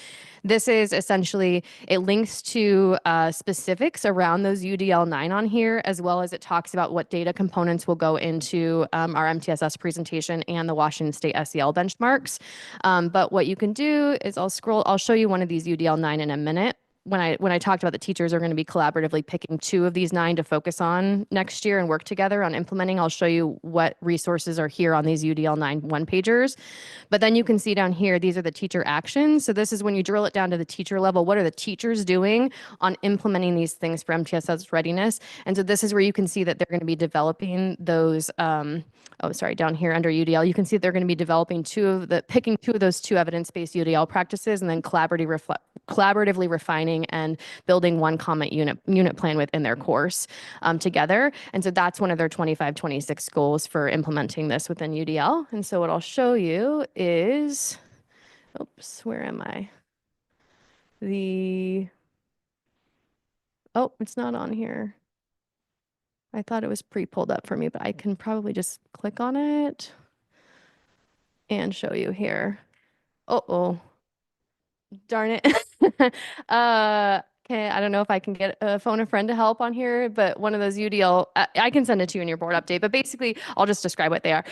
this is essentially, it links to specifics around those UDL 9 on here, as well as it talks about what data components will go into our MTSS presentation and the Washington State SEL benchmarks. But what you can do is I'll show you one of these UDL 9 in a minute. When I talked about the teachers are going to be collaboratively picking 2 of these 9 to focus on next year and work together on implementing, I'll show you what resources are here on these UDL 9 one-pagers. But then you can see down here, these are the teacher actions. So this is when you drill it down to the teacher level. What are the teachers doing on implementing these things for MTSS readiness? And so this is where you can see that they're going to be developing those, down here under UDL, you can see they're going to be developing picking 2 of those 2 evidence-based UDL practices, and then collaboratively refining and building one common unit plan within their course together. And so that's one of their 25-26 goals for implementing this within UDL. And so what I'll show you is, where am I? It's not on here. I thought it was pre-pulled up for me, but I can probably just click on it and show you here. Darn it. Okay, I don't know if I can get phone a friend to help on here, but one of those UDL, I can send it to you in your board update, but basically I'll just describe what they are.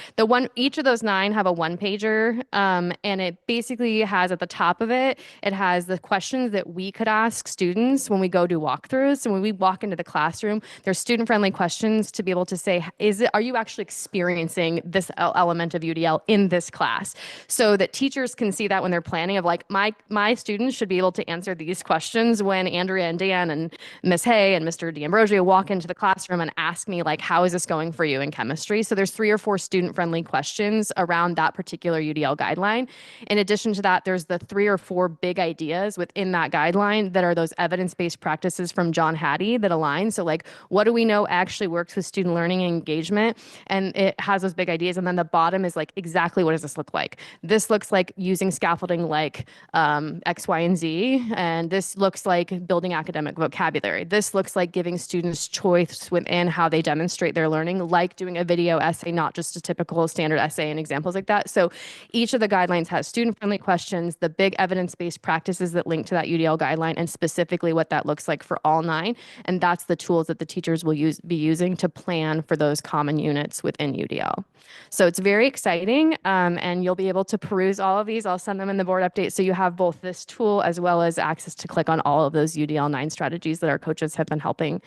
Each of those 9 have a 1-pager, and it basically has at the top of it, it has the questions that we could ask students when we go do walkthroughs. So when we walk into the classroom, there's student-friendly questions to be able to say, are you actually experiencing this element of UDL in this class? So that teachers can see that when they're planning of like, my students should be able to answer these questions when Andrea and Dan and Miss Hay and Mr. D'Ambrosio walk into the classroom and ask me like, how is this going for you in chemistry? So there's 3 or 4 student-friendly questions around that particular UDL guideline. In addition to that, there's the 3 or 4 big ideas within that guideline that are those evidence-based practices from John Hattie that align. So like, what do we know actually works with student learning and engagement? And it has those big ideas. And then the bottom is like, exactly what does this look like? This looks like using scaffolding like X, Y, and Z. And this looks like building academic vocabulary. This looks like giving students choice within how they demonstrate their learning, like doing a video essay, not just a typical standard essay and examples like that. So each of the guidelines has student-friendly questions, the big evidence-based practices that link to that UDL guideline, and specifically what that looks like for all 9. And that's the tools that the teachers will be using to plan for those common units within UDL. So it's very exciting, and you'll be able to peruse all of these. I'll send them in the board update so you have both this tool as well as access to click on all of those UDL 9 strategies that our coaches have been helping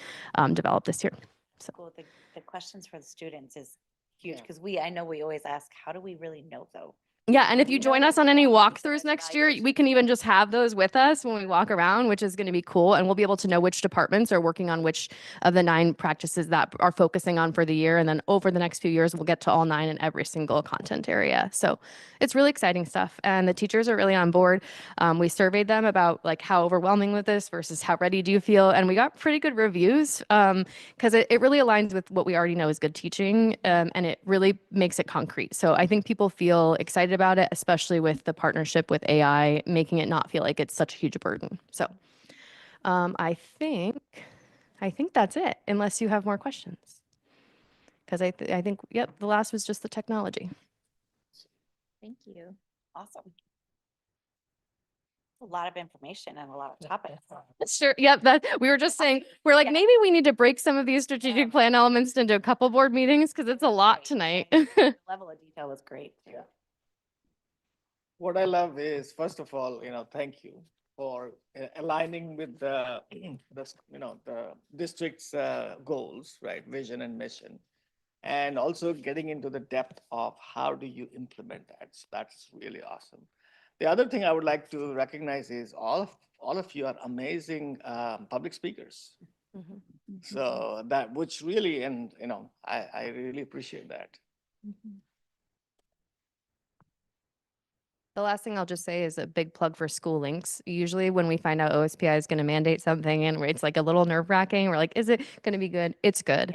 develop this year. So Cool. The questions for the students is huge, because I know we always ask, how do we really know though? yeah, and if you join us on any walkthroughs next year, we can even just have those with us when we walk around, which is going to be cool. And we'll be able to know which departments are working on which of the 9 practices that are focusing on for the year. And then over the next few years, we'll get to all 9 in every single content area. So it's really exciting stuff. And the teachers are really on board. We surveyed them about like how overwhelming with this versus how ready do you feel? And we got pretty good reviews because it really aligns with what we already know is good teaching, and it really makes it concrete. So I think people feel excited about it, especially with the partnership with AI, making it not feel like it's such a huge burden. So I think that's it, unless you have more questions. Because I think, yep, the last was just the technology. Thank you. Awesome. A lot of information and a lot of topics. Sure. Yep. We were just saying, we're like, maybe we need to break some of these strategic plan elements into a couple board meetings because it's a lot tonight. The level of detail was great too. What I love is, first of all, thank you for aligning with the district's goals, right, vision and mission, and also getting into the depth of how do you implement that. So that's really awesome. The other thing I would like to recognize is all of you are amazing public speakers. So that, which really, and I really appreciate that. The last thing I'll just say is a big plug for school links. Usually when we find out OSPI is going to mandate something and it's like a little nerve wracking, we're like, is it going to be good? It's good.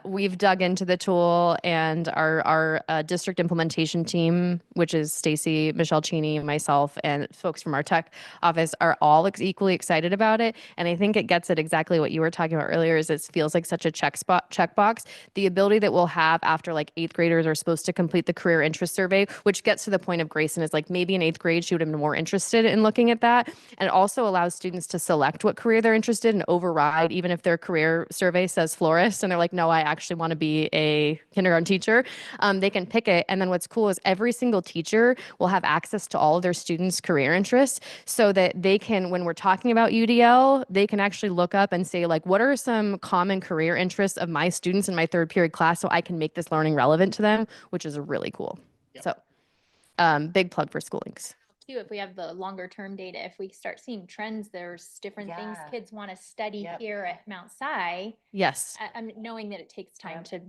We've dug into the tool, and our district implementation team, which is Stacy, Michelle Cheney, myself, and folks from our tech office, are all equally excited about it. And I think it gets at exactly what you were talking about earlier, is it feels like such a checkbox. The ability that we'll have after like 8th graders are supposed to complete the career interest survey, which gets to the point of Grayson is like maybe in 8th grade she would have been more interested in looking at that. And it also allows students to select what career they're interested in, override even if their career survey says florist and they're like, no, I actually want to be a kindergarten teacher. They can pick it. And then what's cool is every single teacher will have access to all of their students' career interests, so that they can, when we're talking about UDL, they can actually look up and say like, what are some common career interests of my students in my 3rd period class, so I can make this learning relevant to them, which is really cool. So big plug for School Links. Too, if we have the longer term data, if we start seeing trends, there's different things Yeah. kids want to study here at Mount Si. Yes. I'm knowing that it takes time to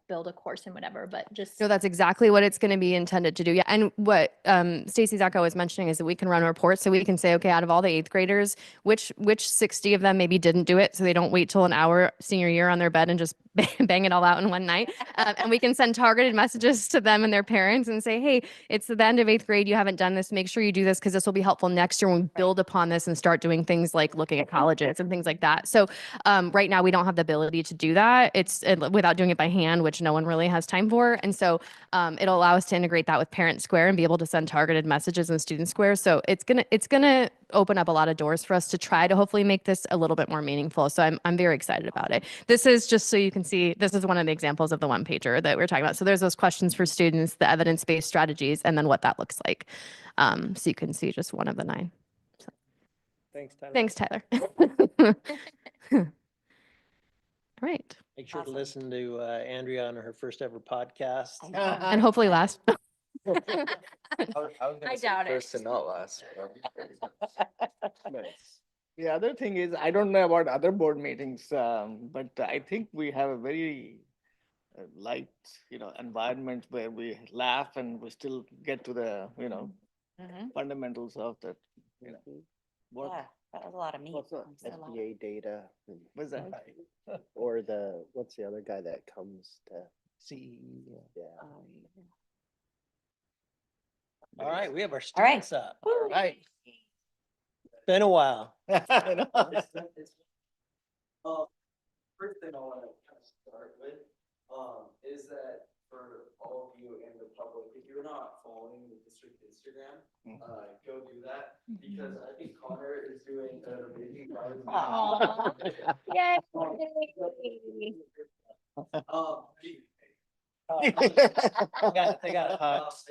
build a course and whatever, but just. So that's exactly what it's going to be intended to do. Yeah. And what Stacey Zacco was mentioning is that we can run reports, so we can say, okay, out of all the 8th graders, which 60 of them maybe didn't do it, so they don't wait till an hour senior year on their bed and just bang it all out in one night. And we can send targeted messages to them and their parents and say, hey, it's the end of 8th grade. You haven't done this. Make sure you do this, because this will be helpful next year when we build upon this and start doing things like looking at colleges and things like that. So right now we don't have the ability to do that. It's without doing it by hand, which no one really has time for. And so it'll allow us to integrate that with Parent Square and be able to send targeted messages in Student Square. So it's gonna open up a lot of doors for us to try to hopefully make this a little bit more meaningful. So I'm very excited about it. This is just so you can see, this is one of the examples of the one pager that we're talking about. So there's those questions for students, the evidence-based strategies, and then what that looks like. So you can see just one of the 9. So. Thanks, Thanks, Tyler. Tyler. All right. Make sure to listen to Andrea on her first ever podcast. And hopefully last. I was gonna I say doubt it. first and not last. Nice. The other thing is, I don't know about other board meetings, but I think we have a very light, environment where we laugh and we still get to the, fundamentals of that, work. Yeah, that was a lot of meat. What's that? SBA data. What's that? Or what's the other guy that comes to? CE. Yeah. All right, we have our All right. students up. All right. Been a while. First thing I want to kind of start with is that for all of you and the public, if you're not following the district Instagram, go do that, because I think Connor is doing an amazing job. Yay. They got hugs.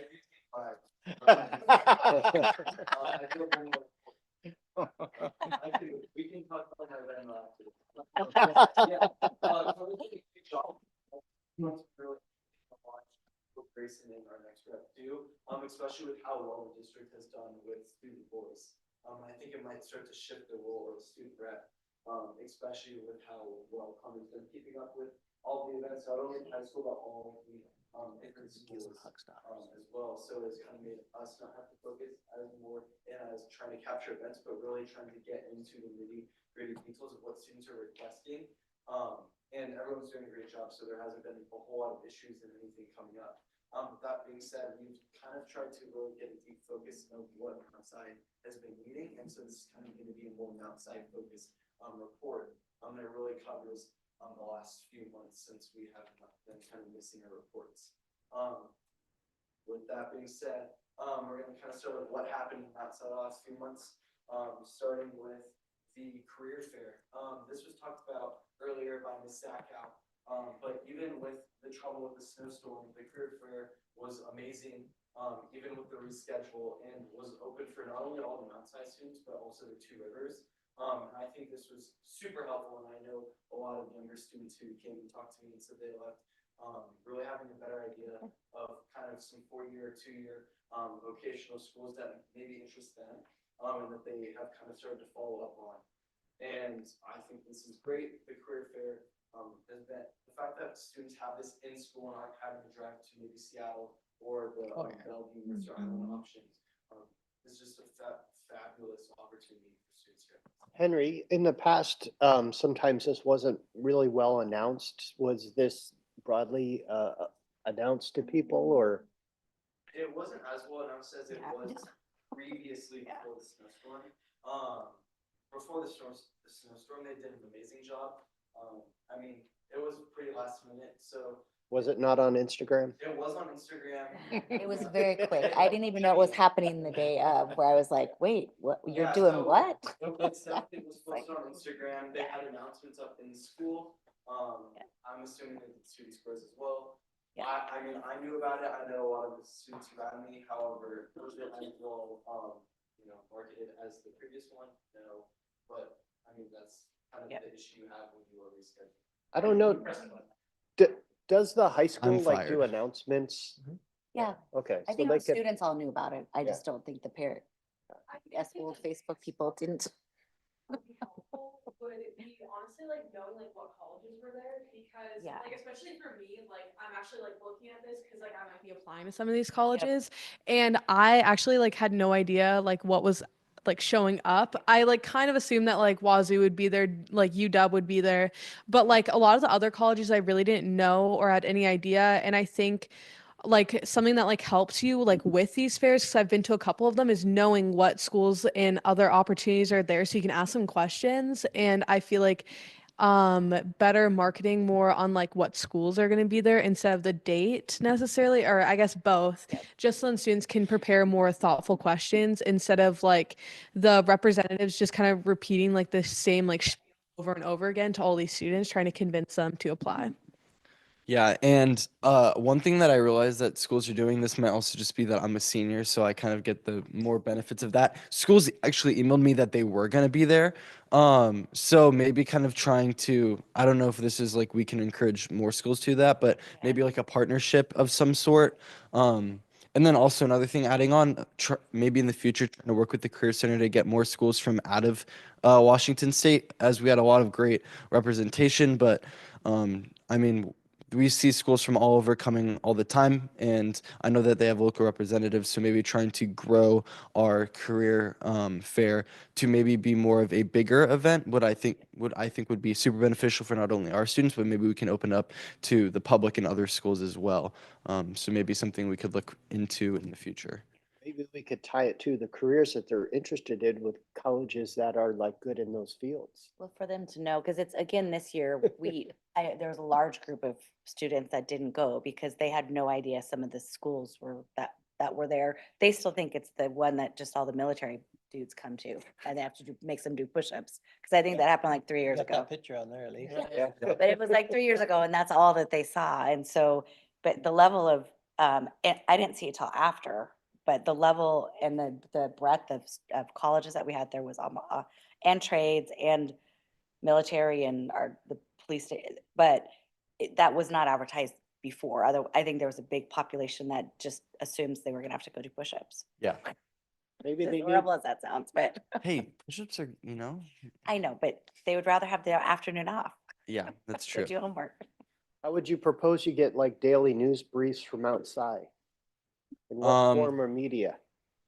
We can talk about how that after. Grayson and our next rep do, especially with how well the district has done with student voice. I think it might start to shift the role of student rep, especially with how well Connor's been keeping up with all the events, not only in high school, but all the different schools as well. So it's kind of made us not have to focus as more as trying to capture events, but really trying to get into the nitty-gritty details of what students are requesting. And everyone's doing a great job, so there hasn't been a whole lot of issues and anything coming up. With that being said, we've kind of tried to really get a deep focus of what Mount-Si has been needing, and so this is kind of going to be a more Mount-Si focused report that really covers the last few months since we have been kind of missing our reports. With that being said, we're going to kind of start with what happened outside the last few months, starting with the career fair. This was talked about earlier by Ms. Sackow. But even with the trouble with the snowstorm, the career fair was amazing, even with the reschedule, and was open for not only all the Mount students, but also the Two Rivers. And I think this was super helpful, and I know a lot of younger students who came and talked to me and said they left really having a better idea of kind of some 4-year, 2-year vocational schools that maybe interest them, and that they have kind of started to follow up on. And I think this is great. The career fair is that the fact that students have this in school and aren't having to drive to maybe Seattle or the Bellevue Mercer Island options is just a fabulous opportunity for students here. Henry, in the past, sometimes this wasn't really well announced. Was this broadly announced to people, or? It wasn't as well announced as it was previously before the snowstorm. Before the snowstorm, they did an amazing job. I mean, it was pretty last minute, so. Was it not on Instagram? It was on Instagram. It was very quick. I didn't even know it was happening the day of, where I was like, wait, what, you're doing what? It was posted on Instagram. They had announcements up in the school. I'm assuming they did student scores as well. I mean, I knew about it. I know a lot of the students around me. However, was it as well, marketed as the previous one? No, but I mean, that's kind of the issue you have when you are rescheduling. I don't know. Does the high school like do announcements? Yeah. Okay. I so think they the could- students all knew about it. I just don't think the parent, school Facebook people didn't. Would be honestly like knowing like what colleges were there, because like especially for me, like I'm actually like looking at this because like I might be applying to some of these colleges, and I actually like had no idea like what was like showing up. I like kind of assumed that like Wazoo would be there, like UW would be there, but like a lot of the other colleges I really didn't know or had any idea. And I think like something that like helps you like with these fairs, because I've been to a couple of them, is knowing what schools and other opportunities are there so you can ask them questions. And I feel like better marketing more on like what schools are going to be there instead of the date necessarily, or I guess both, just so students can prepare more thoughtful questions instead of like the representatives just kind of repeating like the same like over and over again to all these students, trying to convince them to apply. Yeah, and one thing that I realized that schools are doing, this might also just be that I'm a senior, so I kind of get the more benefits of that. Schools actually emailed me that they were going to be there. So maybe kind of trying to, I don't know if this is like we can encourage more schools to that, but maybe like a partnership of some sort. And then also another thing, adding on, maybe in the future, trying to work with the Career Center to get more schools from out of Washington State, as we had a lot of great representation. But I mean, we see schools from all over coming all the time, and I know that they have local representatives, so maybe trying to grow our career fair to maybe be more of a bigger event, what I think would be super beneficial for not only our students, but maybe we can open up to the public and other schools as well. So maybe something we could look into in the future. Maybe we could tie it to the careers that they're interested in with colleges that are like good in those fields. Well, for them to know, because it's, again, this year, there was a large group of students that didn't go because they had no idea some of the schools were that were there. They still think it's the one that just all the military dudes come to, and they have to makes them do push-ups. Because I think that happened like 3 years Got ago. that picture on there at least. But it was like 3 years ago, and that's all that they saw. And so, but the level of, and I didn't see it till after, but the level and the breadth of colleges that we had there was, and trades and military and the police, but that was not advertised before. I think there was a big population that just assumes they were gonna have to go do push-ups. Yeah. Maybe As they horrible as that sounds, but Hey, push-ups are, I know, but they would rather have their afternoon off. yeah, that's Go true. do homework. How would you propose you get like daily news briefs from outside? In what form or media?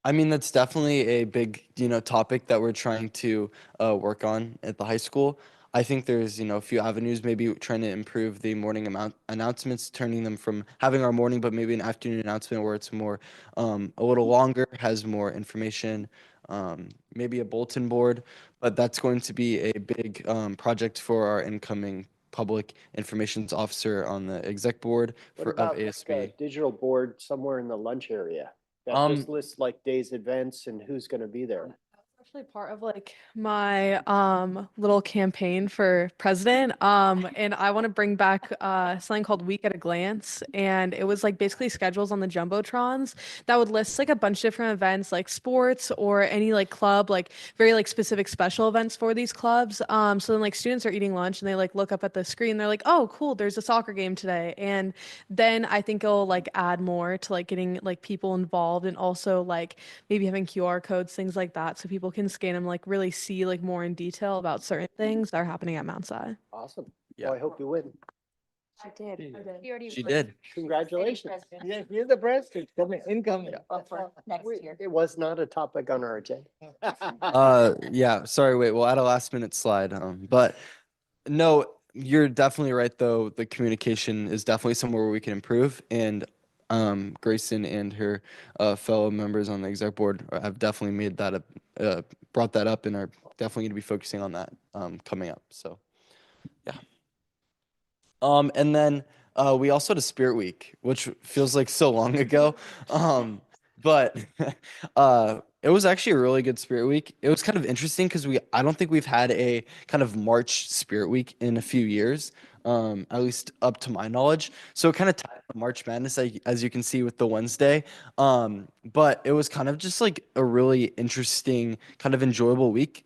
I mean, that's definitely a big, topic that we're trying to work on at the high school. I think there's, a few avenues, maybe trying to improve the morning announcements, turning them from having our morning, but maybe an afternoon announcement where it's more, a little longer, has more information, maybe a bulletin board, but that's going to be a big project for our incoming public information officer on the exec board What of about like ASB. a digital board somewhere in the lunch area? That just lists like days events and who's gonna be there. actually part of like my little campaign for president. And I want to bring back something called Week at a Glance. And it was like basically schedules on the Jumbotrons that would list like a bunch of different events like sports or any like club, like very like specific special events for these clubs. So then like students are eating lunch and they like look up at the screen, they're like, oh cool, there's a soccer game today. And then I think it'll like add more to like getting like people involved and also like maybe having QR codes, things like that, so people can scan them, like really see like more in detail about certain things that are happening at Mount Si. Awesome. Yeah. Well, I hope you win. I did. He already She won. did. Congratulations. Yeah, he's the president, incoming. For next year. It was not a topic on our agenda. Yeah, sorry, wait, we'll add a last minute slide. But no, you're definitely right though. The communication is definitely somewhere where we can improve. And Grayson and her fellow members on the exec board have definitely made that brought that up and are definitely going to be focusing on that coming up. So yeah. And then we also had a Spirit Week, which feels like so long ago. But it was actually a really good Spirit Week. It was kind of interesting because I don't think we've had a kind of March Spirit Week in a few years, at least up to my knowledge. So it kind of tied to March Madness, as you can see with the Wednesday. But it was kind of just like a really interesting, kind of enjoyable week.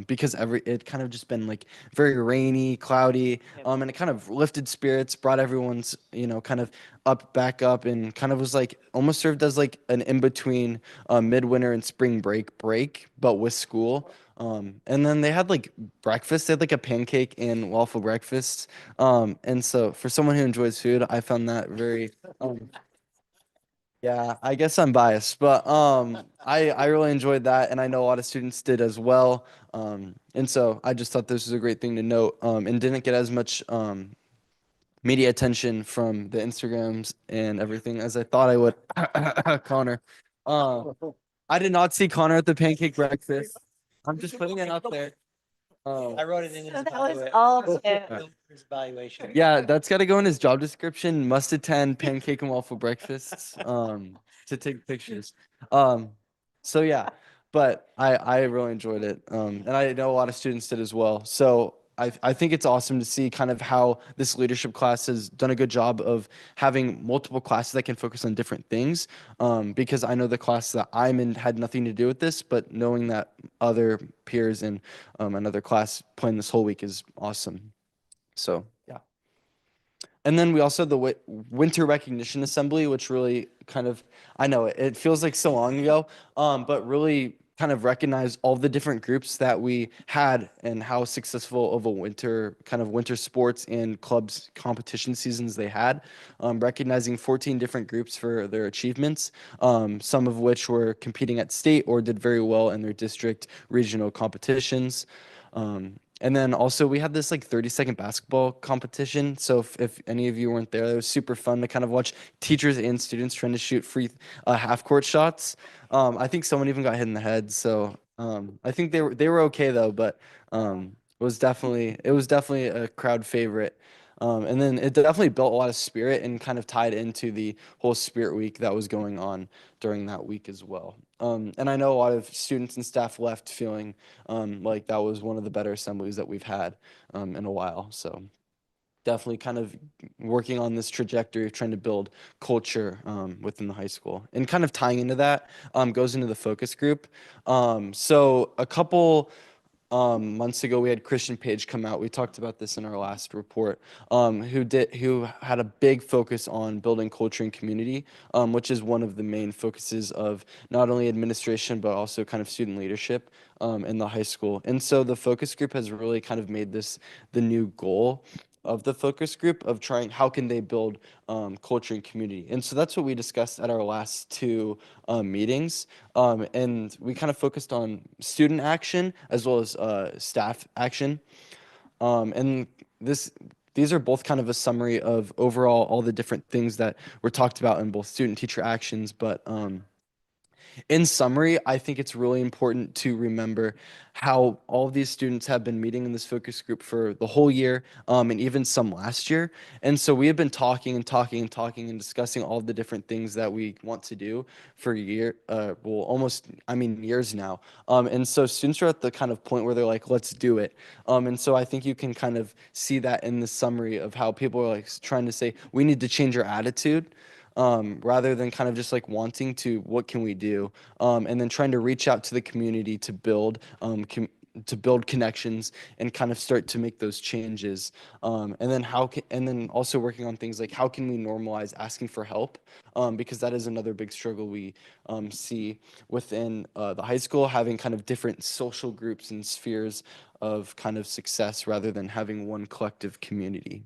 Because it kind of just been like very rainy, cloudy, and it kind of lifted spirits, brought everyone's, kind of back up, and kind of was like almost served as like an in-between midwinter and spring break, but with school. And then they had like breakfast. They had like a pancake and waffle breakfast. And so for someone who enjoys food, I found that very yeah, I guess I'm biased, but I really enjoyed that, and I know a lot of students did as well. And so I just thought this was a great thing to note, and didn't get as much media attention from the Instagrams and everything as I thought I would. Connor, I did not see Connor at the pancake breakfast. I'm just putting it out there. I wrote it in his So that was evaluation. all of His evaluation. Yeah, that's got to go in his job description. Must attend pancake and waffle breakfasts to take pictures. So yeah, but I really enjoyed it. And I know a lot of students did as well. So I think it's awesome to see kind of how this leadership class has done a good job of having multiple classes that can focus on different things. Because I know the class that I'm in had nothing to do with this, but knowing that other peers in another class playing this whole week is awesome. So yeah. And then we also had the winter recognition assembly, which really kind of, I know it feels like so long ago, but really kind of recognized all the different groups that we had and how successful of a winter sports and clubs competition seasons they had, recognizing 14 different groups for their achievements, some of which were competing at state or did very well in their district regional competitions. And then also we had this like 30-second basketball competition. So if any of you weren't there, it was super fun to kind of watch teachers and students trying to shoot free half court shots. I think someone even got hit in the head. So I think they were okay though, but it was definitely a crowd favorite. And then it definitely built a lot of spirit and kind of tied into the whole Spirit Week that was going on during that week as well. And I know a lot of students and staff left feeling like that was one of the better assemblies that we've had in a while. So definitely kind of working on this trajectory of trying to build culture within the high school. And kind of tying into that goes into the focus group. So a couple months ago, we had Christian Page come out. We talked about this in our last report, who had a big focus on building culture and community, which is one of the main focuses of not only administration, but also kind of student leadership in the high school. And so the focus group has really kind of made this the new goal of the focus group of trying how can they build culture and community. And so that's what we discussed at our last two meetings. And we kind of focused on student action as well as staff action. And these are both kind of a summary of overall all the different things that were talked about in both student teacher actions, but in summary, I think it's really important to remember how all of these students have been meeting in this focus group for the whole year, and even some last year. And so we have been talking and talking and talking and discussing all the different things that we want to do for years now. And so students are at the kind of point where they're like, let's do it. And so I think you can kind of see that in the summary of how people are like trying to say, we need to change our attitude. Rather than kind of just like wanting to, what can we do? And then trying to reach out to the community to build connections and kind of start to make those changes. And then also working on things like how can we normalize asking for help? Because that is another big struggle we see within the high school, having kind of different social groups and spheres of kind of success rather than having one collective community.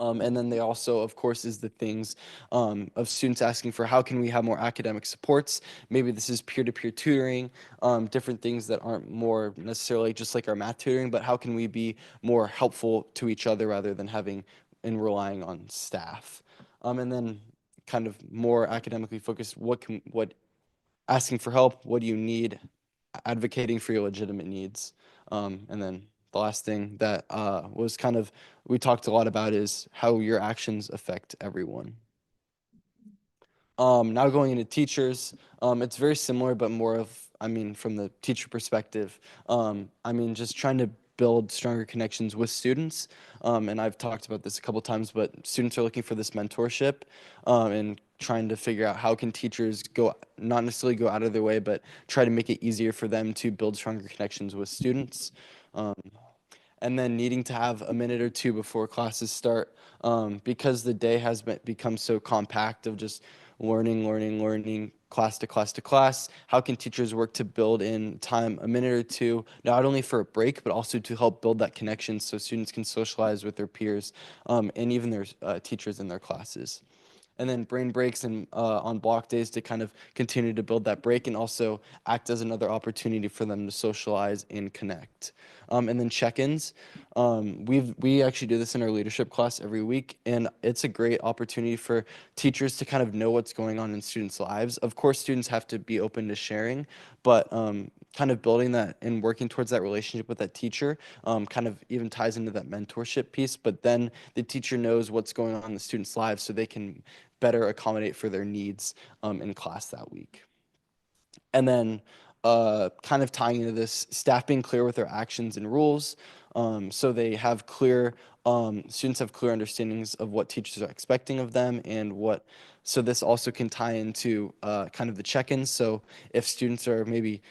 And then they also, of course, is the things of students asking for how can we have more academic supports. Maybe this is peer-to-peer tutoring, different things that aren't more necessarily just like our math tutoring, but how can we be more helpful to each other rather than having and relying on staff. And then kind of more academically focused, asking for help, what do you need, advocating for your legitimate needs. And then the last thing that was kind of, we talked a lot about is how your actions affect everyone. Now going into teachers, it's very similar, but more of, from the teacher perspective, just trying to build stronger connections with students. And I've talked about this a couple times, but students are looking for this mentorship and trying to figure out how can teachers not necessarily go out of their way, but try to make it easier for them to build stronger connections with students. And then needing to have a minute or two before classes start because the day has become so compact of just learning, class to class to class. How can teachers work to build in time, a minute or two, not only for a break, but also to help build that connection so students can socialize with their peers and even their teachers in their classes. And then brain breaks and on block days to kind of continue to build that break and also act as another opportunity for them to socialize and connect. And then check-ins. We actually do this in our leadership class every week, and it's a great opportunity for teachers to kind of know what's going on in students' lives. Of course, students have to be open to sharing, but kind of building that and working towards that relationship with that teacher kind of even ties into that mentorship piece, but then the teacher knows what's going on in the students' lives so they can better accommodate for their needs in class that week. And then kind of tying into this, staff being clear with their actions and rules. So they have students have clear understandings of what teachers are expecting of them and so this also can tie into kind of the check-ins. So if students are maybe,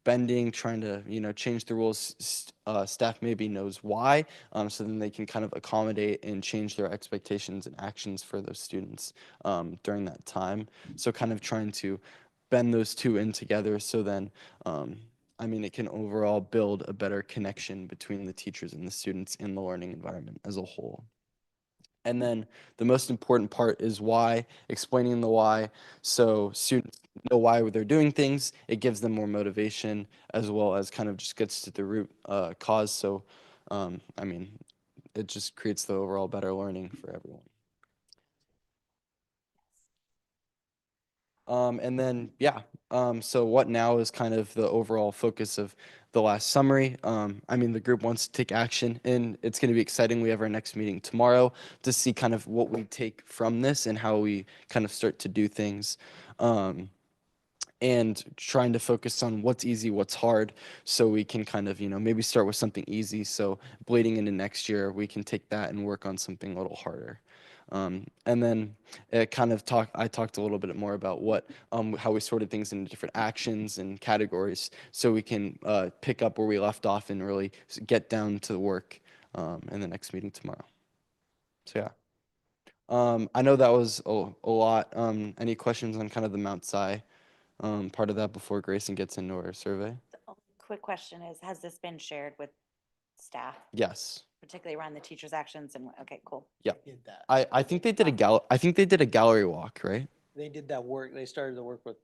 bending, trying to, change the rules, staff maybe knows why. So then they can kind of accommodate and change their expectations and actions for those students during that time. So kind of trying to bend those two in together so then it can overall build a better connection between the teachers and the students in the learning environment as a whole. And then the most important part is why, explaining the why. So students know why they're doing things. It gives them more motivation as well as kind of just gets to the root cause. So, it just creates the overall better learning for everyone. And then, so what now is kind of the overall focus of the last summary. The group wants to take action and it's going to be exciting. We have our next meeting tomorrow to see kind of what we take from this and how we kind of start to do things. And trying to focus on what's easy, what's hard, so we can kind of, maybe start with something easy. So bleeding into next year, we can take that and work on something a little harder. And then I talked a little bit more about how we sorted things into different actions and categories so we can pick up where we left off and really get down to the work in the next meeting tomorrow. So yeah. I know that was a lot. Any questions on kind of the Mount Si part of that before Grayson gets into our survey? The only quick question is, has this been shared with staff? Yes. Particularly around the teachers' actions and, okay, cool. Yeah. Did that. I think they did a gallery walk, right? They did that work. They started the work with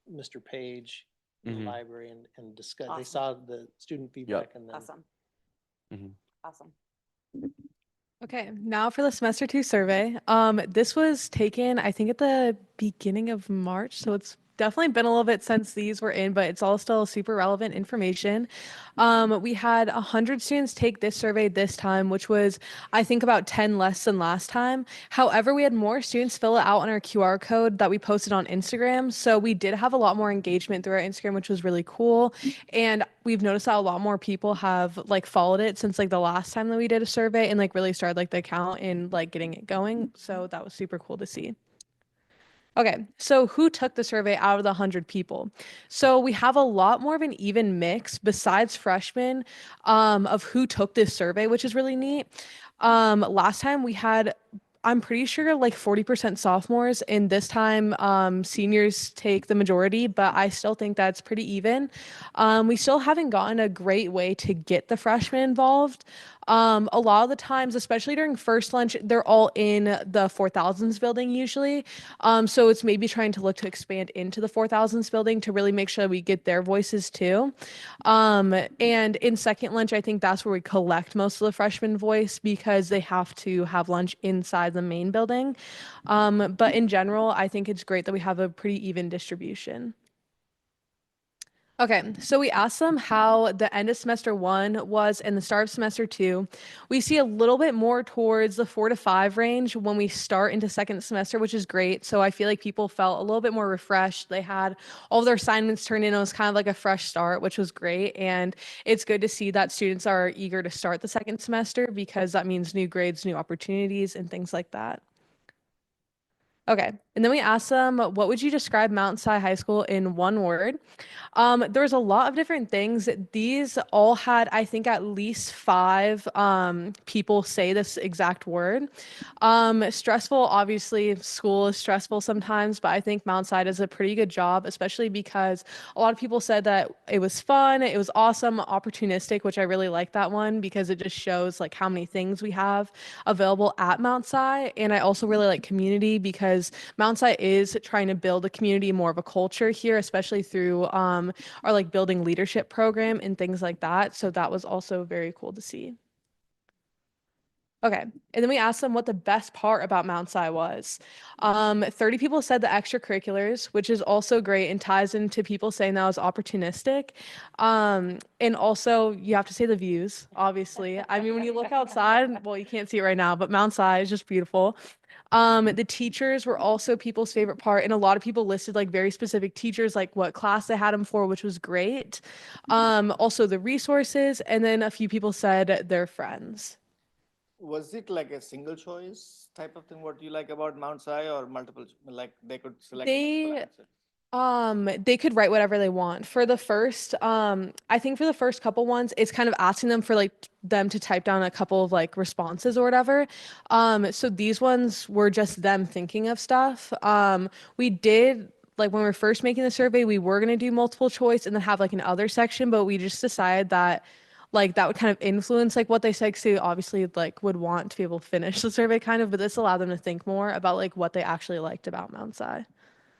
Mr. Page in the library and discussed. They Awesome. saw the student feedback and then. Awesome. Awesome. Okay, now for the semester 2 survey. This was taken, I think, at the beginning of March, so it's definitely been a little bit since these were in, but it's all still super relevant information. We had 100 students take this survey this time, which was, I think, about 10 less than last time. However, we had more students fill it out on our QR code that we posted on Instagram. So we did have a lot more engagement through our Instagram, which was really cool. And we've noticed that a lot more people have like followed it since like the last time that we did a survey and like really started like the account and like getting it going. So that was super cool to see. Okay, so who took the survey out of the 100 people? So we have a lot more of an even mix besides freshmen of who took this survey, which is really neat. Last time we had, I'm pretty sure like 40% sophomores, and this time seniors take the majority, but I still think that's pretty even. We still haven't gotten a great way to get the freshmen involved. A lot of the times, especially during first lunch, they're all in the 4000s building usually. So it's maybe trying to look to expand into the 4000s building to really make sure we get their voices too. And in second lunch, I think that's where we collect most of the freshman voice because they have to have lunch inside the main building. But in general, I think it's great that we have a pretty even distribution. Okay, so we asked them how the end of semester 1 was and the start of semester 2. We see a little bit more towards the 4 to 5 range when we start into second semester, which is great. So I feel like people felt a little bit more refreshed. They had all their assignments turned in. It was kind of like a fresh start, which was great. And it's good to see that students are eager to start the second semester because that means new grades, new opportunities, and things like that. Okay, and then we asked them, what would you describe Mount Si High School in one word? There was a lot of different things. These all had, I think, at least 5 people say this exact word. Stressful, obviously, school is stressful sometimes, but I think Mount Si does a pretty good job, especially because a lot of people said that it was fun, it was awesome, opportunistic, which I really like that one because it just shows like how many things we have available at Mount Si. And I also really like community because Mount Si is trying to build a community, more of a culture here, especially through our like building leadership program and things like that. So that was also very cool to see. Okay, and then we asked them what the best part about Mount Si was. 30 people said the extracurriculars, which is also great and ties into people saying that was opportunistic. And also you have to say the views, obviously. I mean, when you look outside, well, you can't see it right now, but Mount Si is just beautiful. The teachers were also people's favorite part, and a lot of people listed like very specific teachers, like what class they had them for, which was great. Also the resources, and then a few people said their friends. Was it like a single choice type of thing? What you like about Mount Si or multiple, like they could select multiple answers? They could write whatever they want. For the first, I think for the first couple ones, it's kind of asking them for like them to type down a couple of like responses or whatever. So these ones were just them thinking of stuff. We did like when we were first making the survey, we were gonna do multiple choice and then have like an other section, but we just decided that like that would kind of influence like what they said. So obviously like would want to be able to finish the survey kind of, but this allowed them to think more about like what they actually liked about Mount Si.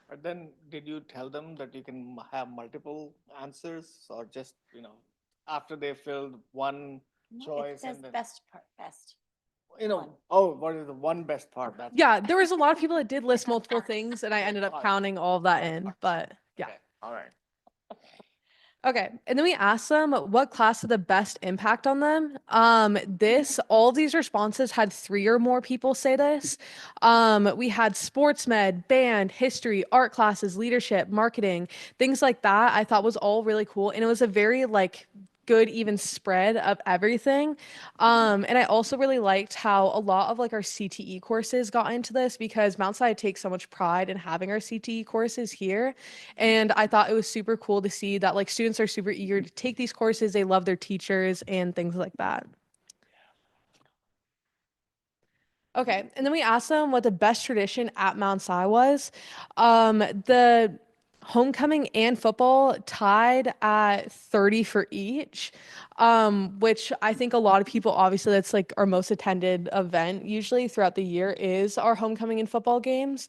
But then did you tell them that you can have multiple answers or just, after they filled one choice and then, best part, best. oh, what is the one best part? That's Yeah, there was a lot of people that did list multiple things, and I ended up counting all of that in, but yeah. okay. All right. Okay, and then we asked them what class had the best impact on them. All of these responses had 3 or more people say this. We had sports med, band, history, art classes, leadership, marketing, things like that. I thought was all really cool, and it was a very like good even spread of everything. And I also really liked how a lot of like our CTE courses got into this because Mount Si takes so much pride in having our CTE courses here. And I thought it was super cool to see that like students are super eager to take these courses. They love their teachers and things like that. Okay, and then we asked them what the best tradition at Mount Si was. The homecoming and football tied at 30 for each, which I think a lot of people, obviously that's like our most attended event usually throughout the year is our homecoming and football games.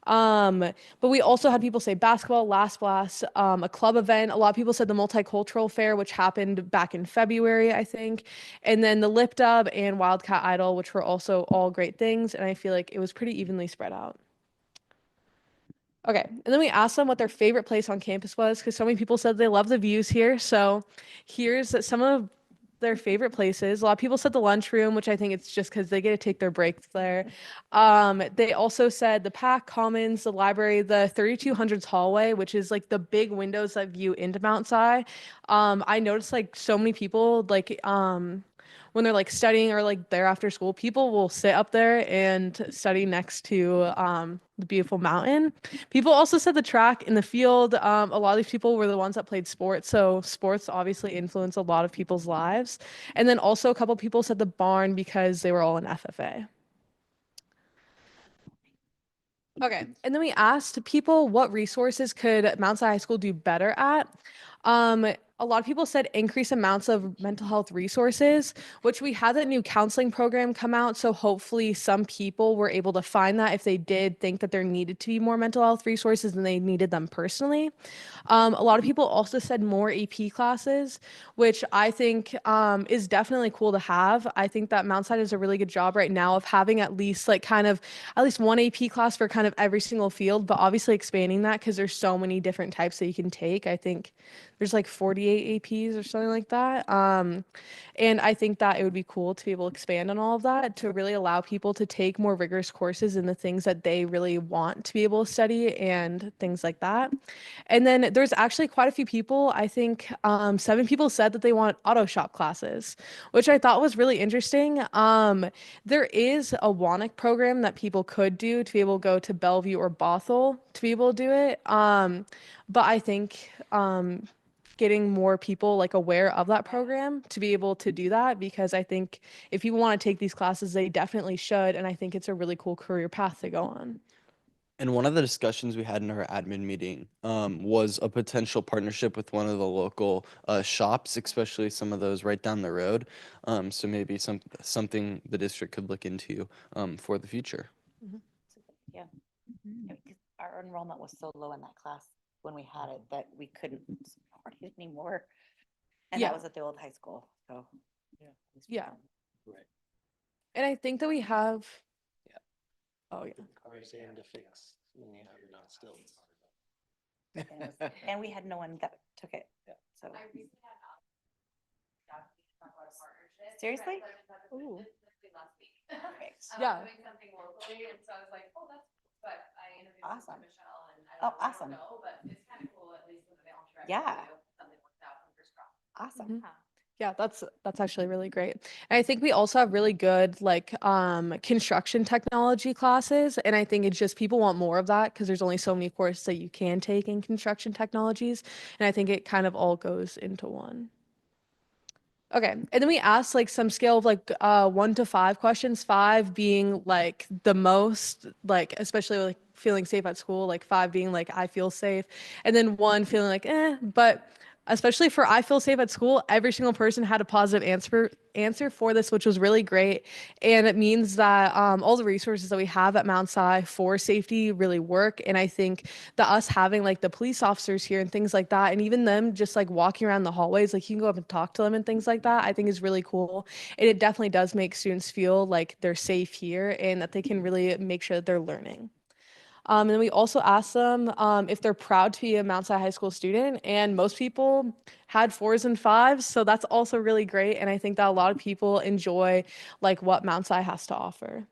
But we also had people say basketball, Last Blast, a club event. A lot of people said the multicultural fair, which happened back in February, I think. And then the Lip Dub and Wildcat Idol, which were also all great things. And I feel like it was pretty evenly spread out. Okay, and then we asked them what their favorite place on campus was because so many people said they love the views here. So here's some of their favorite places. A lot of people said the lunchroom, which I think it's just because they get to take their breaks there. They also said the Pack Commons, the library, the 3200s hallway, which is like the big windows that view into Mount Si. I noticed like so many people like when they're like studying or like there after school, people will sit up there and study next to the beautiful mountain. People also said the track in the field. A lot of these people were the ones that played sports, so sports obviously influence a lot of people's lives. And then also a couple people said the barn because they were all in FFA. Okay, and then we asked people what resources could Mount Si High School do better at. A lot of people said increase amounts of mental health resources, which we had that new counseling program come out. So hopefully some people were able to find that if they did think that there needed to be more mental health resources and they needed them personally. A lot of people also said more AP classes, which I think is definitely cool to have. I think that Mount Si does a really good job right now of having at least like kind of at least one AP class for kind of every single field, but obviously expanding that because there's so many different types that you can take. I think there's like 48 APs or something like that. And I think that it would be cool to be able to expand on all of that to really allow people to take more rigorous courses in the things that they really want to be able to study and things like that. And then there's actually quite a few people, I think 7 people said that they want auto shop classes, which I thought was really interesting. There is a WANIC program that people could do to be able to go to Bellevue or Bothell to be able to do it. But I think getting more people like aware of that program to be able to do that, because I think if people want to take these classes, they definitely should. And I think it's a really cool career path to go on. And one of the discussions we had in our admin meeting was a potential partnership with one of the local shops, especially some of those right down the road. So maybe something the district could look into for the future. Yeah. Because our enrollment was so low in that class when we had it that we couldn't support it anymore. And Yeah. that was at the old high school, so. Yeah. Right. And I think that we have. Oh yeah. Cars and to fix. Still. And we had no one that took it, so. Seriously? Ooh. Perfect. Yeah. Awesome. Oh, awesome. Yeah. Awesome. Mhm. Yeah, that's actually really great. And I think we also have really good like construction technology classes, and I think it's just people want more of that because there's only so many courses that you can take in construction technologies, and I think it kind of all goes into one. Okay, and then we asked like some scale of like 1 to 5 questions, 5 being like the most, like especially like feeling safe at school, like 5 being like I feel safe, and then 1 feeling like but especially for I feel safe at school, every single person had a positive answer for this, which was really great. And it means that all the resources that we have at Mount Si for safety really work. And I think that us having like the police officers here and things like that, and even them just like walking around the hallways, like you can go up and talk to them and things like that, I think is really cool. And it definitely does make students feel like they're safe here and that they can really make sure that they're learning. And then we also asked them if they're proud to be a Mount Si High School student, and most people had 4s and 5s, so that's also really great. And I think that a lot of people enjoy like what Mount Si has to offer.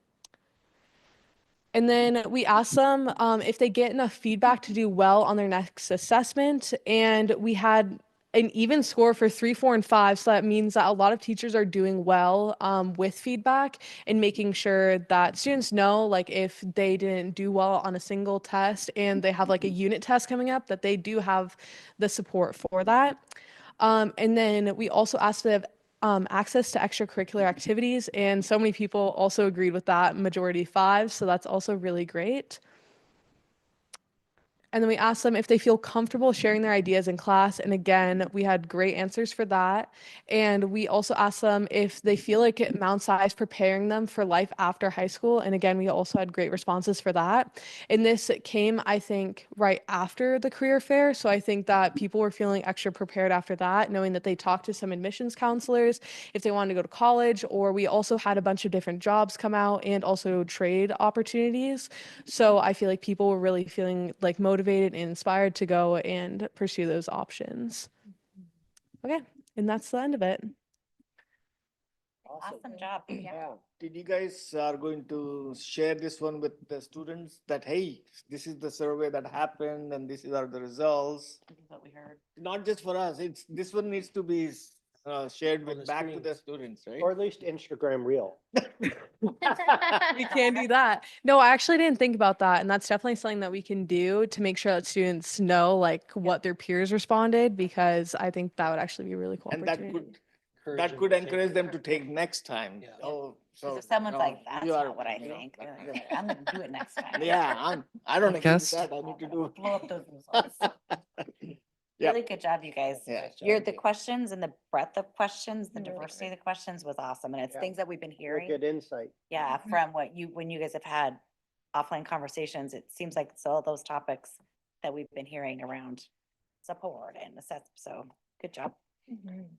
And then we asked them if they get enough feedback to do well on their next assessment, and we had an even score for 3, 4, and 5. So that means that a lot of teachers are doing well with feedback and making sure that students know, like if they didn't do well on a single test and they have like a unit test coming up, that they do have the support for that. And then we also asked them access to extracurricular activities, and so many people also agreed with that, majority 5, so that's also really great. And then we asked them if they feel comfortable sharing their ideas in class. And again, we had great answers for that. And we also asked them if they feel like Mount Si is preparing them for life after high school. And again, we also had great responses for that. And this came, I think, right after the career fair. So I think that people were feeling extra prepared after that, knowing that they talked to some admissions counselors if they wanted to go to college, or we also had a bunch of different jobs come out and also trade opportunities. So I feel like people were really feeling like motivated and inspired to go and pursue those options. Okay, and that's the end of it. Awesome job. Yeah. Did you guys are going to share this one with the students that, hey, this is the survey that happened and this are the results? What we heard. Not just for us, this one needs to be shared with back to the students, right? Or at least Instagram reel. We can do that. No, I actually didn't think about that. And that's definitely something that we can do to make sure that students know like what their peers responded, because I think that would actually be a really cool And that opportunity. could encourage them to take next time. Oh, so. Because if someone's no, like, that's you are- not what I you know, think, I'm gonna do it next time. Yeah, I don't agree with Guess. that. I need to do. Blow up those results. Yeah. Really good job, you guys. Yeah. The questions and the breadth of questions, the diversity of the questions was awesome. And it's Yeah. things that we've been hearing. Good insight. Yeah, from when you guys have had offline conversations, it seems like it's all those topics that we've been hearing around support and assess. So good job.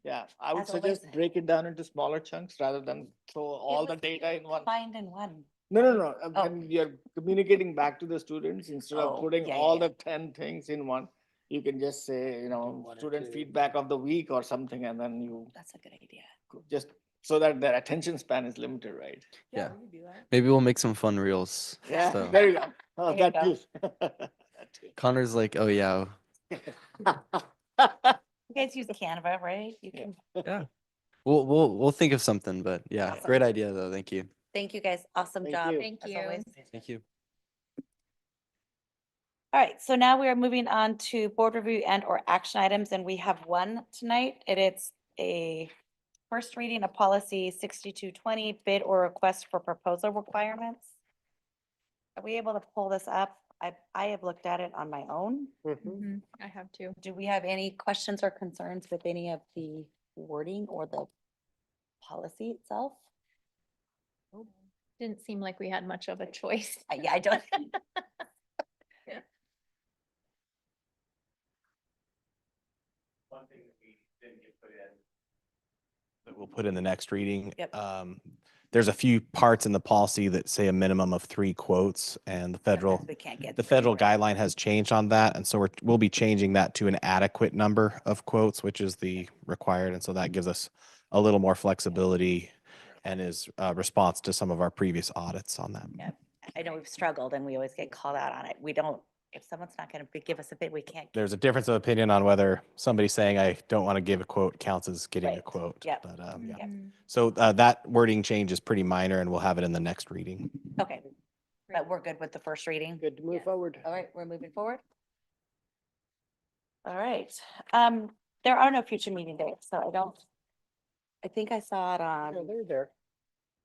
Yeah, I would As always. suggest break it down into smaller chunks rather than throw all It the was data in one. Combined in one. No. Oh. When you're communicating back to the students, instead of Oh, putting yeah, all yeah. the 10 things in one, you can just say, one or student two. feedback of the week or something, and then you That's a good idea. just, so that their attention span is limited, right? Yeah. we could do that. Maybe we'll make some fun reels. Yeah, So there you go. Oh, There you that go. too. That too. Connor's like, oh yeah. You guys use Canva, right? You can. Yeah. We'll think of something, but yeah, Awesome. great idea though. Thank you. Thank you, guys. Awesome Thank job. you. Thank as you. always. Thank you. All right, so now we are moving on to board review and or action items, and we have one tonight. It's a first reading of policy 6220, bid or request for proposal requirements. Are we able to pull this up? I have looked at it on my own. Mhm. I have to. Do we have any questions or concerns with any of the wording or the policy itself? Didn't seem like we had much of a choice. Yeah, I don't. One thing that we didn't get put in. That we'll put in the next reading. Yep. There's a few parts in the policy that say a minimum of 3 quotes, and the federal We can't get. the three, federal right? guideline has changed on that, and so we'll be changing that to an adequate number of quotes, which is the required, and so that gives us a little more flexibility and is a response to some of our previous audits on that. Yeah, I know we've struggled and we always get called out on it. We don't, if someone's not gonna give us a bid, we can't. There's a difference of opinion on whether somebody saying I don't want to give a quote counts as getting a Right. quote. Yep. But yeah. Yep. So that wording change is pretty minor, and we'll have it in the next reading. Okay, but we're good with the first reading. Good to move Yes. forward. All right, we're moving forward. All right, there are no future meeting dates, so I think I saw it Yeah, on, they're there.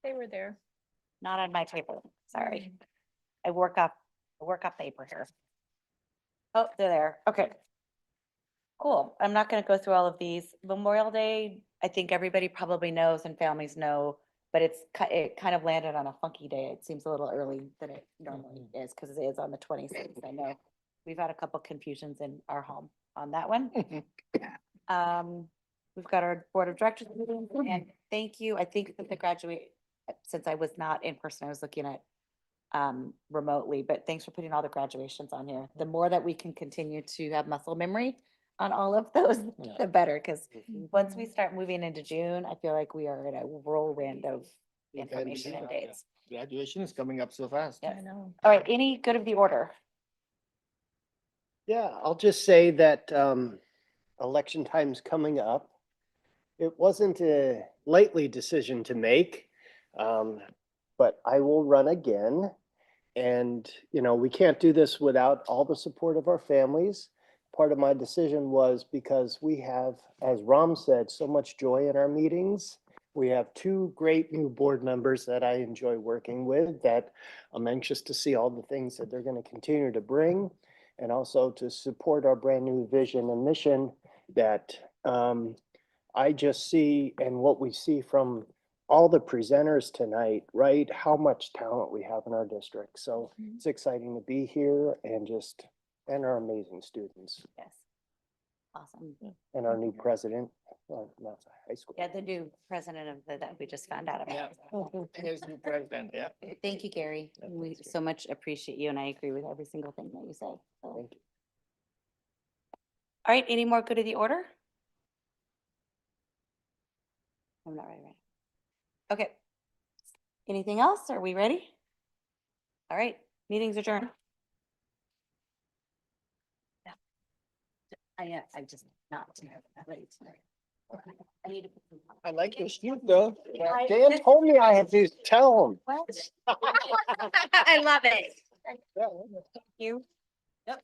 They were there. not on my paper, sorry. I work up paper here. Oh, they're there, okay. Cool, I'm not gonna go through all of these. Memorial Day, I think everybody probably knows and families know, but it kind of landed on a funky day. It seems a little early than it normally is, because it is on the 26th. I know we've had a couple confusions in our home on that one. We've got our board of directors meeting, and thank you. I think that since I was not in person, I was looking at remotely, but thanks for putting all the graduations on here. The more that we can continue to have muscle memory on all of those, the better, because once we start moving into June, I feel like we are in a whirlwind of information and dates. Graduation is coming up so fast. Yes. I know. All right, any good of the order? Yeah, I'll just say that election time's coming up. It wasn't a lightly decision to make, but I will run again. And, we can't do this without all the support of our families. Part of my decision was because we have, as Ram said, so much joy in our meetings. We have 2 great new board members that I enjoy working with, that I'm anxious to see all the things that they're going to continue to bring. and also to support our brand new vision and mission that I just see, and what we see from all the presenters tonight, right? How much talent we have in our district. So it's exciting to be here and our amazing students Yes. Awesome. and our new president. That's high school. Yeah, the new president of that we just found out about. Here's the president, yeah. Thank you, Gary. We so much appreciate you, and I agree with every single thing that you say. So. Thank you. All right, any more good of the order? I'm not ready. Okay. Anything else? Are we ready? All right, meeting's adjourned. I'm just not ready tonight. I need to put some. I like your suit though. Dan told me I had to tell him. What? I love it. Yeah. Thank you. Yep.